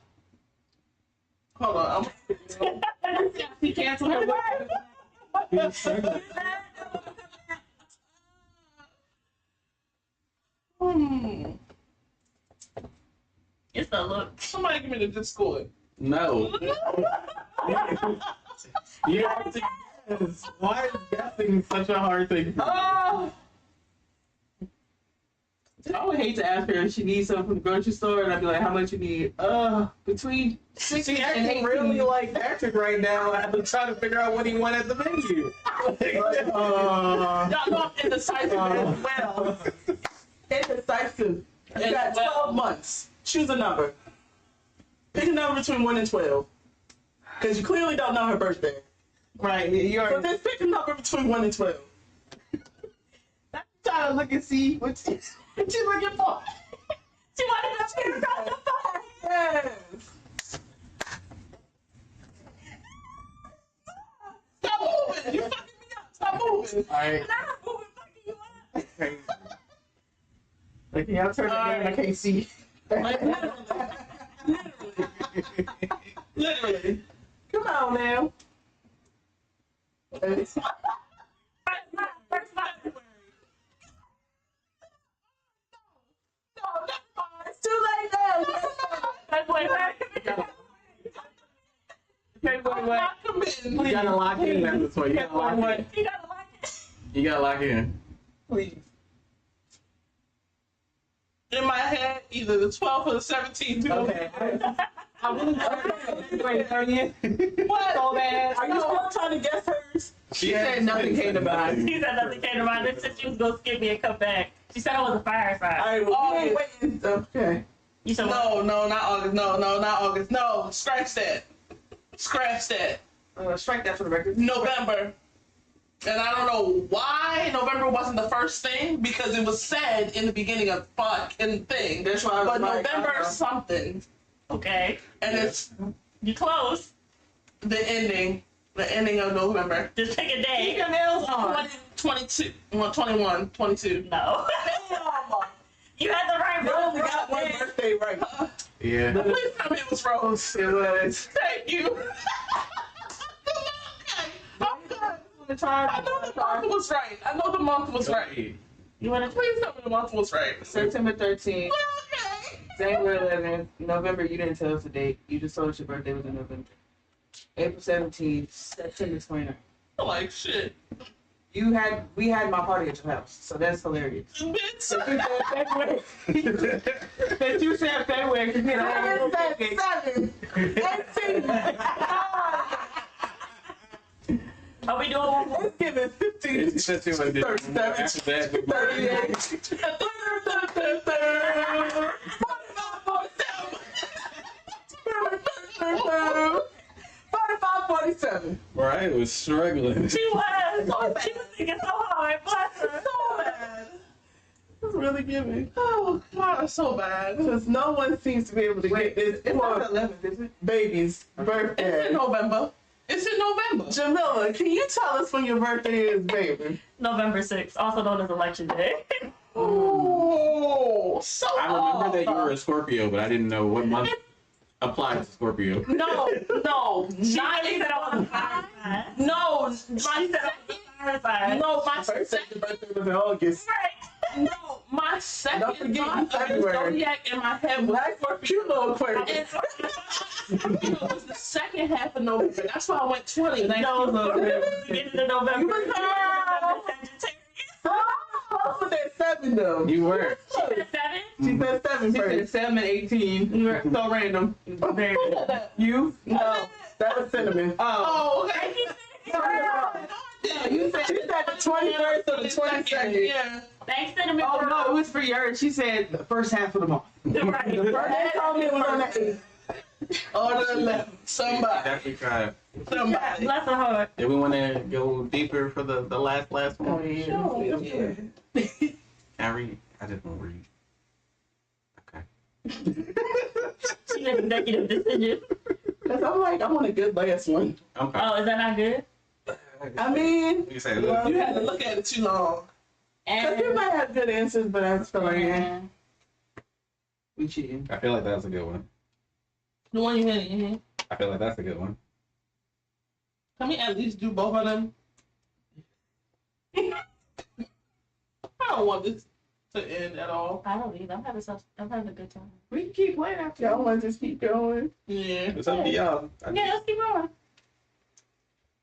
Hold on. He canceled her word. It's the look. Somebody give me the Discord. No. You have to guess. Why is guessing such a hard thing? Oh. I would hate to ask her if she needs something from the grocery store, and I'd be like, "How much you need?" Between 60 She and acting 80. really like Patrick right now. I'm trying to figure out what he wanted at the menu. Y'all know I'm indecisive as well. Indecisive. You got 12 months. Choose a number. Pick a number between 1 and 12. Because you clearly don't know her birthday. Right, So just pick a number between 1 and 12. I'm trying to look and see what you looking for. She wanted to figure out the fire. Yes. Stop moving. You fucking me up. Stop moving. Alright. Not moving fucking you up. Like, can y'all turn it down? I can't see. Like, literally. Come on now. First line. It's too late now. You gotta lock in at this point. You gotta lock in. You gotta like it. You gotta lock in. Please. In my head, either the 12th or the 17th. Okay. I really wait, 30th. What? So bad. Are you still trying to guess hers? She said nothing came to mind. She said nothing came to mind. She said she was gonna skip me and come back. She said I was a fire sign. All right, well, we ain't waiting. Okay. You said what? No, not August. No, not August. No, scratch that. Scratch that. Strike that for the record. November. And I don't know why November wasn't the first thing, because it was said in the beginning of fucking thing. That's why I was But like, November something. Okay. And it's You close. the ending of November. Just pick a Keep day. your nails on. 22, 21, 22. No. You had the right You only one. got one birthday right. Yeah. Please tell me it was Rose. It was. Thank you. I'm good. I know the month was right. I know the month was right. You want to Please tell me the month was right. September 13th, Okay. January 11th, November. You didn't tell us the date. You just told us your birthday was in November. April 17th, September 29th. Like shit. We had my party at your house, so that's hilarious. Bitch. That you said February, because you know, 7, 18. Are we doing It's giving 15. It's just too much. After that, 38. 7. Mariah was struggling. She was thinking so hard. Bless her. So bad. It's really giving. Oh God, it's so bad. Because no one seems to be able to get this It's poor not 11th, is it? baby's It's birthday. in November. It's in November. Jamila, can you tell us when your birthday is, baby? November 6th, also known as Election Day. Oh, so I remember that you were a Scorpio, but I didn't know what month applied to Scorpio. No, not She even said I was a fire sign. No, She said I was a fire sign. no, my First second, birthday was in August. Right. no, my Don't second forget month of the February. zodiac in my head was Black Scorpio. little Aquarius. And Scorpio was the second half of November. That's why I went 20. Thank No, you. beginning of November. You was Sagittarius. I was at 7 though. You were. She said 7? She said 7 She said first. 7 and 18. So random. Very good. You? No, that was cinnamon. Oh, okay. You said the 21st or the 22nd. Yeah. Thanks, Cinnamon. Oh no, it was for yours. She said the first half of the month. Right. They told me it was on the 8th. Or the 11th. Somebody. Definitely tried. Somebody. Bless her heart. Did we want to go deeper for the last Oh, one? yeah. I read. I didn't read. Okay. She made executive decision. Because I'm like, I want a good last one. Okay. Oh, is that not good? I mean, You say well, look. You had to look at it too long. because you might have good answers, but I just feel like, yeah. We cheating. I feel like that's a good one. The one you had in your hand. I feel like that's a good one. Can we at least do both of them? I don't want this to end at all. I don't either. I'm having a good time. We can keep playing after. Y'all want to just keep going? Yeah. It's up to y'all. Yeah, let's keep going.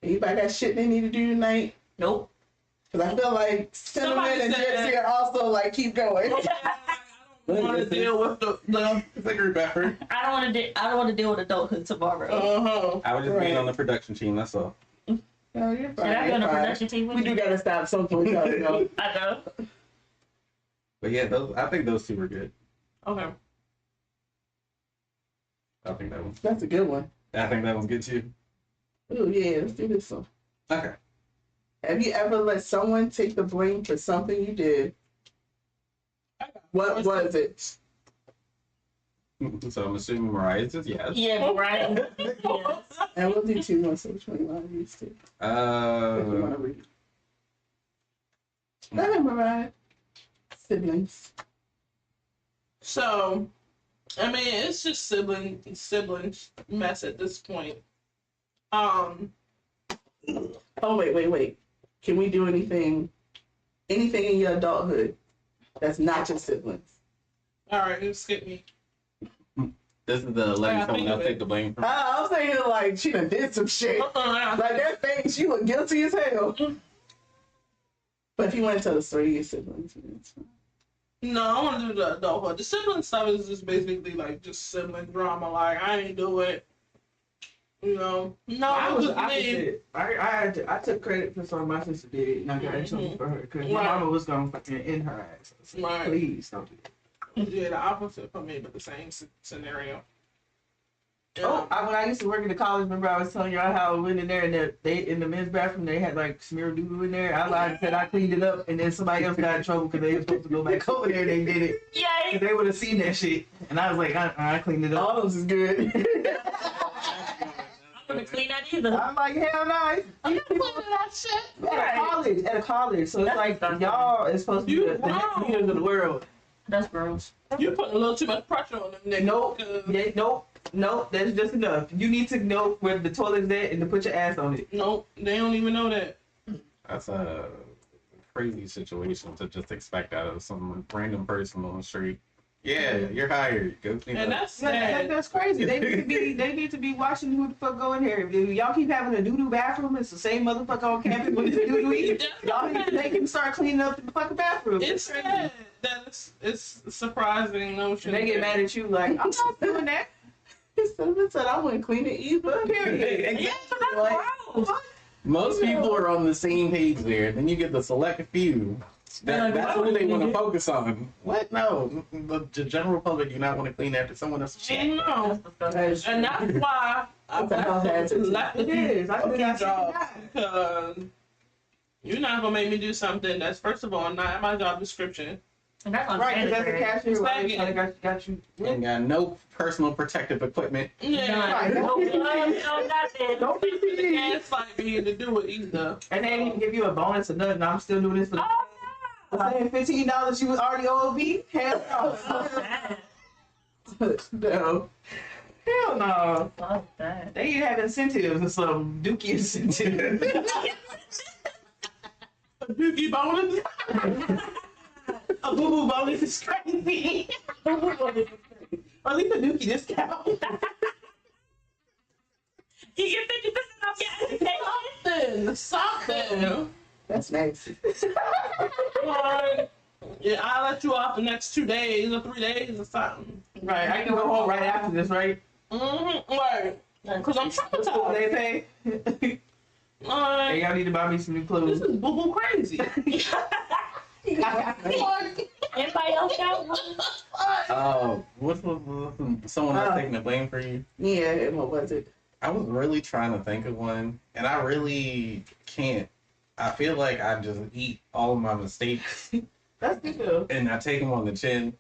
Anybody got shit they need to do tonight? Nope. Because I feel like Cinnamon Somebody and said Gypsy that. are also like, keep going. I don't want to deal with the It's a group effort. I don't want to deal with adulthood tomorrow. I was just being Right. on the production team. That's all. No, you're Should fine. I be on the you're fine. production team with We do you? gotta stop some point, y'all know. I know. But yeah, I think those two were good. Okay. I think that one. That's a good one. I think that one's good too. Oh yeah, let's do this one. Okay. Have you ever let someone take the blame for something you did? What was it? So I'm assuming Mariah's is yes. Yeah, right. Yes. And we'll do 2 more, so which one you want to use to? If you want to read. Go ahead, Mariah. Siblings. So, I mean, it's just siblings mess at this point. Oh wait. Can we do anything in your adulthood that's not your siblings? All right, you skip me. This is the letting Yeah, someone else think of take the blame from. I was thinking like she done did some shit. Like that thing, she was guilty as hell. But if you want to tell the story of your siblings, it's fine. No, I want to do the adulthood. The sibling stuff is just basically like just sibling drama. Like I ain't do it. You know, no, I it was was me. opposite. I took credit for something my sister did, and I got in trouble for her because my Right. mama was gonna fucking end her ass. So, Right. please don't do that. Yeah, the opposite for me, but the same scenario. Oh, when I used to work in the college, remember I was telling y'all how I went in there and they in the men's bathroom they had like smeared doo-doo in there. I lied and said I cleaned it up, and then somebody else got in trouble because they were supposed to go back over there and they did it. Yay! And they would have seen that shit, and I was like, I cleaned it up. All of this is good. I'm gonna clean that either. I'm like, hell no. I'm not putting that shit. At a college, so it's like y'all is supposed to be the leaders of the world. That's gross. You putting a little too much pressure on them niggas. Nope. 'cause- Yeah, nope. That's just enough. You need to know where the toilet's at and to put your ass on it. Nope, they don't even know that. That's a crazy situation to just expect out of some random person on the street. Yeah, you're hired. Go clean And up. that's sad. That's crazy. They need to be watching who the fuck go in here. If y'all keep having a doo-doo bathroom, it's the same motherfucker on campus with the doo-doo. Y'all need to make him start cleaning up the fucking bathroom. It's sad that it's a surprising notion. They get mad at you like, I'm not doing that. Cinnamon said I wouldn't clean it either. Period. Yeah, that's gross. Most people are on the same page there. Then you get the select few. That's who they want to focus on. What? No. The general public do not want to clean after someone else's shit. No. That is And that's why I left it is. I quit my job because you're not gonna make me do something that's first of all not in my job description. And that's right, because that's the cashier. Right. Got you. And got no personal protective equipment. Yeah, right. No nothing. Don't be the gaslight me to do it either. And they didn't even give you a bonus or nothing. I'm still doing this for saying $15 you was already OB? Hell no. No. Hell no. Fuck that. They have incentives or some dookie incentives. A dookie bonus? A boo-boo bonus is crazy. Or at least a dookie discount. You get 50% off Something. That's nice. Yeah, I'll let you off the next 2 days or 3 days or something. Right, I can go home right after this, right? Right. Because I'm traumatized. They pay. Hey, y'all need to buy me some new clothes. This is boo-boo crazy. Anybody else got one? What's someone that's taking the blame for you? Yeah, and what was it? I was really trying to think of one, and I really can't. I feel like I just eat all of my mistakes, That's good. and I take them on the chin.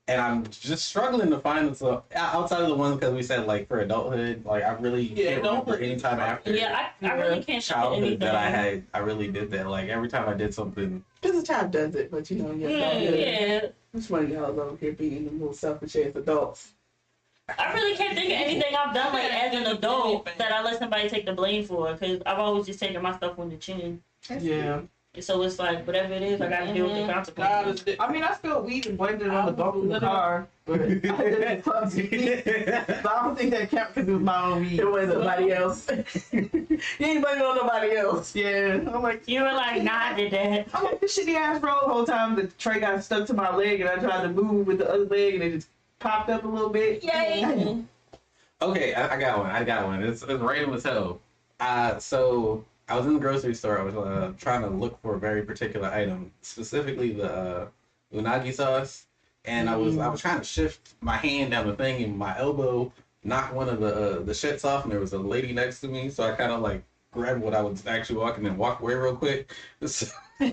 And I'm just struggling to find stuff outside of the ones because we said like for adulthood, like I really can't remember any time after Yeah, I really can't think of childhood anything. that I really did that. Like every time I did something. Because the child does it, but you know, Yeah. Which one of y'all over here being the little selfish ass adults? I really can't think of anything I've done like as an adult that I let somebody take the blame for, because I've always just taken my stuff on the chin. Yeah. So it's like whatever it is, I gotta deal with the consequences. I mean, I spilled weed and blamed it on the dog in the car, but I didn't clumsy. But I don't think that counts because it was my own weed. It wasn't somebody else. You ain't blaming on nobody else. Yeah, I'm like, You were like, nah, I did that. I'm like, this shitty ass roll the whole time. The tray got stuck to my leg, and I tried to move with the other leg, and it just popped up a little bit. Yay! Okay, I got one. It's random as hell. So I was in the grocery store. I was trying to look for a very particular item, specifically the unagi sauce, and I was trying to shift my hand down the thing, and my elbow knocked one of the shits off, and there was a lady next to me, so I kind of like grabbed what I was actually walking and walked away real quick. So, I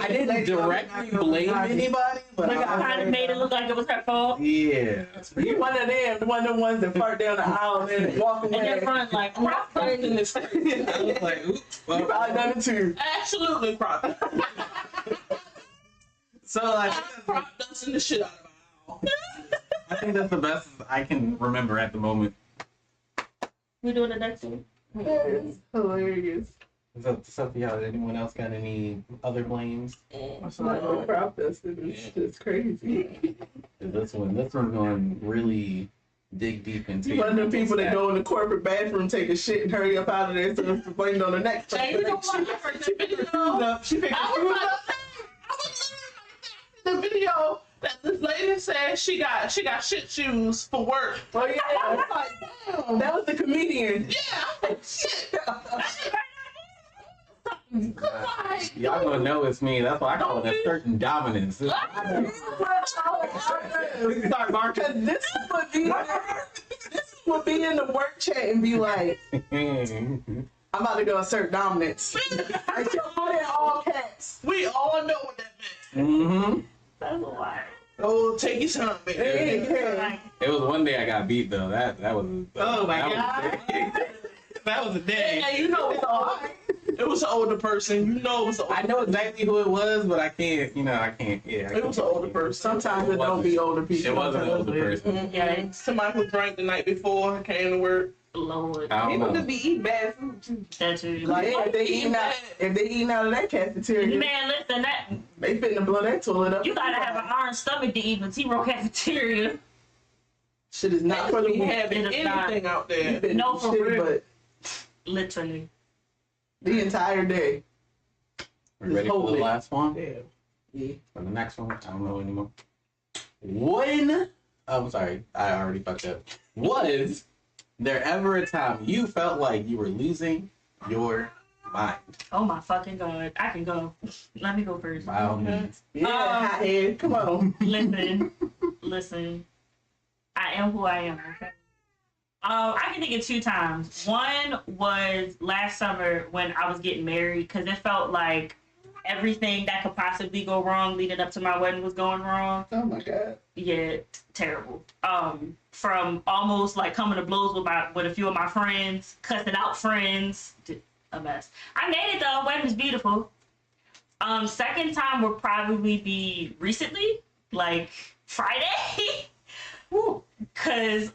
didn't directly blame anybody, but I kind of made it look like it was her fault. Yeah. You one of them ones that fart down the aisle and walk away. And then front like, Proctor in this. I was like, oops. You probably done it too. Absolutely, Proctor. So like, Proctor dusting the shit out of my aisle. I think that's the best I can remember at the moment. We doing the next one? It's hilarious. SassyHeauxs, anyone else got any other blames? It's not no crop dusting. It's just crazy. This one's going really dig deep into One of them people that go in the corporate bathroom, take a shit, and hurry up out of there so it's waiting on the next Jay, you know what? She picked her shoes up. She picked her shoes up. I was literally the video that this lady said she got shit shoes for work. Oh yeah, I was like, damn, that was the comedian. Yeah, shit. Y'all gonna know it's me. That's why I call it a certain dominance. We can start marking. This would be in the work chat and be like, I'm about to go assert dominance. I just put in all caps. We all know what that meant. Mm-hmm. That's a lot. Oh, take your time, baby. Yeah. It was one day I got beat though. That was. Oh my God. That was a day. Hey, you know it's all right. It was an older person. You know it was. I know exactly who it was, but I can't. I can't. Yeah. It was an older person. Sometimes it don't be older people. It wasn't an older person. Mm-hmm. Yeah, Somebody who drank the night before came to work. Lord. I don't People know. just be eating bad food too. That's who you Like, like. if they eating out of that cafeteria, Man, listen, that they finna blow that toilet up. you gotta have an iron stomach to eat in T-Row cafeteria. Shit is not for the We weak. having It is not. anything out there. No, for Shit, real. but Literally. the entire day. We ready for the Holy. last one? Yeah. For the next one, I don't know anymore. When, I'm sorry, I already fucked up. Was there ever a time you felt like you were losing your mind? Oh my fucking god. I can go. Let me go first. By all means. Yeah, hothead. Come on. Listen. I am who I am, okay? I can think of 2 times. One was last summer when I was getting married, because it felt like everything that could possibly go wrong leading up to my wedding was going wrong. Oh my God. Yeah, terrible. From almost like coming to blows with a few of my friends, cussing out friends, a mess. I made it though. Wedding was beautiful. Second time would probably be recently, like Friday. Woo. Cause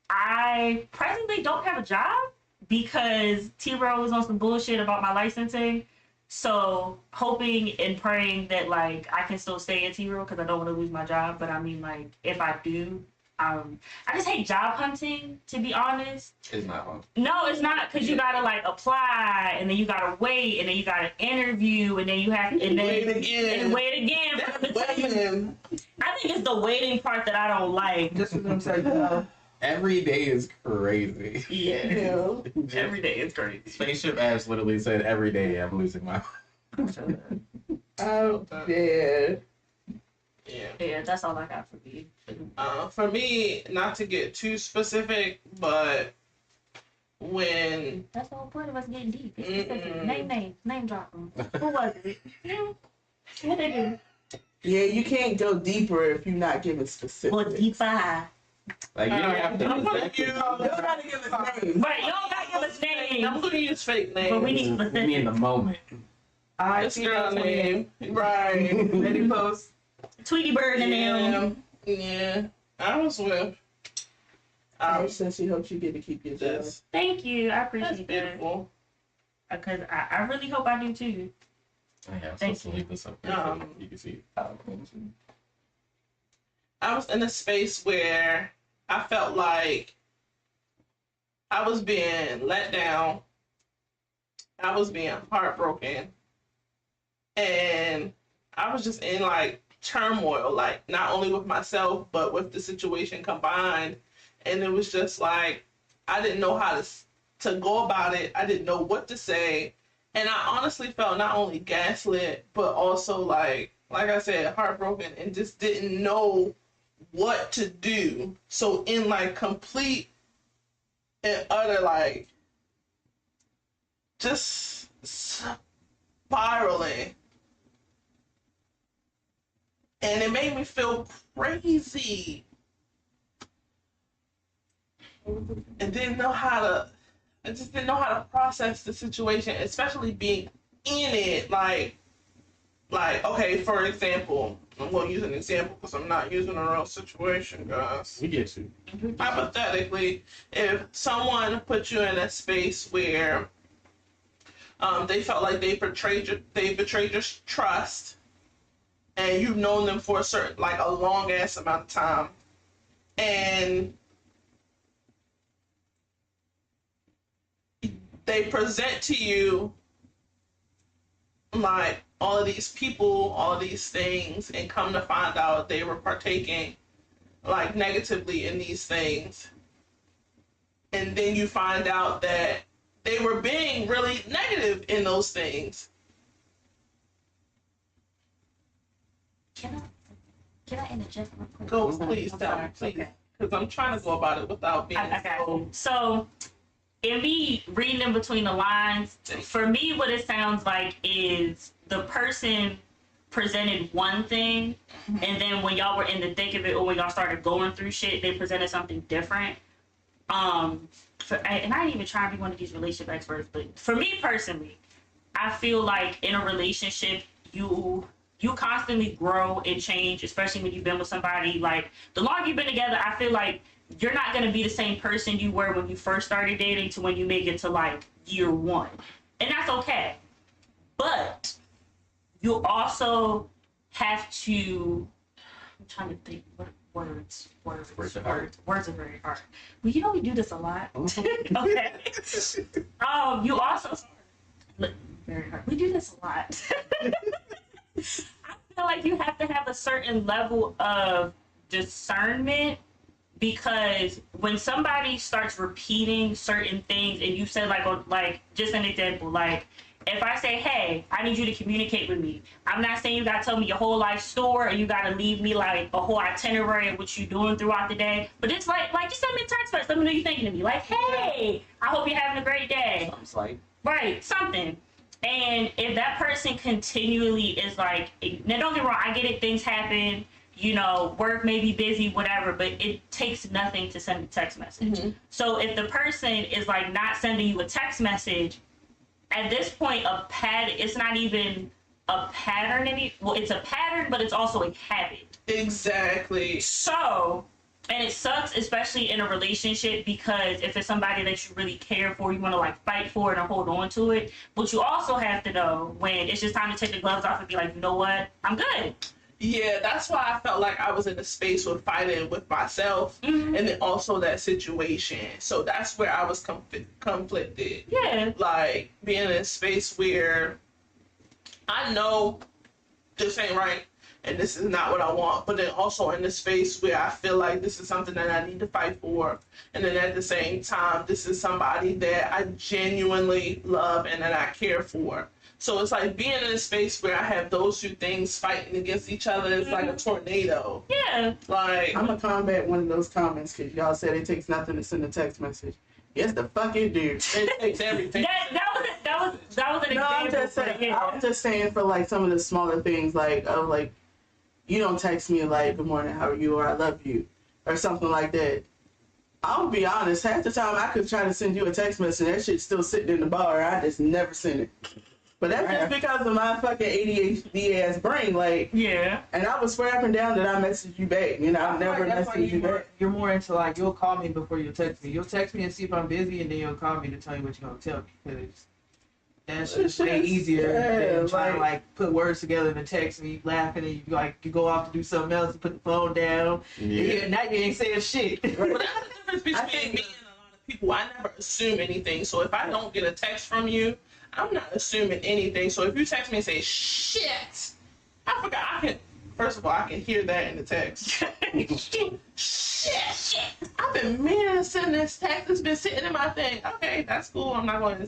I presently don't have a job because T-Row was on some bullshit about my licensing. So hoping and praying that like I can still stay in T-Row because I don't want to lose my job. But I mean, like if I do, I just hate job hunting, to be honest. It's not fun. No, it's not, because you gotta like apply and then you gotta wait and then you gotta interview and then you have and then wait again. And wait again. I think it's the waiting part that I don't like. This is what I'm saying. Every day is crazy. Yeah. Every day is crazy. Spaceship Ash literally said every day I'm losing my Oh, yeah. Yeah, that's all I got for me. For me, not to get too specific, but when... That's the whole point of us getting deep. It's specific. Name drop them. Who was it? What they do? Yeah, you can't go deeper if you're not giving specifics. Or deeper. Like, you don't have to. I'm gonna give You gotta give us names. Right, you don't gotta give us names. I'm gonna use fake names. But we need specific. Me in the moment. This girl name. Right. Ready post. Tweety Bird and them. Yeah. I was with. Sassy, hope you get to keep your job. Thank you. I That's appreciate that. beautiful. Because I really hope I do too. I'm supposed to leave this up here so you can see. I was in a space where I felt like I was being let down. I was being heartbroken. And I was just in like turmoil, like not only with myself, but with the situation combined. And it was just like, I didn't know how to go about it. I didn't know what to say. And I honestly felt not only gaslit, but also like I said, heartbroken and just didn't know what to do. So in like complete and utter like just spiraling. And it made me feel crazy. And I just didn't know how to process the situation, especially being in it. Like, okay, for example, I'm going to use an example because I'm not using a real situation, guys. We get you. Hypothetically, if someone put you in a space where they felt like they betrayed your trust, and you've known them for a long ass amount of time, and they present to you like all of these people, all of these things, and come to find out they were partaking like negatively in these things. And then you find out that they were being really negative in those things. Can I interject real quick? Go, please, tell me, please. Because I'm trying to go about it without being So, in me reading in between the lines, for me, what it sounds like is the person presented one thing, and then when y'all were in the thick of it, or when y'all started going through shit, they presented something different. And I ain't even trying to be one of these relationship experts, but for me personally, I feel like in a relationship, you constantly grow and change, especially when you've been with somebody. Like, the longer you've been together, I feel like you're not going to be the same person you were when you first started dating to when you make it to like year 1. And that's okay. But you also have to, I'm trying to think what words are very hard. Well, you know, we do this a lot. Okay. You also, very hard. We do this a lot. I feel like you have to have a certain level of discernment, because when somebody starts repeating certain things, and you said like just an example, like if I say, hey, I need you to communicate with me, I'm not saying you gotta tell me your whole life story or you gotta leave me like a whole itinerary of what you're doing throughout the day. But it's like just send me a text message. Let me know you're thinking of me. Like, hey, I hope you're having a great day. Something like. Right, something. And if that person continually is like, now don't get me wrong, I get it, things happen, you know, work may be busy, whatever, but it takes nothing to send a text message. Mm-hmm. So if the person is like not sending you a text message, at this point, it's not even a pattern well, it's a pattern, but it's also a habit. Exactly. So, and it sucks, especially in a relationship, because if it's somebody that you really care for, you want to like fight for it and hold on to it. But you also have to know when it's just time to take the gloves off and be like, you know what, I'm good. Yeah, that's why I felt like I was in a space with fighting with myself, and then also that situation. So that's where I was conflicted. Yeah. Like being in a space where I know this ain't right and this is not what I want, but then also in this space where I feel like this is something that I need to fight for. And then at the same time, this is somebody that I genuinely love and that I care for. So it's like being in a space where I have those two things fighting against each other. It's like a tornado. Yeah. Like I'm gonna combat one of those comments because y'all said it takes nothing to send a text message. Yes, the fuck it do. It takes everything. That was an example. I'm just saying for like some of the smaller things, like you don't text me like good morning, how are you, or I love you, or something like that. I'll be honest, half the time I could try to send you a text message, that shit's still sitting in the bar. I just never send it. But that's just because of my fucking ADHD ass brain, like. Yeah. And I would swear up and down that I messaged you back. You know, I never messaged you back. You're more into like, you'll call me before you text me. You'll text me and see if I'm busy, and then you'll call me to tell you what you're gonna tell me. Because that's just way easier than trying to like put words together in a text and you laughing and you go off to do something else and put the phone down. Yeah. And now you ain't saying shit. Right. But that's the difference between me and a lot of people. I never assume anything. So if I don't get a text from you, I'm not assuming anything. So if you text me and say, shit, I forgot. First of all, I can hear that in the text. shit. I've been meaning to send this text. It's been sitting in my thing. Okay, that's cool. I'm not going to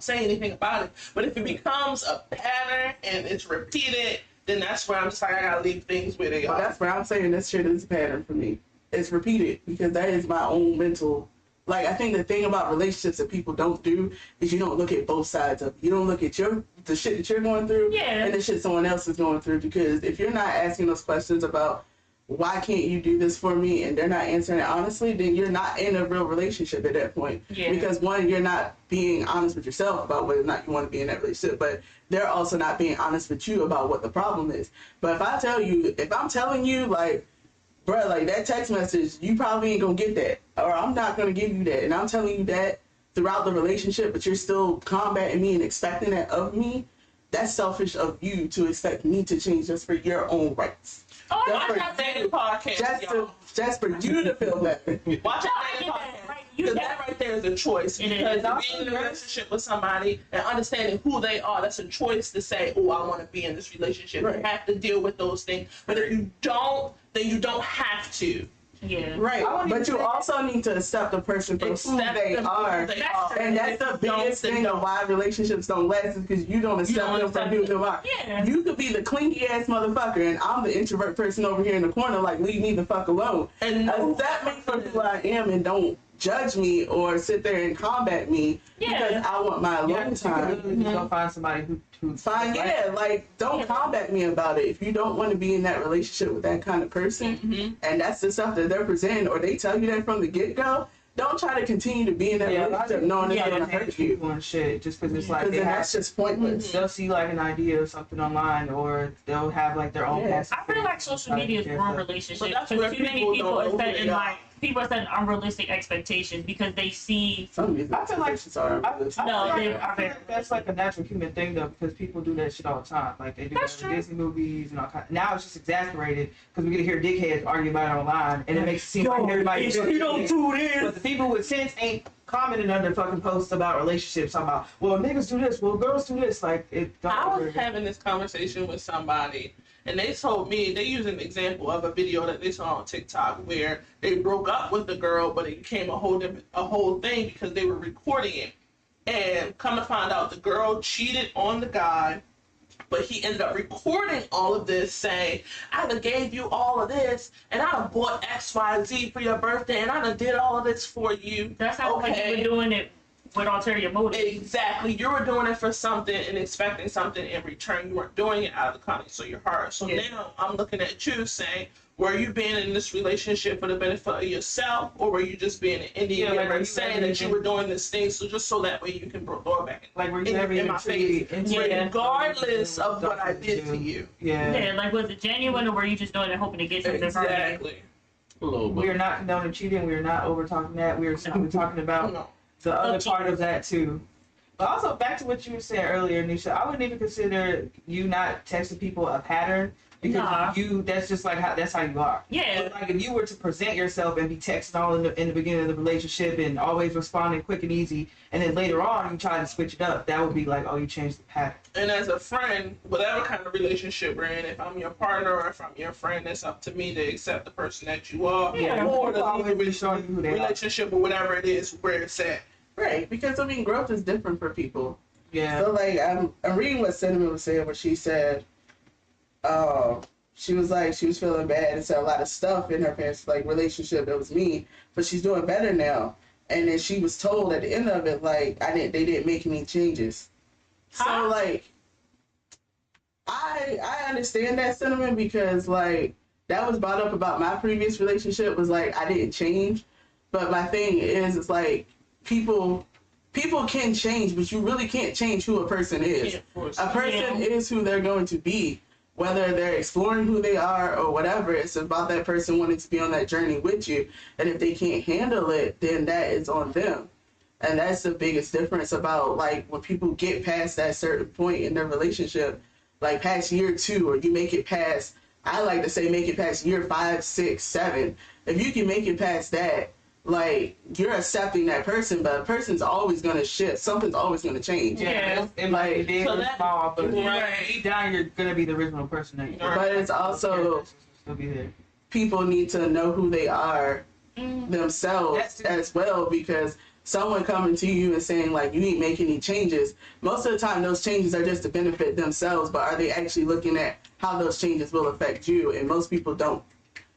say anything about it. But if it becomes a pattern and it's repeated, then that's where I'm just like, I got to leave things where they are. Well, that's where I'm saying this shit is a pattern for me. It's repeated because that is my own mental. Like, I think the thing about relationships that people don't do is you don't look at both sides of it. You don't look at the shit that you're going through and the shit someone else is going through. Because if you're not asking those questions about why can't you do this for me and they're not answering it honestly, then you're not in a real relationship at that point. Yeah. Because one, you're not being honest with yourself about whether or not you want to be in that relationship, but they're also not being honest with you about what the problem is. But if I'm telling you, like, bro, like that text message, you probably ain't gonna get that, or I'm not gonna give you that, and I'm telling you that throughout the relationship, but you're still combating me and expecting that of me. That's selfish of you to expect me to change just for your own rights. Oh, I'm not saying the podcast, just for you to feel better. Watch out, podcast. Because that right there is a choice. Because being in a relationship with somebody and understanding who they are, that's a choice to say, oh, I want to be in this relationship. Right. You have to deal with those things. But if you don't, then you don't have to. Yeah. Right. But you also need to accept the person for who they are. And that's the biggest thing of why relationships don't last is because you don't accept them for who they are. Yeah. You could be the clingy ass motherfucker and I'm the introvert person over here in the corner, like, leave me the fuck alone. And accept me for who I am and don't judge me or sit there and combat me because I want my alone time. You go find somebody who's fine. Yeah, like don't combat me about it. If you don't want to be in that relationship with that kind of person, and that's the stuff that they're presenting, or they tell you that from the get go, don't try to continue to be in that relationship knowing it's gonna hurt you. And shit, just because it's like that's just pointless. They'll see like an idea of something online, or they'll have like their own. I feel like social media is ruin relationships because too many people are setting people are setting unrealistic expectations because they see. I feel like that's like a natural human thing though, because people do that shit all the time. Like they do that in Disney movies and all kinds. Now it's just exasperated because we get to hear dickheads argue about it online, and it makes it seem like everybody. You don't do this. But the people with sense ain't commenting under fucking posts about relationships. Talking about, well, niggas do this, well, girls do this. Like it. I was having this conversation with somebody. And they told me, they used an example of a video that they saw on TikTok where they broke up with the girl, but it became a whole thing because they were recording it. And come to find out, the girl cheated on the guy, but he ended up recording all of this saying, I done gave you all of this, and I done bought X, Y, Z for your birthday, and I done did all of this for you. That's how like you were doing it with ulterior motive. Exactly. You were doing it for something and expecting something in return. You weren't doing it out of the kindness of your heart. So now I'm looking at you saying, were you being in this relationship for the benefit of yourself, or were you just being an Indian giver and saying that you were doing this thing so that way you can throw it back in my face, regardless of what I did to you. Yeah, like was it genuine, or were you just doing it hoping to get something from it? Exactly. We are not condoning cheating. We are not over talking that. We are simply talking about the other part of that too. But also back to what you were saying earlier, Nisha, I wouldn't even consider you not texting people a pattern. Because that's just like that's how you are. Yeah. So like if you were to present yourself and be texting all in the beginning of the relationship and always responding quick and easy, and then later on you try to switch it up, that would be like, oh, you changed the pattern. And as a friend, whatever kind of relationship we're in, if I'm your partner or if I'm your friend, it's up to me to accept the person that you are, or to leave the relationship or whatever it is where it's at. Right, because I mean, growth is different for people. Yeah. So like, I'm reading what Cinnamon was saying, where she said. She was like, she was feeling bad and said a lot of stuff in her parents' like relationship that was mean, but she's doing better now. And then she was told at the end of it, like, they didn't make any changes. So like, I understand that sentiment, because like that was brought up about my previous relationship, was like I didn't change, but my thing is like people can change, but you really can't change who a person is. A person is who they're going to be. Whether they're exploring who they are or whatever, it's about that person wanting to be on that journey with you. And if they can't handle it, then that is on them. And that's the biggest difference about like when people get past that certain point in their relationship, like past year 2, or you make it past, I like to say make it past year 5, 6, 7. If you can make it past that, like you're accepting that person, but a person's always gonna shift. Something's always gonna change. Yeah, it might be big or small, but deep down you're gonna be the original person that you are. But it's also people need to know who they are themselves as well, because someone coming to you and saying like you ain't making any changes, most of the time those changes are just to benefit themselves, but are they actually looking at how those changes will affect you? And most people don't.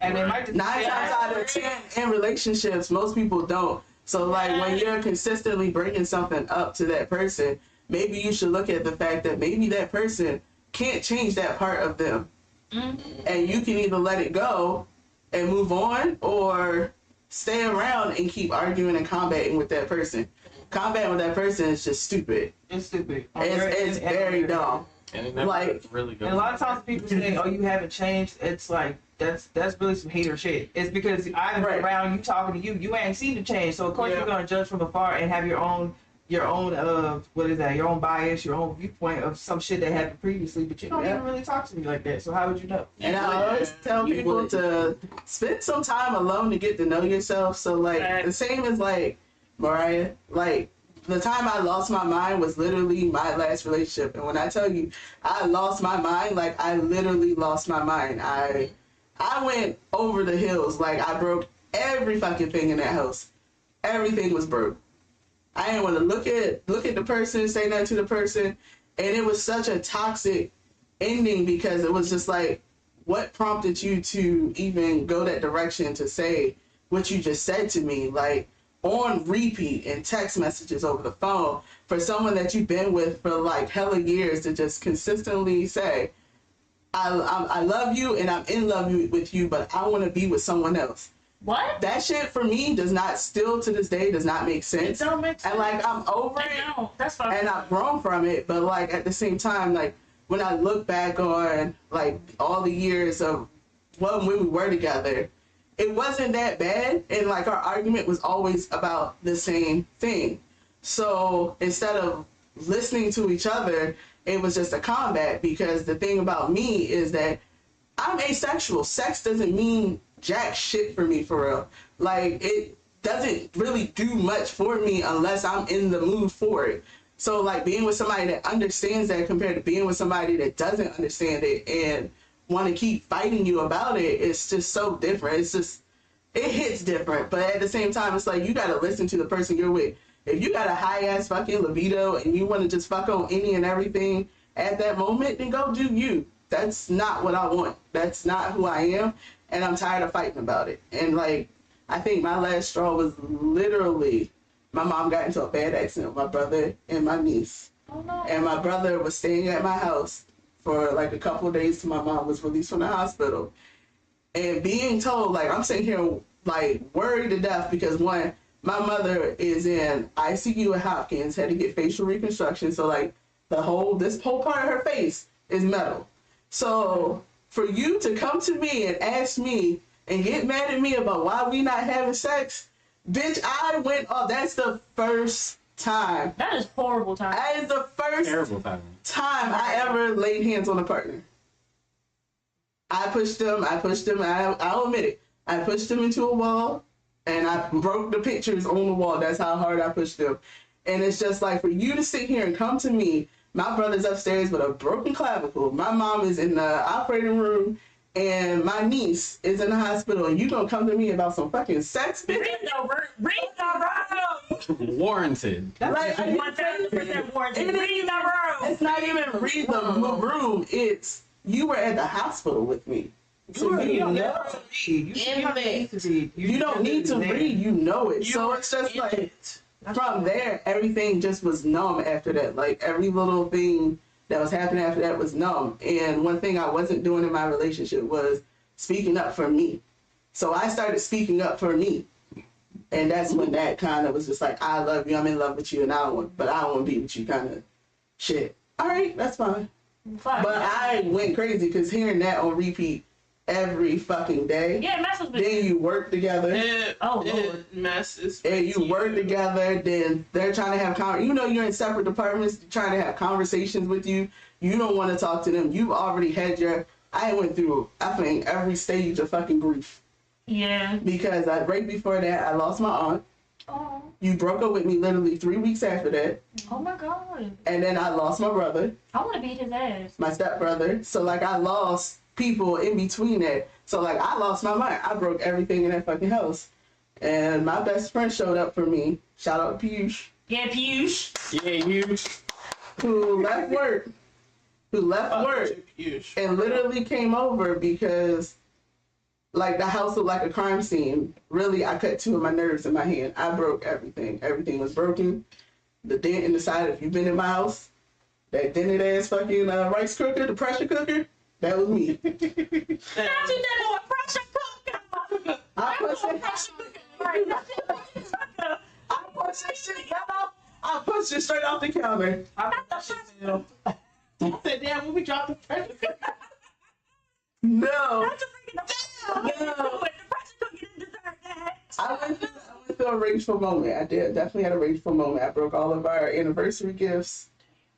And 9 times out of 10 in relationships, most people don't. So like when you're consistently bringing something up to that person, maybe you should look at the fact that maybe that person can't change that part of them. And you can either let it go and move on, or stay around and keep arguing and combating with that person. Combating with that person is just stupid. It's stupid. It's very dumb. And it never like really goes. And a lot of times people say, "Oh, you haven't changed." It's like that's really some hater shit. It's because I've been around you, talking to you. You ain't seen the change, so of course you're gonna judge from afar and have your own what is that? Your own bias, your own viewpoint of some shit that happened previously. But you don't even really talk to me like that. So how would you know? And I always tell people to spend some time alone to get to know yourself. So like the same as like Mariah, like. The time I lost my mind was literally my last relationship. And when I tell you I lost my mind, like I literally lost my mind. I went over the hills. Like I broke every fucking thing in that house. Everything was broke. I didn't want to look at the person, say nothing to the person. And it was such a toxic ending, because it was just like, what prompted you to even go that direction to say what you just said to me? Like, on repeat in text messages over the phone, for someone that you've been with for like hella years to just consistently say, I love you and I'm in love with you, but I want to be with someone else. What? That shit for me does not, still to this day, does not make sense. It don't make sense. And like I'm over it. That's fine. And I've grown from it, but like at the same time, like when I look back on like all the years of when we were together, it wasn't that bad, and like our argument was always about the same thing. So instead of listening to each other, it was just a combat, because the thing about me is that I'm asexual. Sex doesn't mean jack shit for me, for real. Like it doesn't really do much for me unless I'm in the mood for it. So like being with somebody that understands that compared to being with somebody that doesn't understand it and want to keep fighting you about it, it's just so different. It's just, it hits different. But at the same time, it's like you got to listen to the person you're with. If you got a high ass fucking libido and you want to just fuck on any and everything at that moment, then go do you. That's not what I want. That's not who I am, and I'm tired of fighting about it. And like, I think my last straw was literally my mom got into a bad accident with my brother and my niece. Oh, no. And my brother was staying at my house for like a couple of days till my mom was released from the hospital. And being told, like, I'm sitting here like worried to death because one, my mother is in ICU at Hopkins, had to get facial reconstruction. So like this whole part of her face is metal. So for you to come to me and ask me and get mad at me about why we not having sex, bitch, I went off. That's the first time. That is horrible time. That is the first time I ever laid hands on a partner. I pushed him, I'll admit it. I pushed him into a wall and I broke the pictures on the wall. That's how hard I pushed him. And it's just like, for you to sit here and come to me, my brother's upstairs with a broken clavicle, my mom is in the operating room, and my niece is in the hospital, and you gonna come to me about some fucking sex, bitch? Read the room. Warranted. That's like, 1,000% warranted. Read the room. It's not even read the room. It's you were at the hospital with me. So you don't need to read. You know it. So it's just like, from there, everything just was numb after that. Like, every little thing that was happening after that was numb. And one thing I wasn't doing in my relationship was speaking up for me. So I started speaking up for me. And that's when that kind of was just like, I love you, I'm in love with you, and I don't want to be with you kind of shit. All right, that's fine. But I went crazy because hearing that on repeat every fucking day. Yeah, it messes with Then you work together. It messes. And you work together. Then they're trying to have you're in separate departments, trying to have conversations with you. You don't want to talk to them. You've already had I went through, I think, every stage of fucking grief. Yeah. Because right before that, I lost my aunt. Oh. You broke up with me literally 3 weeks after that. Oh my God. And then I lost my brother. I want to beat his ass. My stepbrother. So like, I lost people in between that. So like, I lost my mind. I broke everything in that fucking house. And my best friend showed up for me. Shout out to Piyush. Yeah, Piyush. Yeah, Piyush. Who left work. And literally came over because like, the house looked like a crime scene. Really, I cut 2 of my nerves in my hand. I broke everything. Everything was broken. The dent in the side, if you've been in my house, that dented ass fucking rice cooker, the pressure cooker, that was me. Not you did a pressure cooker. I pushed it straight off the counter. I said, damn, when we dropped the pressure cooker. No. No. I went through a rageful moment. I definitely had a rageful moment. I broke all of our anniversary gifts.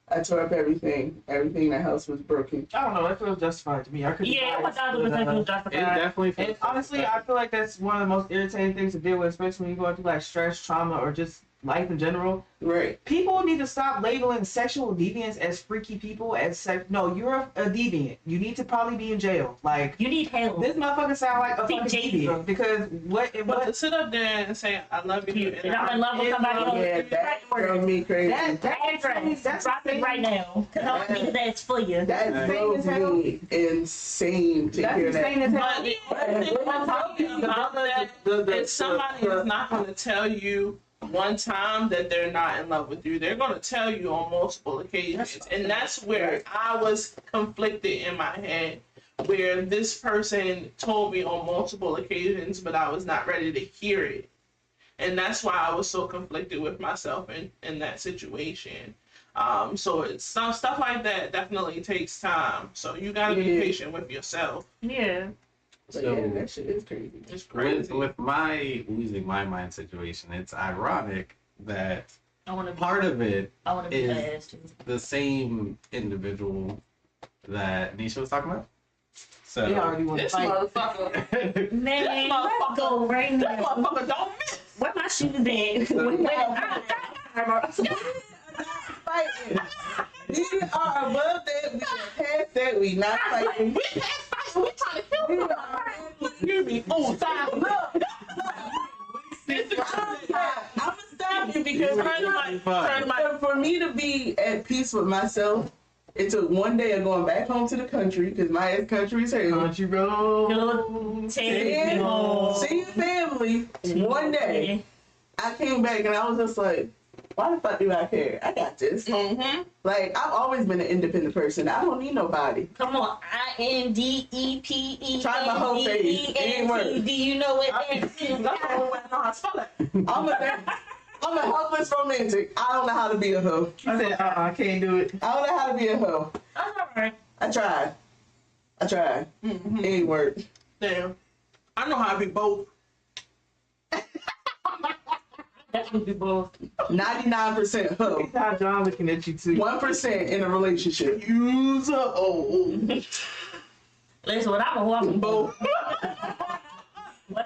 I tore up everything. Everything in the house was broken. I don't know. That feels justified to me. I couldn't. Yeah, 1,000% feels justified. It definitely feels And honestly, I feel like that's one of the most irritating things to deal with, especially when you're going through like stress, trauma, or just life in general. Right. People need to stop labeling sexual deviants as freaky people as sex. No, you're a deviant. You need to probably be in jail. Like, you need help. This motherfucker sound like a fucking deviant because what? But to sit up there and say I love you and I'm in love with somebody else. Yeah, that drove me crazy. That's drop it right now. Cause I don't think that's for you. That drove me insane to hear that. If somebody is not going to tell you one time that they're not in love with you, they're going to tell you on multiple occasions. And that's where I was conflicted in my head, where this person told me on multiple occasions, but I was not ready to hear it. And that's why I was so conflicted with myself in that situation. So it's stuff like that definitely takes time. So you got to be patient with yourself. Yeah. So yeah, that shit is crazy. It's crazy. With my losing my mind situation, it's ironic that part of it is the same individual that Nisha was talking about. So they already want to fight. Motherfucker. Man, let's go right now. This motherfucker don't miss. Where my shoes Fighting. We are above that. We are past that. We not fighting. We trying to kill you. You be full time. I'm gonna stop you because for me to be at peace with myself, it took one day of going back home to the country because my ex country is here. Country road. Seeing family one day. I came back and I was just like, why the fuck do I care? I got this. Mm-hmm. Like, I've always been an independent person. I don't need nobody. Come on, INDEPE. Try my whole face. It ain't work. Do you know what that is? I'm a helpless romantic. I don't know how to be a hoe. I said, I can't do it. I don't know how to be a hoe. That's all right. I tried. Mm-hmm. It ain't work. Damn. I know how to be both. That would be both. 99% hoe. How John looking at you too. 1% in a relationship. Use a Listen, when I'm a hoe, I'm both. When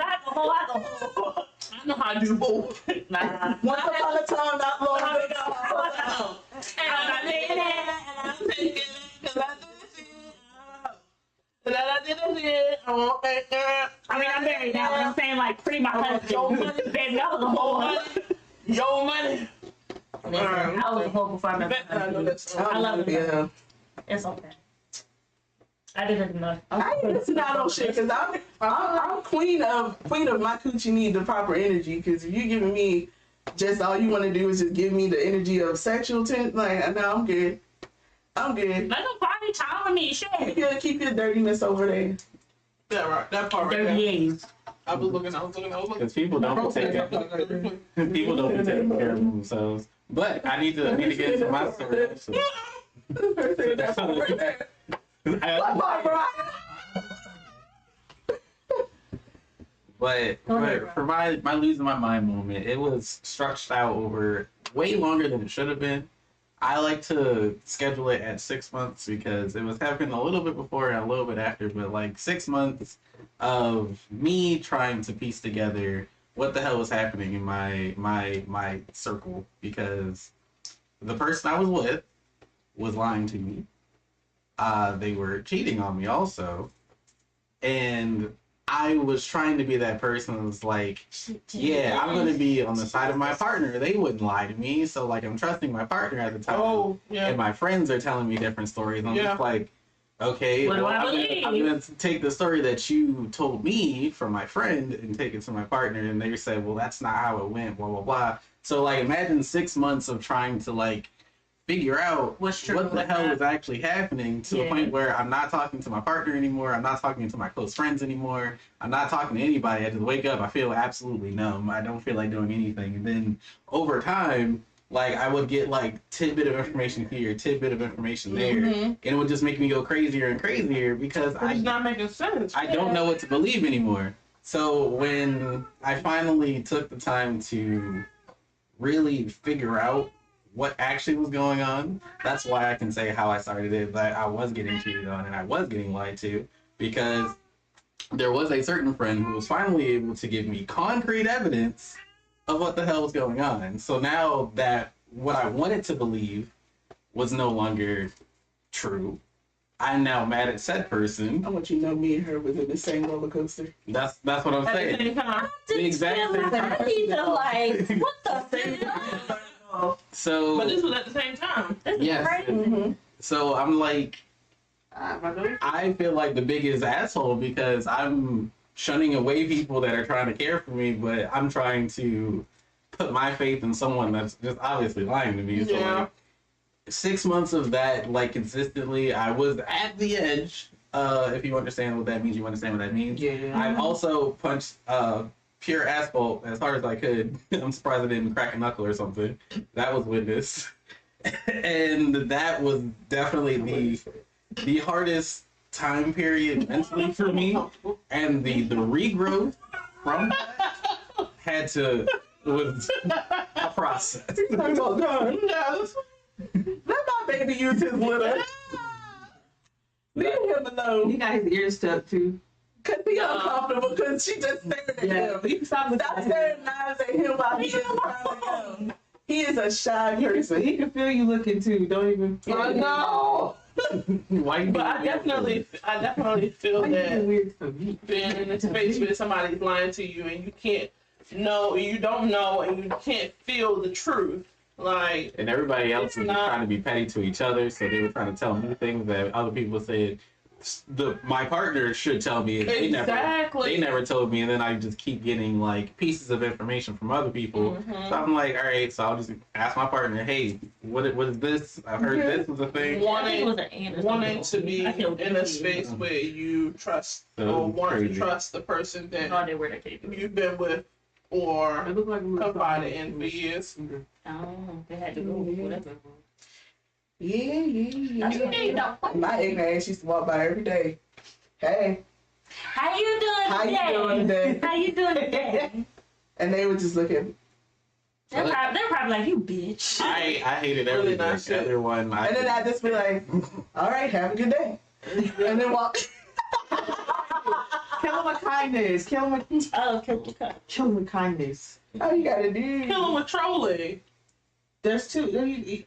I'm a hoe, I'm a hoe. I know how to do both. Nah. Once upon a time, not long ago. And I did it. I mean, I'm married now, but I'm saying like pretty my husband. Baby, I was a hoe. Yo money. Listen, I was a hoe before I met my husband. I love it. It's okay. I didn't know. I ain't missing out on shit because I'm queen of my coochie need the proper energy. Because if you giving me just all you want to do is just give me the energy of sexual tension, like no, I'm good. I'm good. Let them party time with me, shit. Keep your dirtiness over there. Yeah, right. That part right there. 38. I was looking. Because people don't take care of themselves. But I need to get into my story. So. But for my losing my mind moment, it was stretched out over way longer than it should have been. I like to schedule it at 6 months because it was happening a little bit before and a little bit after, but like 6 months of me trying to piece together what the hell was happening in my circle, because the person I was with was lying to me. They were cheating on me also. And I was trying to be that person who's like, yeah, I'm going to be on the side of my partner. They wouldn't lie to me. So, like, I'm trusting my partner at the time. Oh, yeah. And my friends are telling me different stories. I'm just like, okay, What do I I'm believe? going to take the story that you told me from my friend and take it to my partner. And they say, well, that's not how it went, blah, blah, blah. So, like, imagine 6 months of trying to, like, figure out What's true, what the what's hell not. is actually happening to a point where I'm not talking to my partner anymore. I'm not talking to my close friends anymore. I'm not talking to anybody. I just wake up. I feel absolutely numb. I don't feel like doing anything. And then over time, like I would get like tidbit of information here, tidbit of information there, and it would just make me go crazier and crazier because It's not making sense. I don't know what to believe anymore. So when I finally took the time to really figure out what actually was going on, that's why I can say how I started it, that I was getting cheated on and I was getting lied to, because there was a certain friend who was finally able to give me concrete evidence of what the hell was going on. So now that what I wanted to believe was no longer true, I'm now mad at said person. I want you to know me and her was in the same roller coaster. That's what I'm saying. The exact same I need to like, what the fuck? So, But this was at the same time. yes. So I'm like, I feel like the biggest asshole because I'm shunning away people that are trying to care for me, but I'm trying to put my faith in someone that's just obviously lying to me. So like, 6 months of that, like consistently, I was at the edge. If you understand what that means, you understand what that means. Yeah. I also punched pure asphalt as hard as I could. I'm surprised I didn't crack a knuckle or something. That was witness. And that was definitely the hardest time period mentally for me. And the regrowth from that was a process. Let my baby use his litter. Leave him alone. He got his ears stuck too. Cause he uncomfortable because she just staring at him. Stop staring eyes at him while he is around. He is a shy person. He can feel you looking too. Don't even. I know. But I definitely feel that weird for me. being in a space where somebody's lying to you and you can't know, you don't know, and you can't feel the truth. Like, and everybody else was just trying to be petty to each other, so they were trying to tell me things that other people said my partner should tell me. And they never told me, and then I just keep getting like pieces of information from other people. So I'm like, all right, so I'll just ask my partner, hey, what is this? I've heard this was a thing. Wanting to be in a space where you trust or want to trust the person that you've been with or confided in for years. Oh, they had to go whatever. Yeah. My ignorant ass used to walk by every day. Hey. How you doing today? How you doing today? And they would just look at me. They're probably like, you bitch. I hated every other one. And then I'd just be like, all right, have a good day. And then walk. Kill him with kindness. Kill him with kindness. All you gotta do. Kill him with trolling. There's two.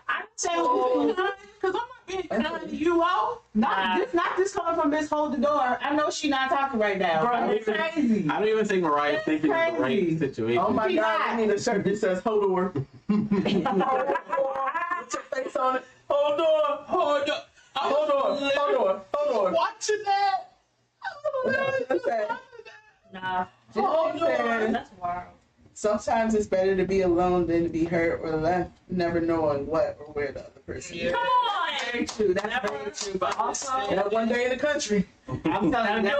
I'm saying because I'm not being kind to you all. Not this coming from Miss Hold the Door. I know she not talking right now. Bro, it's crazy. I don't even think Mariah's thinking of the right situation. Oh my God, I need a shirt that says hold the door. Put your face on it. Hold on. Hold on. Hold on. Hold on. Hold on. Watching that. Nah. Hold on. That's wild. Sometimes it's better to be alone than to be hurt or left, never knowing what or where the other person is. Come on! Very true. That's very true. But also, that one day in the country. I'm telling you,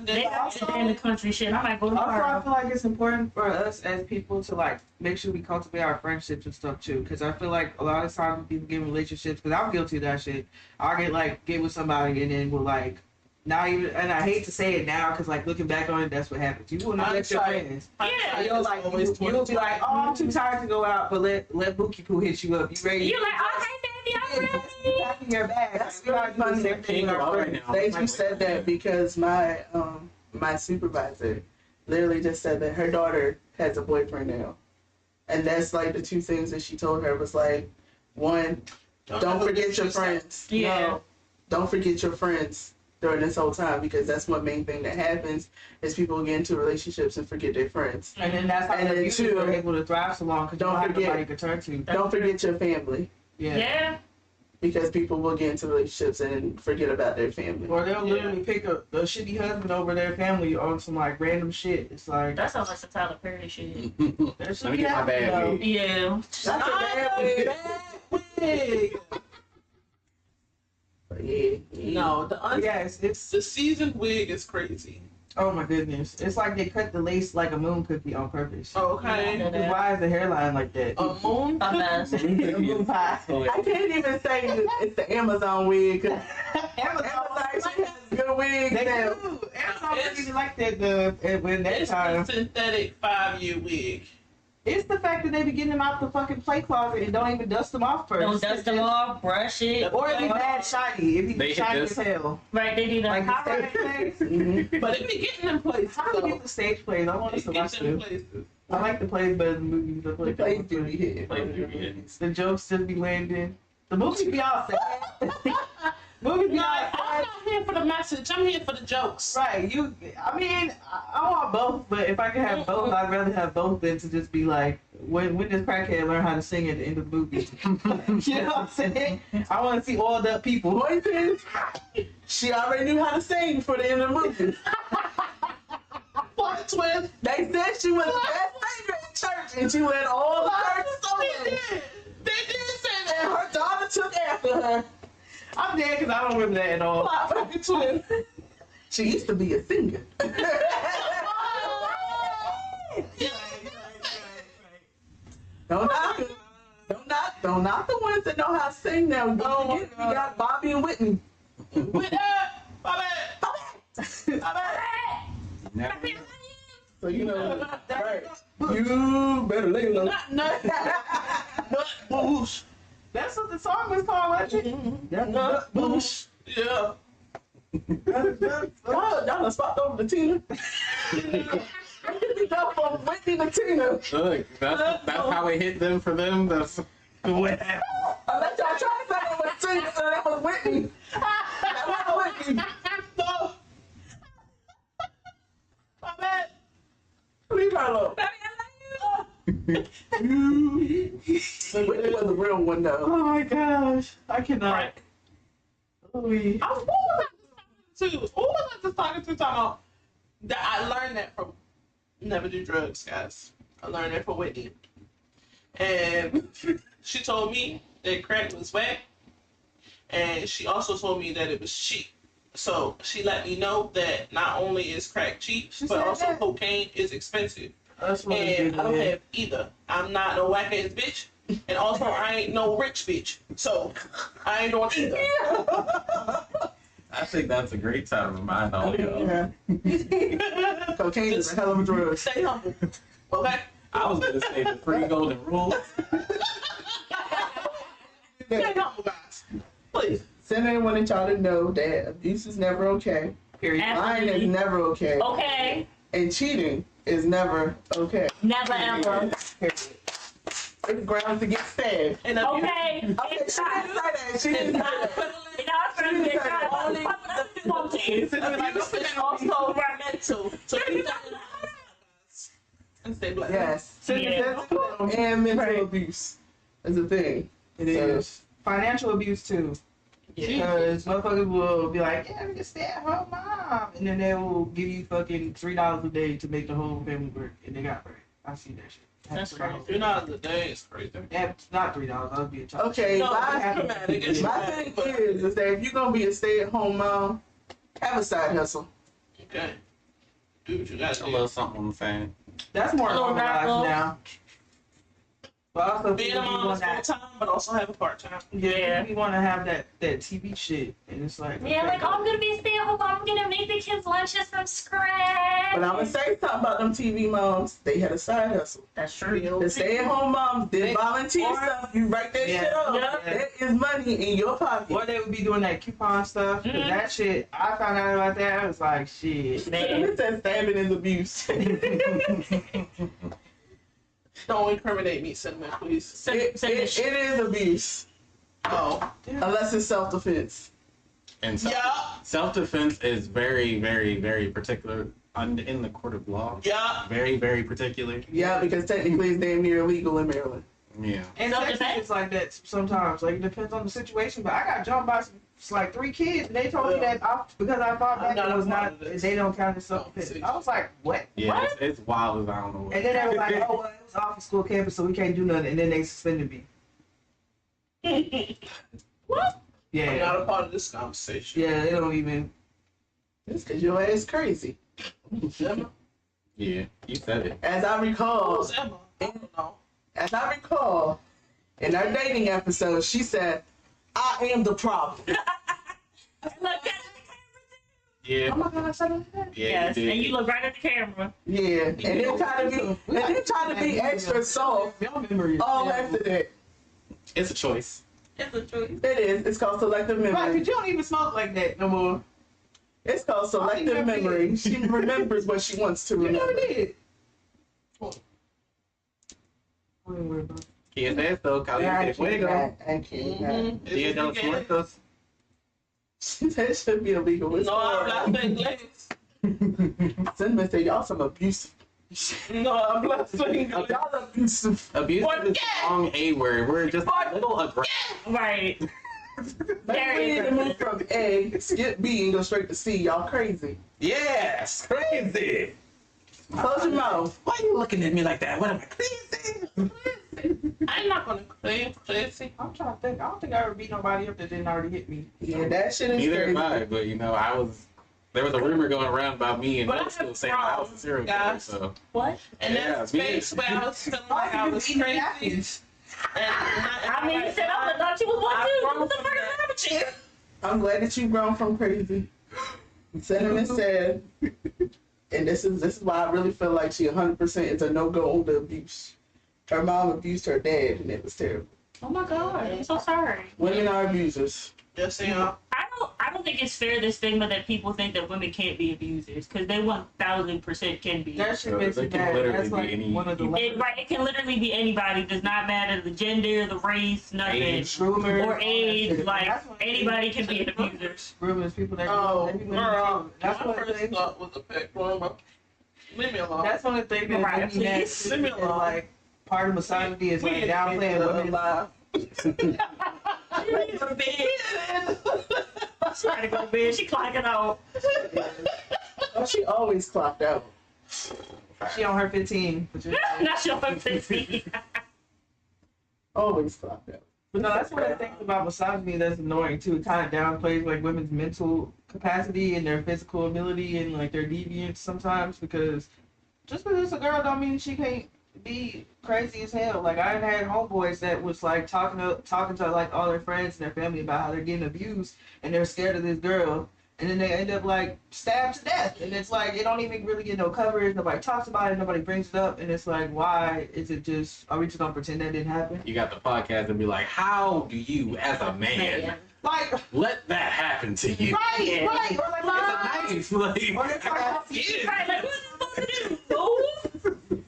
They got to in the country shit. I might go to I feel like it's important for us as people to like make sure we cultivate our friendships and stuff too. Because I feel like a lot of times when people get in relationships, because I'm guilty of that shit. I'll get with somebody and then we'll like. Not even, and I hate to say it now because, like, looking back on it, that's what happens. You will not let your friends. Yeah. You'll like, you'll be like, oh, I'm too tired to go out, but let Bookie Poo hit you up. You ready? You're like, oh, hey, baby, I'm ready. Packing your bag. That's really funny. That you said that because my supervisor literally just said that her daughter has a boyfriend now, and that's like the two things that she told her was like, one, don't forget your friends. Yeah. No, don't forget your friends during this whole time, because that's one main thing that happens is people get into relationships and forget their friends. And then that's how you are able to thrive so long because you don't have nobody to turn to. Don't forget your family. Yeah. Because people will get into relationships and forget about their family. Or they'll literally pick up a shitty husband over their family on some like random shit. It's like that sounds like some Tyler Perry shit. Let me get my bad wig. Yeah. That's a bad wig. Yeah. No, it's the seasoned wig is crazy. Oh my goodness. It's like they cut the lace like a moon cookie on purpose. Okay. Why is the hairline like that? A moon cookie? A moon pie. I can't even say it's the Amazon wig. Amazon has good wigs They now. do. Amazon don't even like that when that It's time. a synthetic 5-year wig. It's the fact that they be getting them out the fucking play closet and don't even dust them off first. Don't dust them off, brush it. Or it be bad shiny. It be shiny as hell. Right, they do that. Like the stage plays. But it be getting them places. How do you get the stage plays? I want us to watch them. I like the plays better than the movies. The plays do be hitting. The jokes just be landing. The movies be all sad. Movies be all I'm sad. not here for the message. I'm here for the jokes. Right, I mean, I want both, but if I could have both, I'd rather have both than to just be like, when does Crackhead learn how to sing at the end of the movie? You know what I'm saying? I want to see oiled up people. Voices. She already knew how to sing for the end of the movie. Plot twist. They said she was the best singer in church, and she led all the church songs. They did say that. And her daughter took after her. I'm dead because I don't remember that at all. Plot twist. She used to be a singer. Don't knock the ones that know how to sing now. We got Bobby and Whitney. Bobby. So you know, right? You better lay low. Boosh. That's what the song was called, wasn't it? Boosh. Yeah. Y'all done swapped over to Tina. We go from Whitney to Tina. Look, that's how it hit them for them. That's what happened. Unless y'all try to say it was Tina, so that was Whitney. That was Whitney. No. My bad. We Leave her alone. Whitney was a real one though. Oh my gosh, I cannot. Right. Oh, Who was I just talking to? Talking about that I learned that from Never Do Drugs, guys. I learned that from Whitney. And she told me that crack was whack. And she also told me that it was cheap. So she let me know that not only is crack cheap, but also cocaine is expensive. And I don't have either. I'm not no whack ass bitch. And also I ain't no rich bitch. So I ain't doing either. I think that's a great time to remind all y'all. Yeah. Cocaine is a hell of a drug. Stay humble. Okay? I was gonna say the 3 golden rules. Stay humble, guys. Please. Senator wanted y'all to know that abuse is never okay. Period. Lying is never okay. Okay. And cheating is never okay. Never ever. It's grounds to get stabbed. And Okay. Okay, she didn't say that. She didn't say that. It's also environmental. So keep that in mind. And stay blessed. Yes. Yeah. Physical and mental abuse is a thing. It is. Financial abuse too. Because motherfuckers will be like, yeah, we can stay at home, mom. And then they will give you fucking $3 a day to make the whole family work. And they got bread. I see that shit. That's crazy. $3 a day is crazy. Yeah, not $3. I'll be a child. Okay, No, my it's dramatic. It's thing dramatic. is that if you're going to be a stay-at-home mom, have a side hustle. Okay. Do what you got to A do. little something on the fan. That's more Hello, normalized Rocco. now. But also, Being a people mom want is full that. time, but also have a part time. Yeah, we want to have that TV shit, and it's like Yeah, okay, like, oh, I'm gonna be a stay-at-home mom. I'm gonna make the kids lunches from scratch. But I'm going to say something about them TV moms. They had a side hustle. That's true. The stay-at-home moms did volunteer Or- stuff. You write that Yeah. shit up. Yeah. That is money in your pocket. Or they would be doing that coupon stuff. 'Cause Mhm. that shit, I found out about that. I was like, shit. Man. It says stabbing is abuse. Don't incriminate me, Cinnamon, please. It is abuse. Oh. Unless it's self-defense. And Yeah. self-defense is very, very, very particular in the court of law. Yeah. Very, very particular. Yeah, because technically it's damn near illegal in Maryland. Yeah. And Self-defense? it's like that sometimes. Like, it depends on the situation. But I got jumped by like 3 kids, and they told me that because I thought I'm that not it was a part not, of this. they don't count as self-defense. I was like, what? Yeah, it's wild as I don't know what. And then they were like, oh, well, it was off the school campus, so we can't do nothing. And then they suspended me. What? I'm Yeah. not a part of this conversation. Yeah, they don't even. It's because your ass crazy. Emma? Yeah, you said it. As I recall, Who's Emma? I don't know. in our dating episode, she said, I am the problem. Yeah. Oh my God, I said that? Yeah, Yes, you did. and you look right at the camera. Yeah, and then try to be extra soft Your memory is all terrible. after that. It's a choice. It's the truth. It is. It's called selective Right, memory. because you don't even smoke like that no more. It's called selective memory. She remembers what she wants to You never remember. did. What are you worried about? Quieres esto, caliente fuego. Thank you. Dia de los Muertos. That should be illegal. It's No, I'm horrible. not English. Cinnamon said y'all some abusive. No, I'm not English. Y'all abusive. Abusive is the wrong A word. We're just a little aggressive. Right. Maybe we need to move from A, skip B, and go straight to C. Y'all crazy. Yes, crazy. Close your mouth. Why are you looking at me like that? What am I crazy? I'm not gonna claim crazy. I'm trying to think. I don't think I ever beat nobody up that didn't already hit me. Yeah, that shit is Neither am crazy. I, but there was a rumor going around about me in But I middle school have saying I was a serial killer, guys. so. What? And Yeah, that me. space where I was feeling like I was crazy. I mean, you said I thought you was one too. This was the first time with you. I'm glad that you've grown from crazy. Cinnamon said, and this is why I really feel like she 100% is a no-go on the abuse. Her mom abused her dad, and it was terrible. Oh my God, I'm so sorry. Women are abusers. Just you know. I don't think it's fair, this stigma that people think that women can't be abusers, because they 1000% can be. That shit So makes they me can mad. literally That's be like any- one of the It can literally be anybody. It does not matter the gender, the race, nothing. Age. rumors Or age, like That's what anybody can be an abuser. rumors. People that Oh, that people girl. that's My what first they thought was a pet rumor. Leave me alone. That's one of the things that Mariah, make me mad. please. Leave me Is, alone. like, part of misogyny is like downplaying women. alive. She ready to go to bed. She ready to go to bed. She clocking out. Oh, she always clocked out. She on her 15. Not sure if 15. Always clocked out. But no, that's one of the things about misogyny that's annoying too. It kind of downplays like women's mental capacity and their physical ability and like their deviance sometimes, because just because it's a girl don't mean she can't be crazy as hell. Like I had homeboys that was like talking to like all their friends and their family about how they're getting abused and they're scared of this girl, and then they end up like stabbed to death, and it's like it don't even really get no coverage. Nobody talks about it. Nobody brings it up, and it's like, why is it just? Are we just gonna pretend that didn't happen? You got the podcast and be like, how do you, as a man, Like, let that happen to you? right, right. Or like, It's nice. or they're talking about Yeah. Right, like, what are you supposed to do? Fool?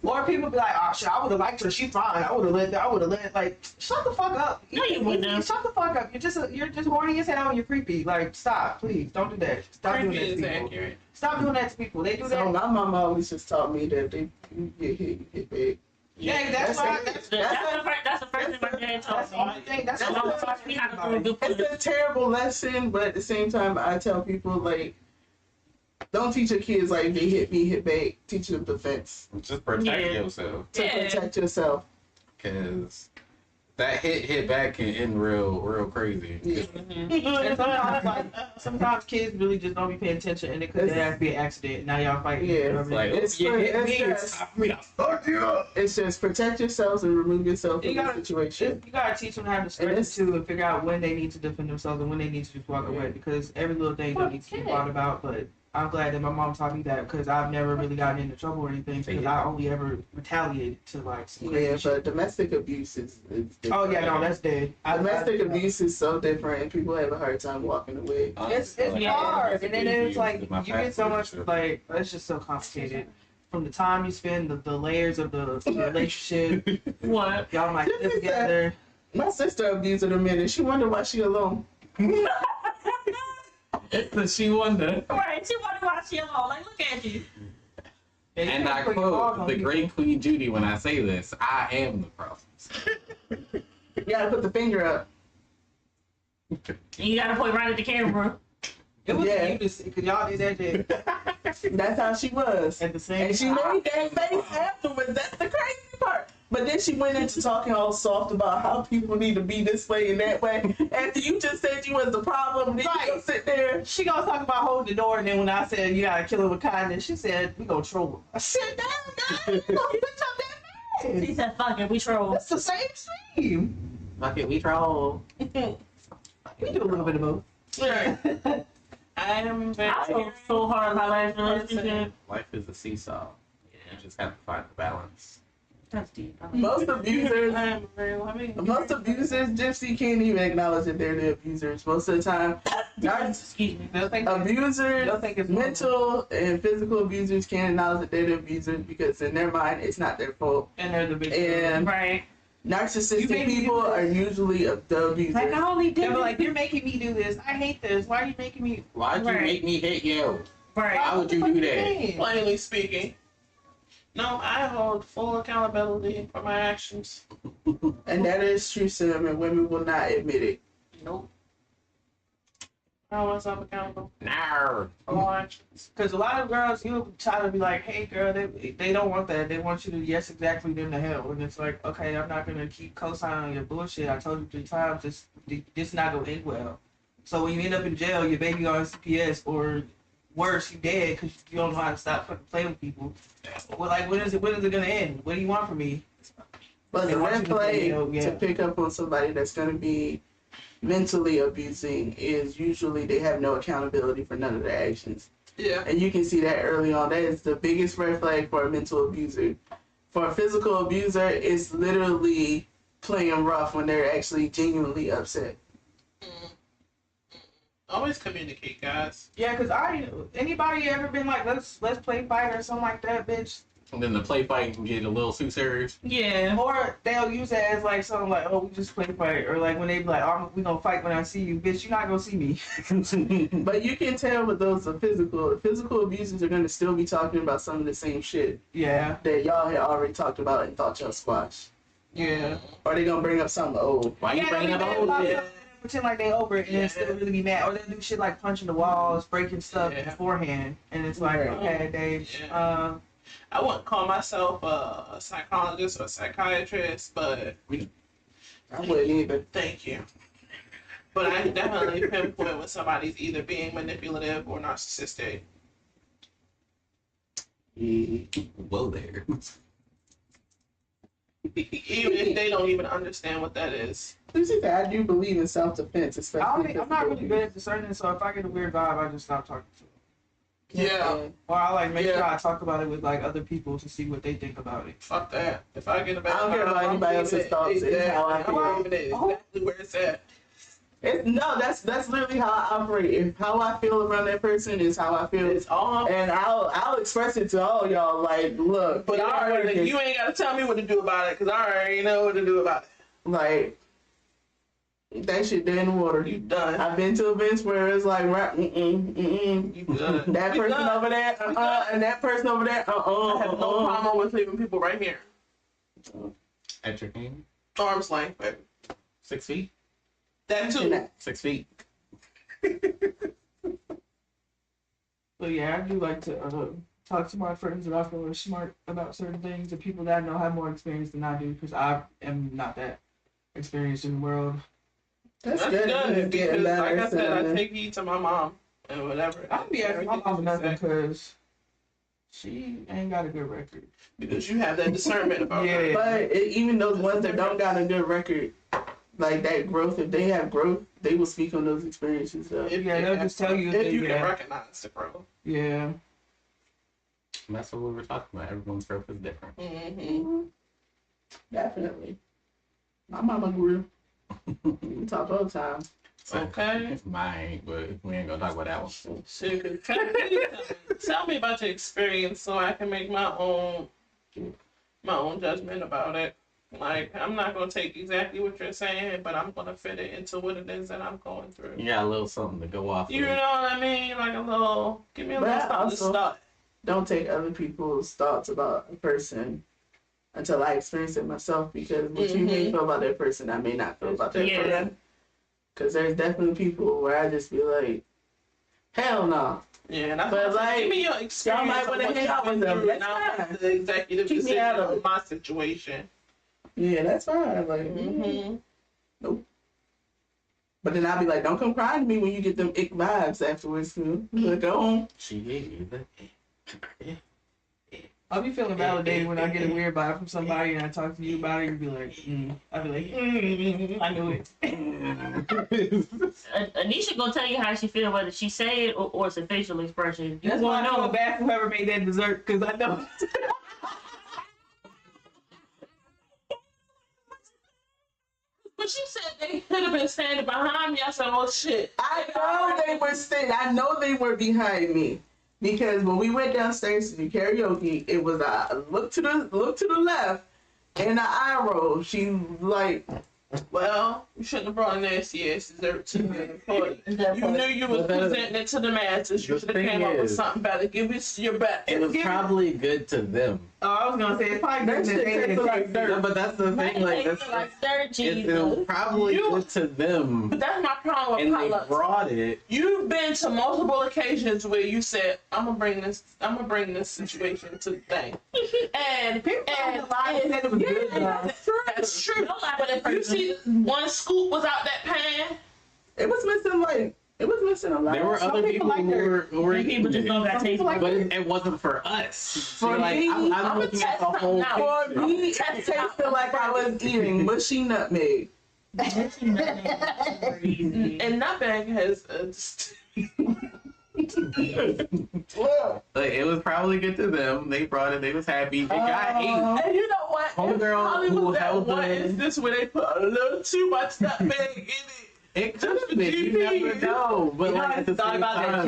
or people be like, oh shit, I would have liked her. She's fine. I would have let. Like, shut the fuck up. No, you wouldn't. Shut the fuck up. You're just horny as hell and you're creepy. Like, stop, please, don't do that. Stop doing that Creepy to is people. accurate. Stop doing that to people. They do So that. my mama always just taught me that they you get hit, you get big. Yeah, that's why. That's the first thing my dad taught That's the me. only thing. That's That's the why only taught me how to thing. do good It's a terrible lesson, but at the same time, I tell people like, don't teach your kids like they hit me, hit back. Teach them defense Just protect Yeah. yourself. to protect yourself. Because that hit back can end real crazy. Yeah. And sometimes, like, sometimes kids really just don't be paying attention, and it could have to be an accident. Now y'all fighting. Yeah. You know what I It's mean? like, It's you for- hit it's me, just- it's time for me to fuck you up. It's just protect yourselves and remove yourself You from the gotta- situation. You gotta teach them how to stretch too, and figure out when they need to defend themselves and when they need to just walk away. Because every little thing don't need to be thought about. But I'm glad that my mom taught me that, because I've never really gotten into trouble or anything, because I only ever retaliated to like some crazy Yeah, shit. but domestic abuse is different. Oh yeah, no, that's dead. Domestic abuse is so different, and people have a hard time walking away. It's hard, and then it's like you get so much like it's just so complicated. From the time you spend, the layers of the relationship, What? y'all might live together. My sister abused her a minute. She wondered why she alone. Because she wonder. Right, she wonder why she alone. Like, look at you. And I quote the great Queen Judy when I say this, I am the problem. You gotta put the finger up. You gotta point right at the camera. It was Yeah. you to see, because y'all did that day That's how she was. at the same And she time. made that face afterwards. That's the crazy part. But then she went into talking all soft about how people need to be this way and that way. After you just said you was the problem, then you go sit there. She gonna talk about holding the door, and then when I said you gotta kill her with kindness, she said we gonna troll her. I said, damn, guys, you gonna switch up that She fast. said, fuck it, we troll. That's the same stream. Fuck it, we troll. We do a little bit of both. I am very I was so hard in my last relationship. Life is a seesaw. You just have to find the balance. That's deep. Most abusers, I am very loving. Gypsy can't even acknowledge that they're the abusers. Most of the time, Excuse me. They'll think abusers, they'll think it's normal. mental and physical abusers can't acknowledge that they're the abusers because in their mind, it's not their fault. And they're the big. And Right. narcissistic You made me people do are this. usually the abusers. Like I only did. They were like, you're making me do this. I hate this. Why are you making me? Why'd you Right. make me hit you? Right. Why would you do that? Plainly speaking. No, I hold full accountability for my actions. And that is true, Sam, and women will not admit it. Nope. I hold myself accountable No. for all actions. Because a lot of girls, you try to be like, hey girl, they don't want that. They want you to yes exactly them to hell. And it's like, okay, I'm not gonna keep co-signing on your bullshit. I told you 3 times, this not gonna end well. So when you end up in jail, your baby on CPS, or worse, you dead because you don't know how to stop fucking playing with people. Well, like, when is it gonna end? What do you want from me? But They the want red you to flag say, oh, yeah. to pick up on somebody that's going to be mentally abusing is usually they have no accountability for none of their actions. Yeah. And you can see that early on. That is the biggest red flag for a mental abuser. For a physical abuser, it's literally playing rough when they're actually genuinely upset. Always communicate, guys. Yeah, because anybody ever been like, let's play fight or something like that, bitch? And then the play fight can get a little too serious. Yeah. Or they'll use it as like something like, oh, we just play fight. Or like when they be like, oh, we gonna fight when I see you. Bitch, you're not gonna see me. But you can tell with those physical abuses are gonna still be talking about some of the same shit. Yeah. That y'all had already talked about and thought y'all squashed. Yeah. Or they gonna bring up something old. Why you bringing up old shit? Pretend like they over it and then still really be mad. Or they'll do shit like punching the walls, breaking stuff beforehand. And it's like, okay, Dave, I wouldn't call myself a psychologist or a psychiatrist, but I wouldn't either. Thank you. But I can definitely pinpoint when somebody's either being manipulative or narcissistic. Whoa there. Even if they don't even understand what that is. I do believe in self-defense, especially. I'm not really good at discerning, so if I get a weird vibe, I just stop talking to them. Yeah. Or I like make sure I talk about it with like other people to see what they think about it. Fuck that. If I get a bad I don't care about anybody else's thoughts. It's how I feel. Exactly where it's at. That's literally how I operate. If how I feel around that person is how I feel. It's all. And I'll express it to all y'all. Like, look. But you ain't gotta tell me what to do about it, cause I already know what to do about it. Like, that shit dead in the water. You done. I've been to events where it's like, You done. that You person done. over there, and that person over there, I have no problem with leaving people right here. At your game? Arm's length, baby. 6 feet? That too. 6 feet. But yeah, I do like to talk to my friends that I feel are smart about certain things, and people that I know have more experience than I do, because I am not that experienced in the world. That's good. Because, like I said, I take heed to my mom and whatever. I'll be asking my mom nothing because she ain't got a good record. Because you have that discernment about her. But even those ones that don't got a good record, like that growth, if they have growth, they will speak on those experiences. So. They'll just tell you if you can recognize the growth. Yeah. And that's what we were talking about. Everyone's growth is different. Mm-hmm. Definitely. My mama grew. We talk all the time. Okay. It's mine, but we ain't gonna talk about that one. Shit, tell me about your experience so I can make my own judgment about it. Like, I'm not gonna take exactly what you're saying, but I'm gonna fit it into what it is that I'm going through. You got a little something to go off. You know what I mean? Like give me a little something to start. Don't take other people's thoughts about a person until I experience it myself, because what you may feel about that person, I may not feel about that person. Because there's definitely people where I just be like, hell no. Yeah, and but like, give me your experience. Y'all might want to hang out with them. And I'll have the executive decision on my situation. Yeah, that's fine. Like, nope. But then I'll be like, don't come crying to me when you get them ick vibes afterwards. Too. Like, go on. She gave you the I'll be feeling validated when I get a weird vibe from somebody and I talk to you about it. You'd be like, I'll be like, I knew it. Anisha gonna tell you how she feel, whether she say it or it's a facial expression. That's why I feel bad for whoever made that dessert, because I know. But she said they could have been standing behind me. I said, oh shit. I know they were behind me. Because when we went downstairs to do karaoke, it was a look to the left and an eye roll. She like, well, you shouldn't have brought a nasty ass dessert to the party. You knew you was presenting it to the masses. You should have came up with something better. Give us your best. It was probably good to them. Oh, I was gonna say it's probably good to them. Like dirt. But that's the thing. Like that's it was probably good to them. But that's my problem with potlucks. And they brought it. You've been to multiple occasions where you said, "I'm gonna bring this situation to the thing," and that's true. But if you see one scoop was out that pan, it was missing a lot. There were other people who were people just don't got taste, but it wasn't for us. For me, I'm looking at the whole picture. For me, it tasted like I was eating mushy nutmeg. And nutmeg has like, it was probably good to them. They brought it. They was happy. It got ate. And you know what? Homegirl who held one is this where they put a little too much nutmeg in it. It could have been. You never know. But like at the same time,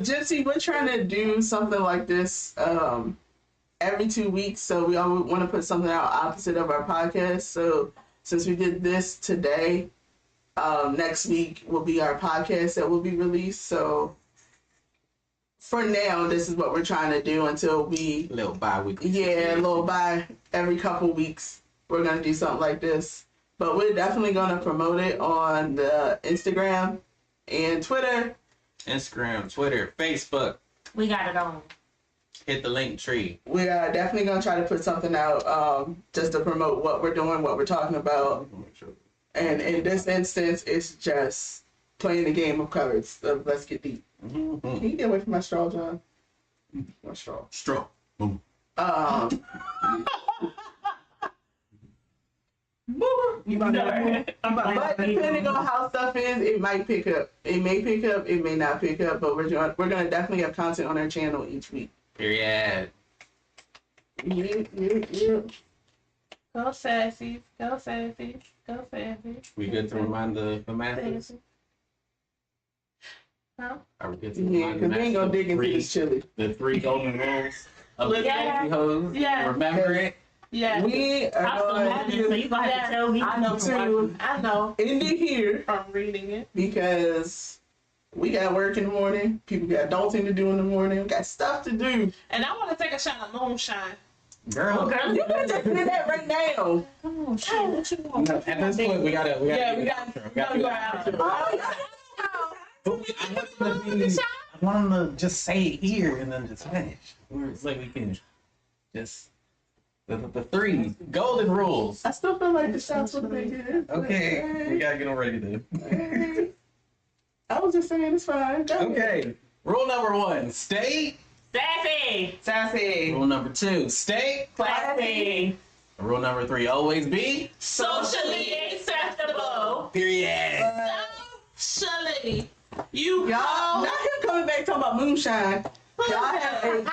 Gypsy, we're trying to do something like this every 2 weeks. So we all want to put something out opposite of our podcast. So since we did this today, next week will be our podcast that will be released. So for now, this is what we're trying to do until we... A little bi-weekly. Yeah, a little bi every couple weeks. We're going to do something like this. But we're definitely going to promote it on the Instagram and Twitter. Instagram, Twitter, Facebook. We got it on. Hit the link tree. We are definitely going to try to put something out just to promote what we're doing, what we're talking about. And in this instance, it's just playing the game of cards. Let's get deep. Can you get away from my straw, John? My straw. Straw. Boom. But depending on how stuff is, it might pick up. It may pick up, it may not pick up, but we're gonna definitely have content on our channel each week. Period. Yeah. Go Sassy. Go Sassy. Go Sassy. We good to remind the masters? Huh? Are we good to Yeah, remind the because we ain't gonna dig into three- this chili. the 3 golden rules of the Yeah. SassyHeauxs? Yeah. Remember it? Yeah. We are I'm so going mad, so you gonna have to tell me. I know too. I know. End it here From reading it. because we got work in the morning. People got adulting to do in the morning. We got stuff to do. And I want to take a shot of moonshine. Girl. Girl, You better just do that right now. come on, shit. What you want? At this point, we gotta do the outro. I want them to just say it here and then just finish. It's like we can just the 3 golden rules. I still feel like the shots would have been good. Okay, we gotta get them ready then. I was just saying it's fine. Go ahead. Okay, rule number 1: stay. Sassy. Sassy. Rule number 2: stay. Classy. Rule number 3: always be. Socially acceptable. Period. Socially. You Y'all, now him coming back talking about moonshine. Y'all have a